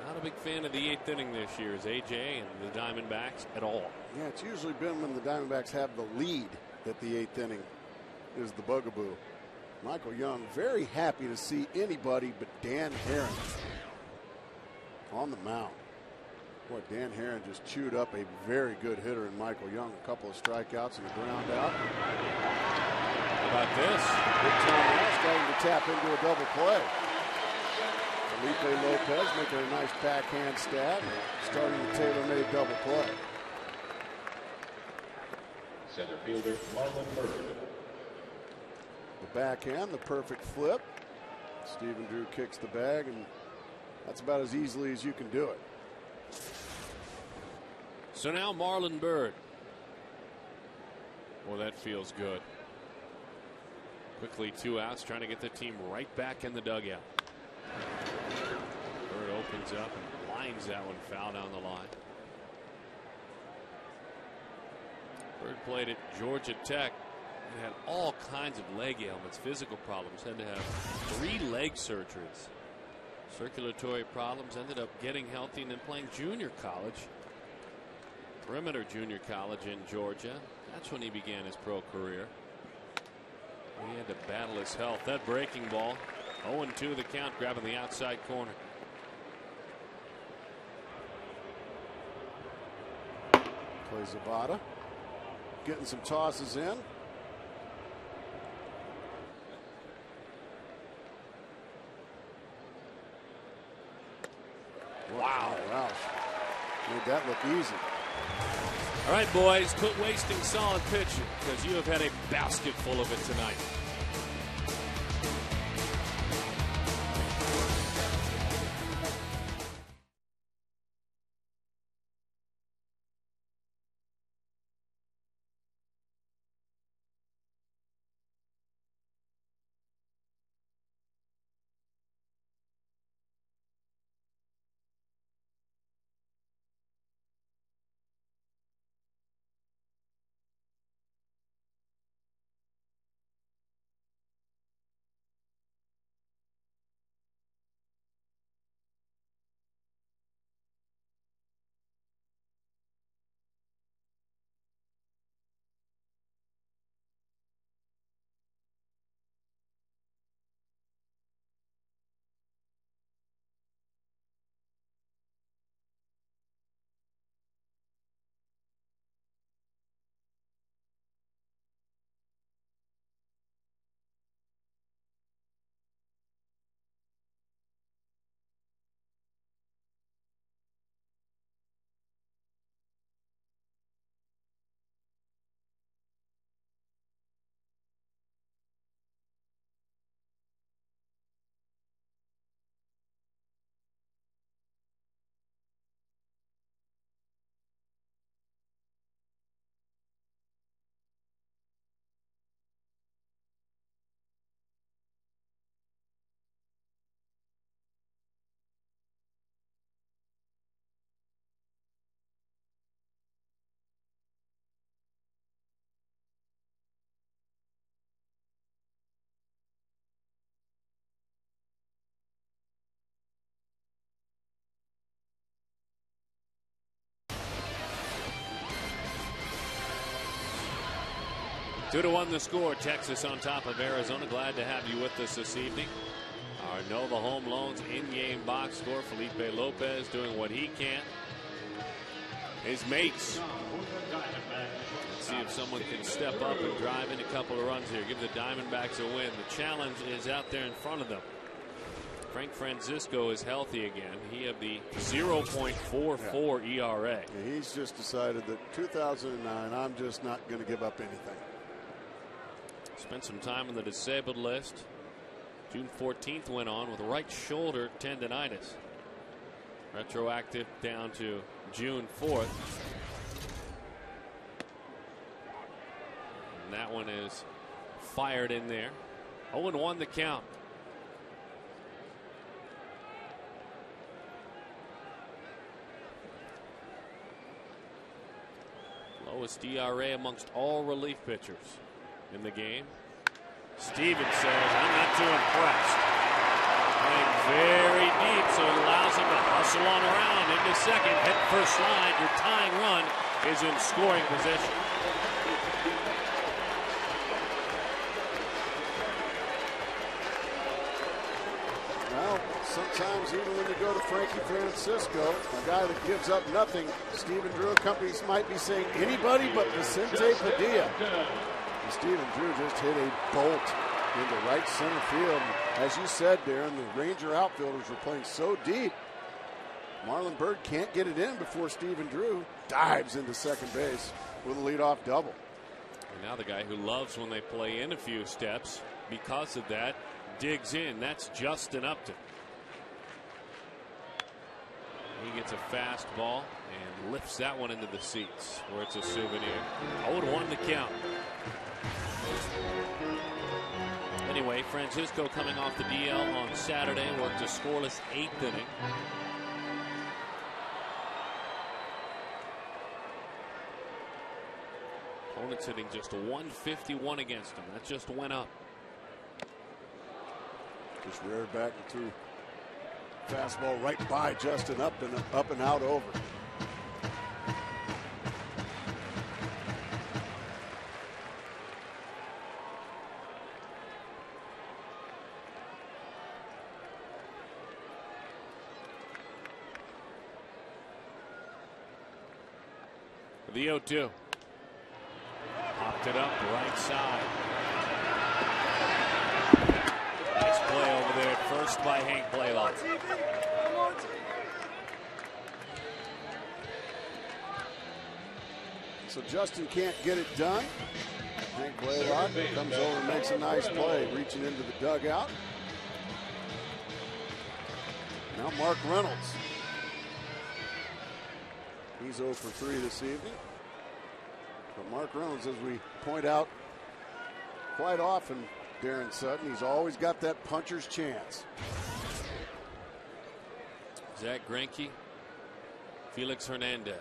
Not a big fan of the 8th inning this year, as AJ and the Diamondbacks at all. Yeah, it's usually been when the Diamondbacks have the lead that the 8th inning is the bugaboo. Michael Young very happy to see anybody but Dan Herron on the mound. Boy, Dan Herron just chewed up a very good hitter in Michael Young. A couple of strikeouts and a ground out. How about this? Big time now, starting to tap into a double play. Felipe Lopez making a nice backhand stab, starting the tailor-made double play. Center fielder Marlon Byrd. The backhand, the perfect flip. Stephen Drew kicks the bag, and that's about as easily as you can do it. So now Marlon Byrd. Well, that feels good. Quickly 2 outs, trying to get the team right back in the dugout. Byrd opens up and lines that one foul down the line. Byrd played at Georgia Tech and had all kinds of leg ailments, physical problems, had to have 3 leg surgeries. Circulatory problems, ended up getting healthy and then playing junior college, perimeter junior college in Georgia. That's when he began his pro career. He had to battle his health. That breaking ball, 0-2 the count, grabbing the outside corner. Play Zavada. Getting some tosses in. Wow. Roush made that look easy. All right, boys, quit wasting solid pitching because you have had a basket full of it tonight. 2-1 the score. Texas on top of Arizona. Glad to have you with us this evening. Our Nova Home Loans in-game box score. Felipe Lopez doing what he can. His mates. Let's see if someone can step up and drive in a couple of runs here. Give the Diamondbacks a win. The challenge is out there in front of them. Frank Francisco is healthy again. He had the 0.44 ERA. Yeah, he's just decided that 2009, I'm just not going to give up anything. Spent some time on the disabled list. June 14th went on with right shoulder tendonitis. Retroactive down to June 4th. And that one is fired in there. 0-1 the count. Lowest ERA amongst all relief pitchers in the game. Stevens says, I'm not too impressed. Playing very deep, so it allows him to hustle on around into second, hit first line. Your tying run is in scoring position. Well, sometimes even when you go to Frankie Francisco, a guy that gives up nothing, Stephen Drew companies might be saying anybody but Vicente Padilla. And Stephen Drew just hit a bolt into right center field. As you said, Darren, the Ranger outfielders were playing so deep. Marlon Byrd can't get it in before Stephen Drew dives into second base with a leadoff double. And now the guy who loves when they play in a few steps, because of that, digs in. That's Justin Upton. He gets a fastball and lifts that one into the seats where it's a souvenir. 0-1 the count. Anyway, Francisco coming off the DL on Saturday, worked a scoreless 8th inning. Opponents hitting just 151 against him. That just went up. Just reared back and threw fastball right by Justin Upton, up and out over. The 0-2. Popped it up right side. Nice play over there at first by Hank Blaylock. So Justin can't get it done. Hank Blaylock comes over and makes a nice play, reaching into the dugout. Now Mark Reynolds. He's 0 for 3 this evening. But Mark Reynolds, as we point out quite often, Darren Sutton, he's always got that puncher's chance. Zach Greinke, Felix Hernandez.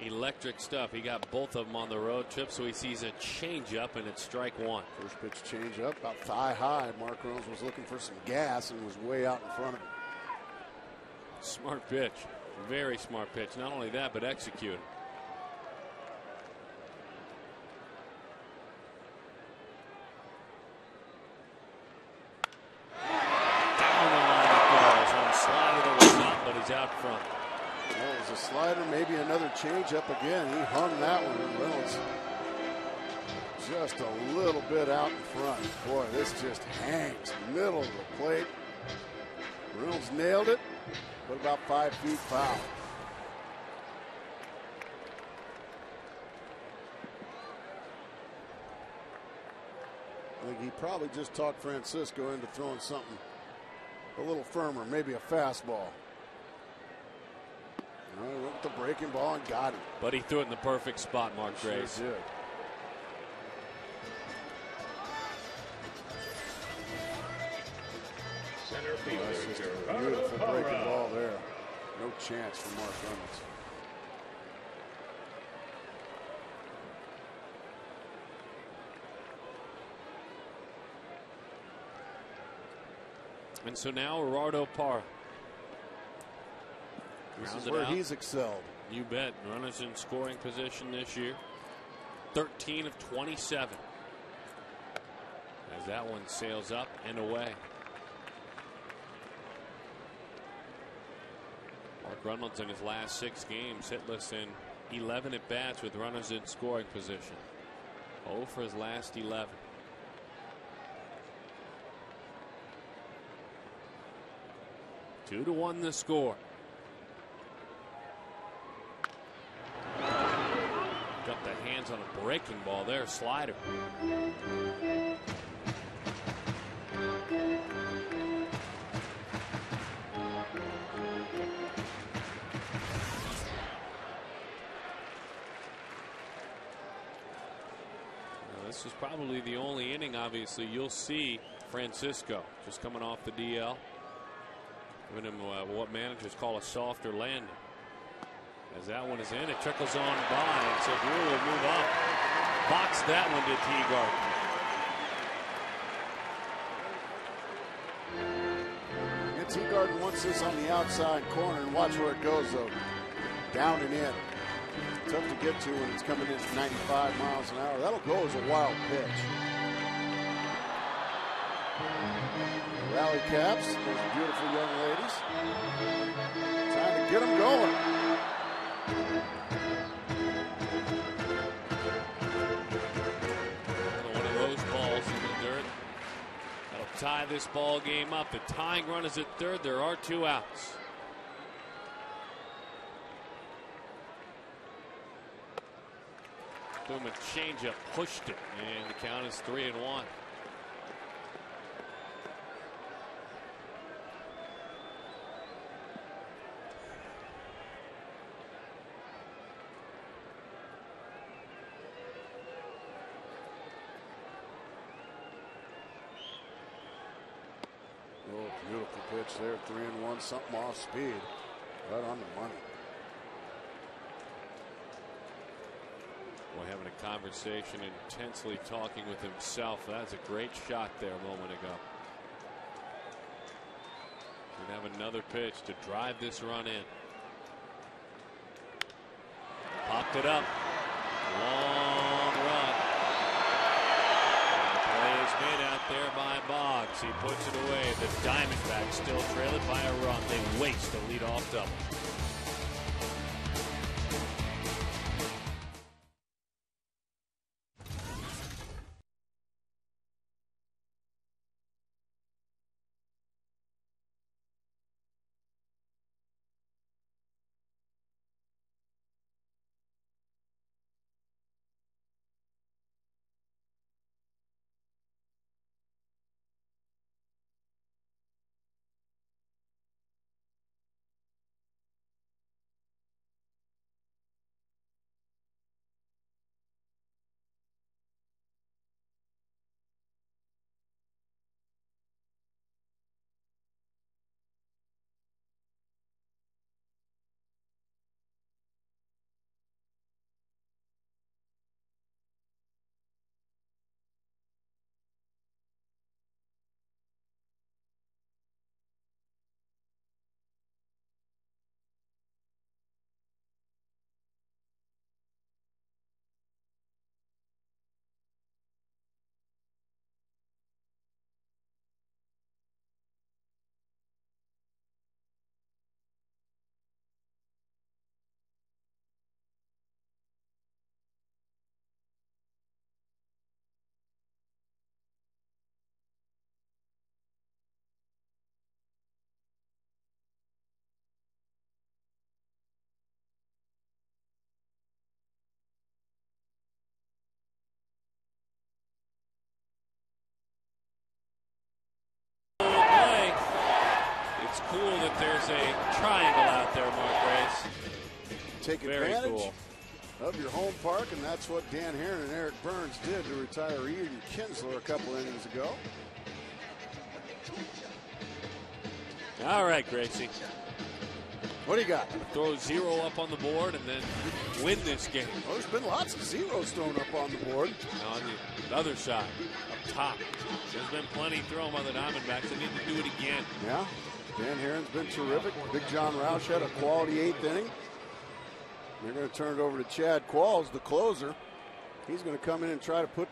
Electric stuff. He got both of them on the road trip, so he sees a changeup, and it's strike one. First pitch changeup, about thigh high. Mark Reynolds was looking for some gas and was way out in front of him. Smart pitch. Very smart pitch. Not only that, but executed. Down the line it goes on a slider that was up, but he's out front. Well, it was a slider, maybe another changeup again. He hung that one, and Reynolds just a little bit out in front. Boy, this just hangs middle of the plate. Reynolds nailed it, but about 5 feet foul. I think he probably just talked Francisco into throwing something a little firmer, maybe a fastball. He went with the breaking ball and got him. But he threw it in the perfect spot, Mark Grace. Sure did. That's just a beautiful breaking ball there. No chance for Mark Reynolds. And so now Gerardo Parra. This is where he's excelled. You bet. Runners in scoring position this year. 13 of 27. As that one sails up and away. Mark Reynolds in his last 6 games hitless in 11 at bats with runners in scoring position. 0 for his last 11. Two to 1 the score. Got the hands on a breaking ball there, slider. This is probably the only inning, obviously, you'll see Francisco just coming off the DL. Giving him what managers call a softer landing. As that one is in, it trickles on by, and Segura will move up. Box that one to Teagarden. Teagarden wants this on the outside corner, and watch where it goes, though. Down and in. Tough to get to when it's coming in at 95 miles an hour. That'll go as a wild pitch. Rally caps, those beautiful young ladies. Trying to get them going. One of those balls in the dirt. That'll tie this ball game up. The tying run is at third. There are 2 outs. Boom, a changeup pushed it, and the count is 3-1. Oh, beautiful pitch there, 3-1, something off speed, right on the money. Boy, having a conversation, intensely talking with himself. That's a great shot there a moment ago. We'd have another pitch to drive this run in. Popped it up. Long run. And the play is made out there by Boggs. He puts it away. The Diamondbacks still trail it by a run. They waste a leadoff double. Cool that there's a triangle out there, Mark Grace. Take Very advantage cool. of your home park, and that's what Dan Heron and Eric Burns did to retire Eden Kinsler a couple innings ago. All right, Gracie. What do you got? Throw 0 up on the board and then win this game. Well, there's been lots of zeros thrown up on the board. Now on the other side, up top, there's been plenty thrown by the Diamondbacks. They need to do it again. Yeah. Dan Heron's been terrific. Big John Roush had a quality 8th inning. They're going to turn it over to Chad Qualls, the closer. He's going to come in and try to put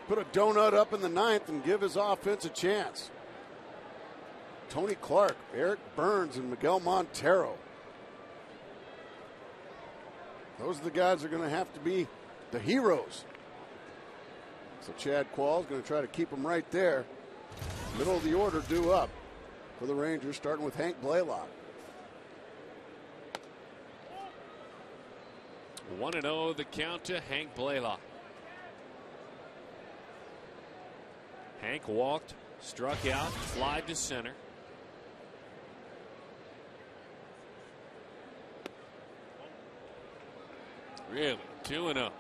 a donut up in the ninth and give his offense a chance. Tony Clark, Eric Burns, and Miguel Montero. Those are the guys that are going to have to be the heroes. So Chad Quall's going to try to keep them right there. Middle of the order due up for the Rangers, starting with Hank Blaylock. 1-0 the count to Hank Blaylock. Hank walked, struck out, flied to center. Really, 2-0.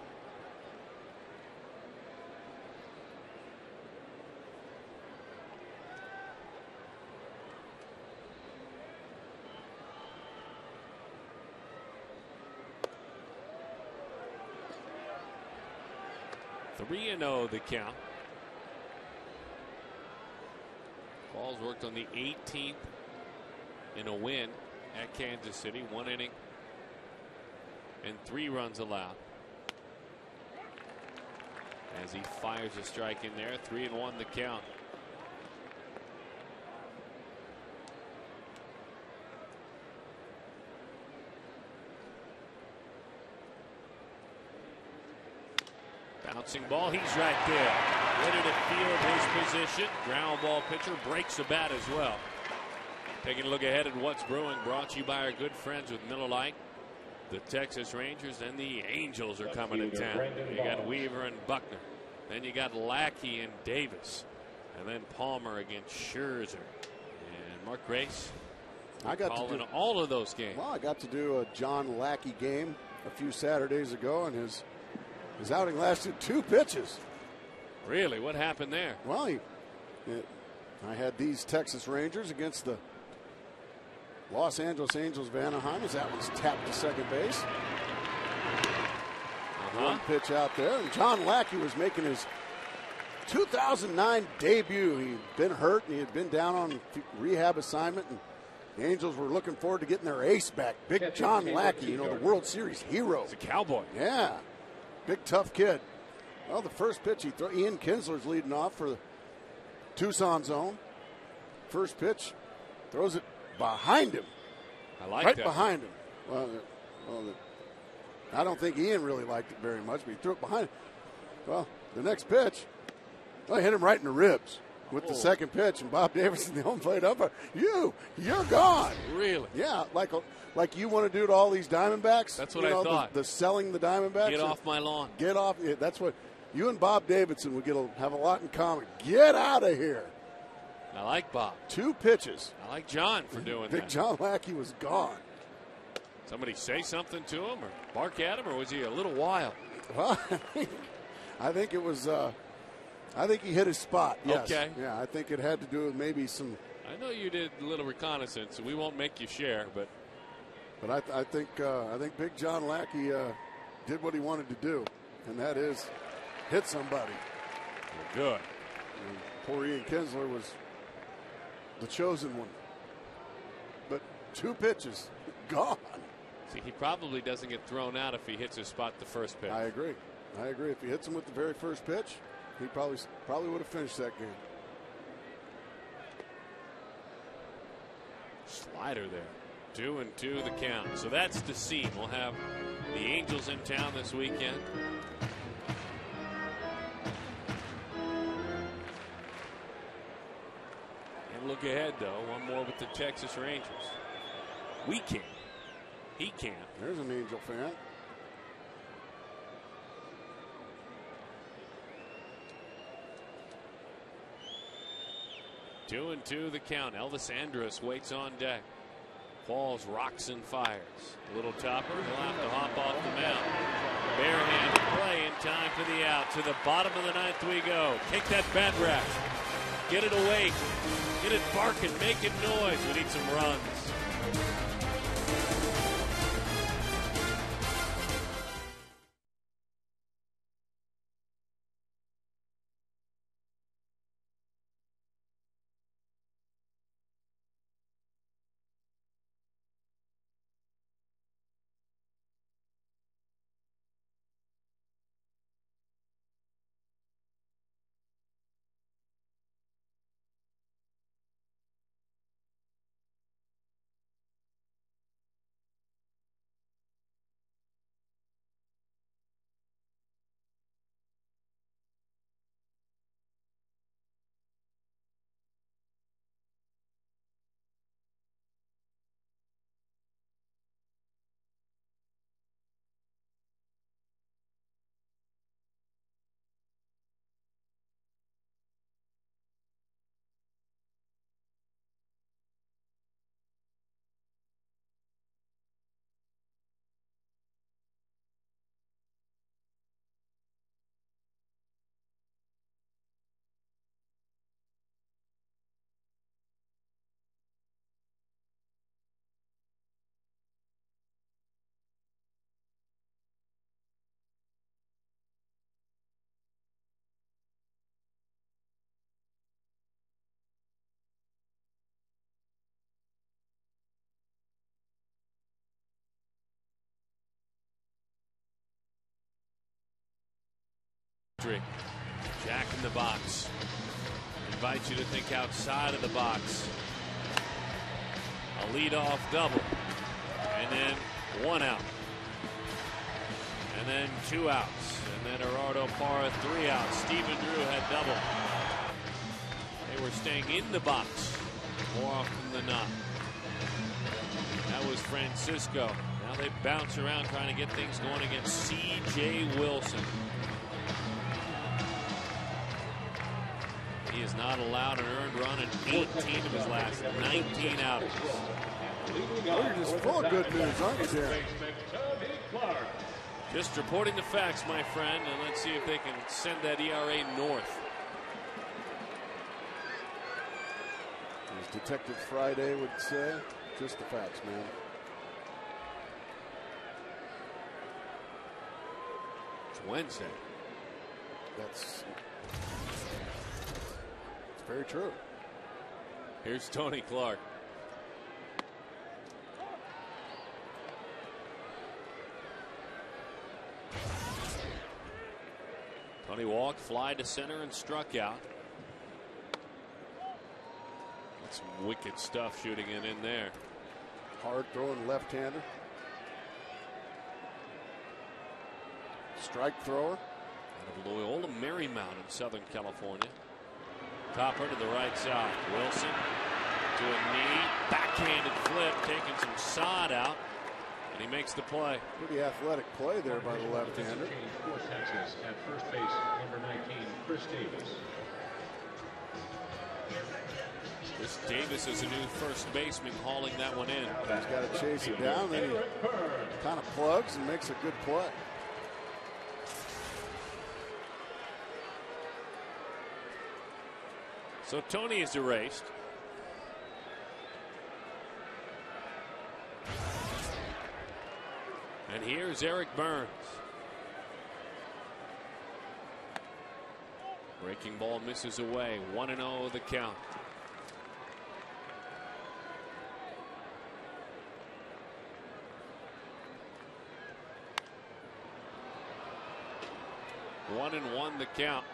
Three and 0 the count. Qualls worked on the 18th in a win at Kansas City. 1 inning and 3 runs allowed. As he fires a strike in there, 3-1 the count. Bouncing ball, he's right there. Ready to field his position. Ground ball pitcher breaks the bat as well. Taking a look ahead at what's brewing, brought to you by our good friends with Miller Lite. The Texas Rangers and the Angels are coming to town. You got Weaver and Buckner. Then you got Lackey and Davis. And then Palmer against Scherzer. And Mark Grace calling all of those games. Well, I got to do a John Lackey game a few Saturdays ago, and his outing lasted 2 pitches. Really? What happened there? Well, I had these Texas Rangers against the Los Angeles Angels of Anaheim, as that was tapped to second base. One pitch out there, and John Lackey was making his 2009 debut. He'd been hurt, and he had been down on rehab assignment, and the Angels were looking forward to getting their ace back. Big John Lackey, the World Series hero. He's a cowboy. Yeah. Big, tough kid. Well, the first pitch, Ian Kinsler's leading off for the Tucson zone. First pitch, throws it behind him. I like right that. Behind him. Well, I don't think Ian really liked it very much, but he threw it behind him. Well, the next pitch, I hit him right in the ribs with the second pitch, and Bob Davidson, the home plate umpire, you're gone. Really? Yeah, like you want to do to all these Diamondbacks. That's what I thought. The selling the Diamondbacks. Get off my lawn. Get off. That's what you and Bob Davidson would have a lot in common. Get out of here. I like Bob. 2 pitches. I like John for doing Big that. John Lackey was gone. Somebody say something to him or bark at him, or was he a little wild? Well, I think it was. I think he hit his spot. Yes. Okay. Yeah, I think it had to do with maybe some. I know you did a little reconnaissance, so we won't make you share, but I think Big John Lackey did what he wanted to do, and that is hit somebody. Good. And poor Ian Kinsler was the chosen one, but 2 pitches gone. See, he probably doesn't get thrown out if he hits his spot the first pitch. I agree. If he hits him with the very first pitch, he probably would have finished that game. Slider there. 2-2 the count. So that's the scene. We'll have the Angels in town this weekend. And look ahead, though. One more with the Texas Rangers. We can't. He can't. There's an Angel fan. Two and 2 the count. Elvis Andrus waits on deck. Falls, rocks, and fires. A little topper. He'll have to hop off the mound. Barehanded play in time for the out. To the bottom of the 9th we go. Take that bat rack. Get it awake. Get it barking, making noise. We need some runs. Jack in the box. Invite you to think outside of the box. A leadoff double. And then 1 out. And then 2 outs. And then Gerardo Parra 3 outs. Stephen Drew had double. They were staying in the box more often than not. That was Francisco. Now they bounce around trying to get things going against C.J. Wilson. He has not allowed an earned run in 18 of his last 19 outings. You're just full of good news, aren't you, Darren? Just reporting the facts, my friend, and let's see if they can send that ERA north. As Detective Friday would say, just the facts, man. It's Wednesday. It's very true. Here's Tony Clark. Tony walked, fly to center, and struck out. That's some wicked stuff shooting it in there. Hard throwing left-hander. Strike thrower. Out of Loyola Marymount in Southern California. Topper to the right side. Wilson to a knee. Backhanded flip, taking some sod out. And he makes the play. Pretty athletic play there by the left-hander. For Texas at first base, number 19, Chris Davis. Chris Davis is a new first baseman hauling that one in. He's got to chase it down, then he kind of plugs and makes a good play. So Tony is erased. And here's Eric Burns. Breaking ball misses away. 1-0 the count. One and one the count.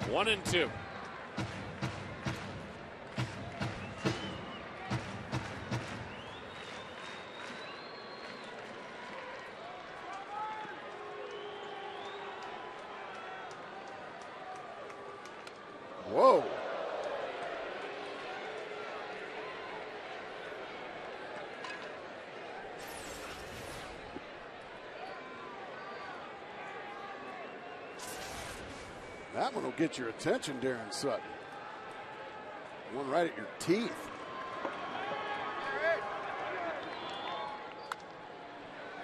One and two. Whoa. That one will get your attention, Darren Sutton. One right at your teeth.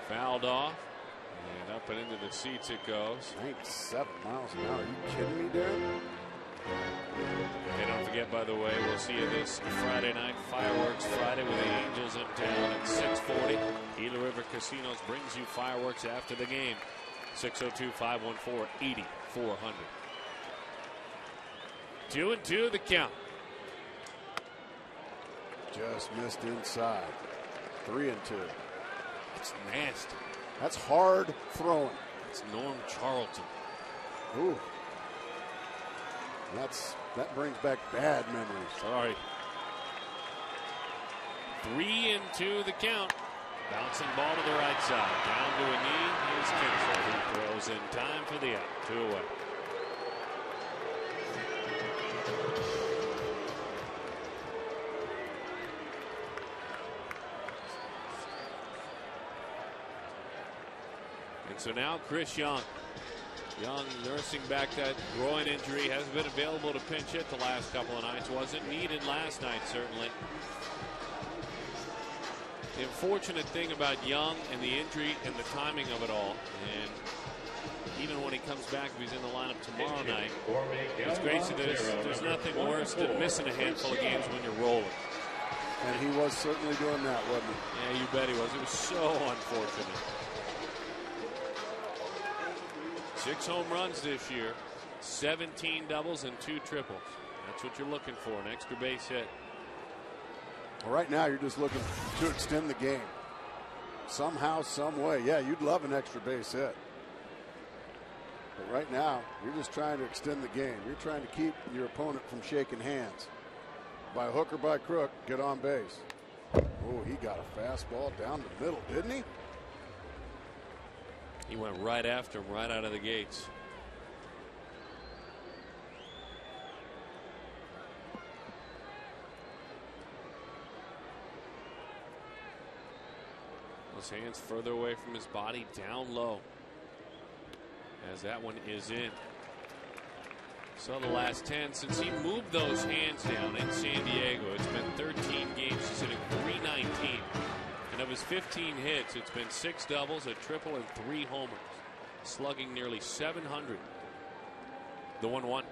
Fouled off. And up and into the seats it goes. 97 miles an hour. Are you kidding me, Darren? And don't forget, by the way, we'll see you this Friday night. Fireworks Friday with the Angels in town at 6:40. Gila River Casinos brings you fireworks after the game. 602-514-8400. 2-2 the count. Just missed inside. 3-2. It's nasty. That's hard throwing. It's Norm Charlton. Ooh. That brings back bad memories. Sorry. 3-2 the count. Bouncing ball to the right side. Down to a knee. Here's Kinsler, who throws in time for the out. 2 away. And so now Chris Young. Young nursing back that groin injury. Hasn't been available to pinch hit the last couple of nights. Wasn't needed last night, certainly. The unfortunate thing about Young and the injury and the timing of it all, and even when he comes back, if he's in the lineup tomorrow night, he's Gracie, there's nothing worse than missing a handful of games when you're rolling. And he was certainly doing that, wasn't he? Yeah, you bet he was. It was so unfortunate. 6 home runs this year, 17 doubles and 2 triples. That's what you're looking for, an extra base hit. Well, right now, you're just looking to extend the game. Somehow, some way. Yeah, you'd love an extra base hit. But right now, you're just trying to extend the game. You're trying to keep your opponent from shaking hands. By hook or by crook, get on base. Oh, he got a fastball down the middle, didn't he? He went right after him, right out of the gates. His hands further away from his body, down low, as that one is in. So the last 10 since he moved those hands down in San Diego, it's been 13 games. He's hitting .319, and of his 15 hits, it's been 6 doubles, a triple, and 3 homers, slugging nearly 700. The 1-1.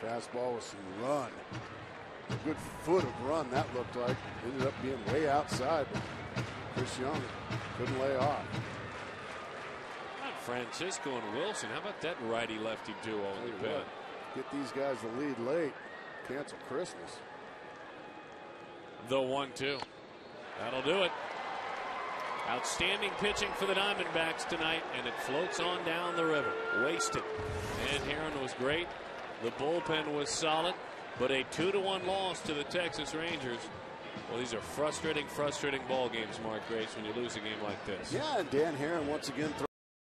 Fastball with some run. A good foot of run that looked like. Ended up being way outside, but Chris Young couldn't lay off. Francisco and Wilson, how about that righty-lefty duo? Get these guys the lead late. Cancel Christmas. The 1-2. That'll do it. Outstanding pitching for the Diamondbacks tonight, and it floats on down the river. Wasted. And Herron was great. The bullpen was solid, but a 2-1 loss to the Texas Rangers. Well, these are frustrating ball games, Mark Grace, when you lose a game like this. Yeah, and Dan Herron once again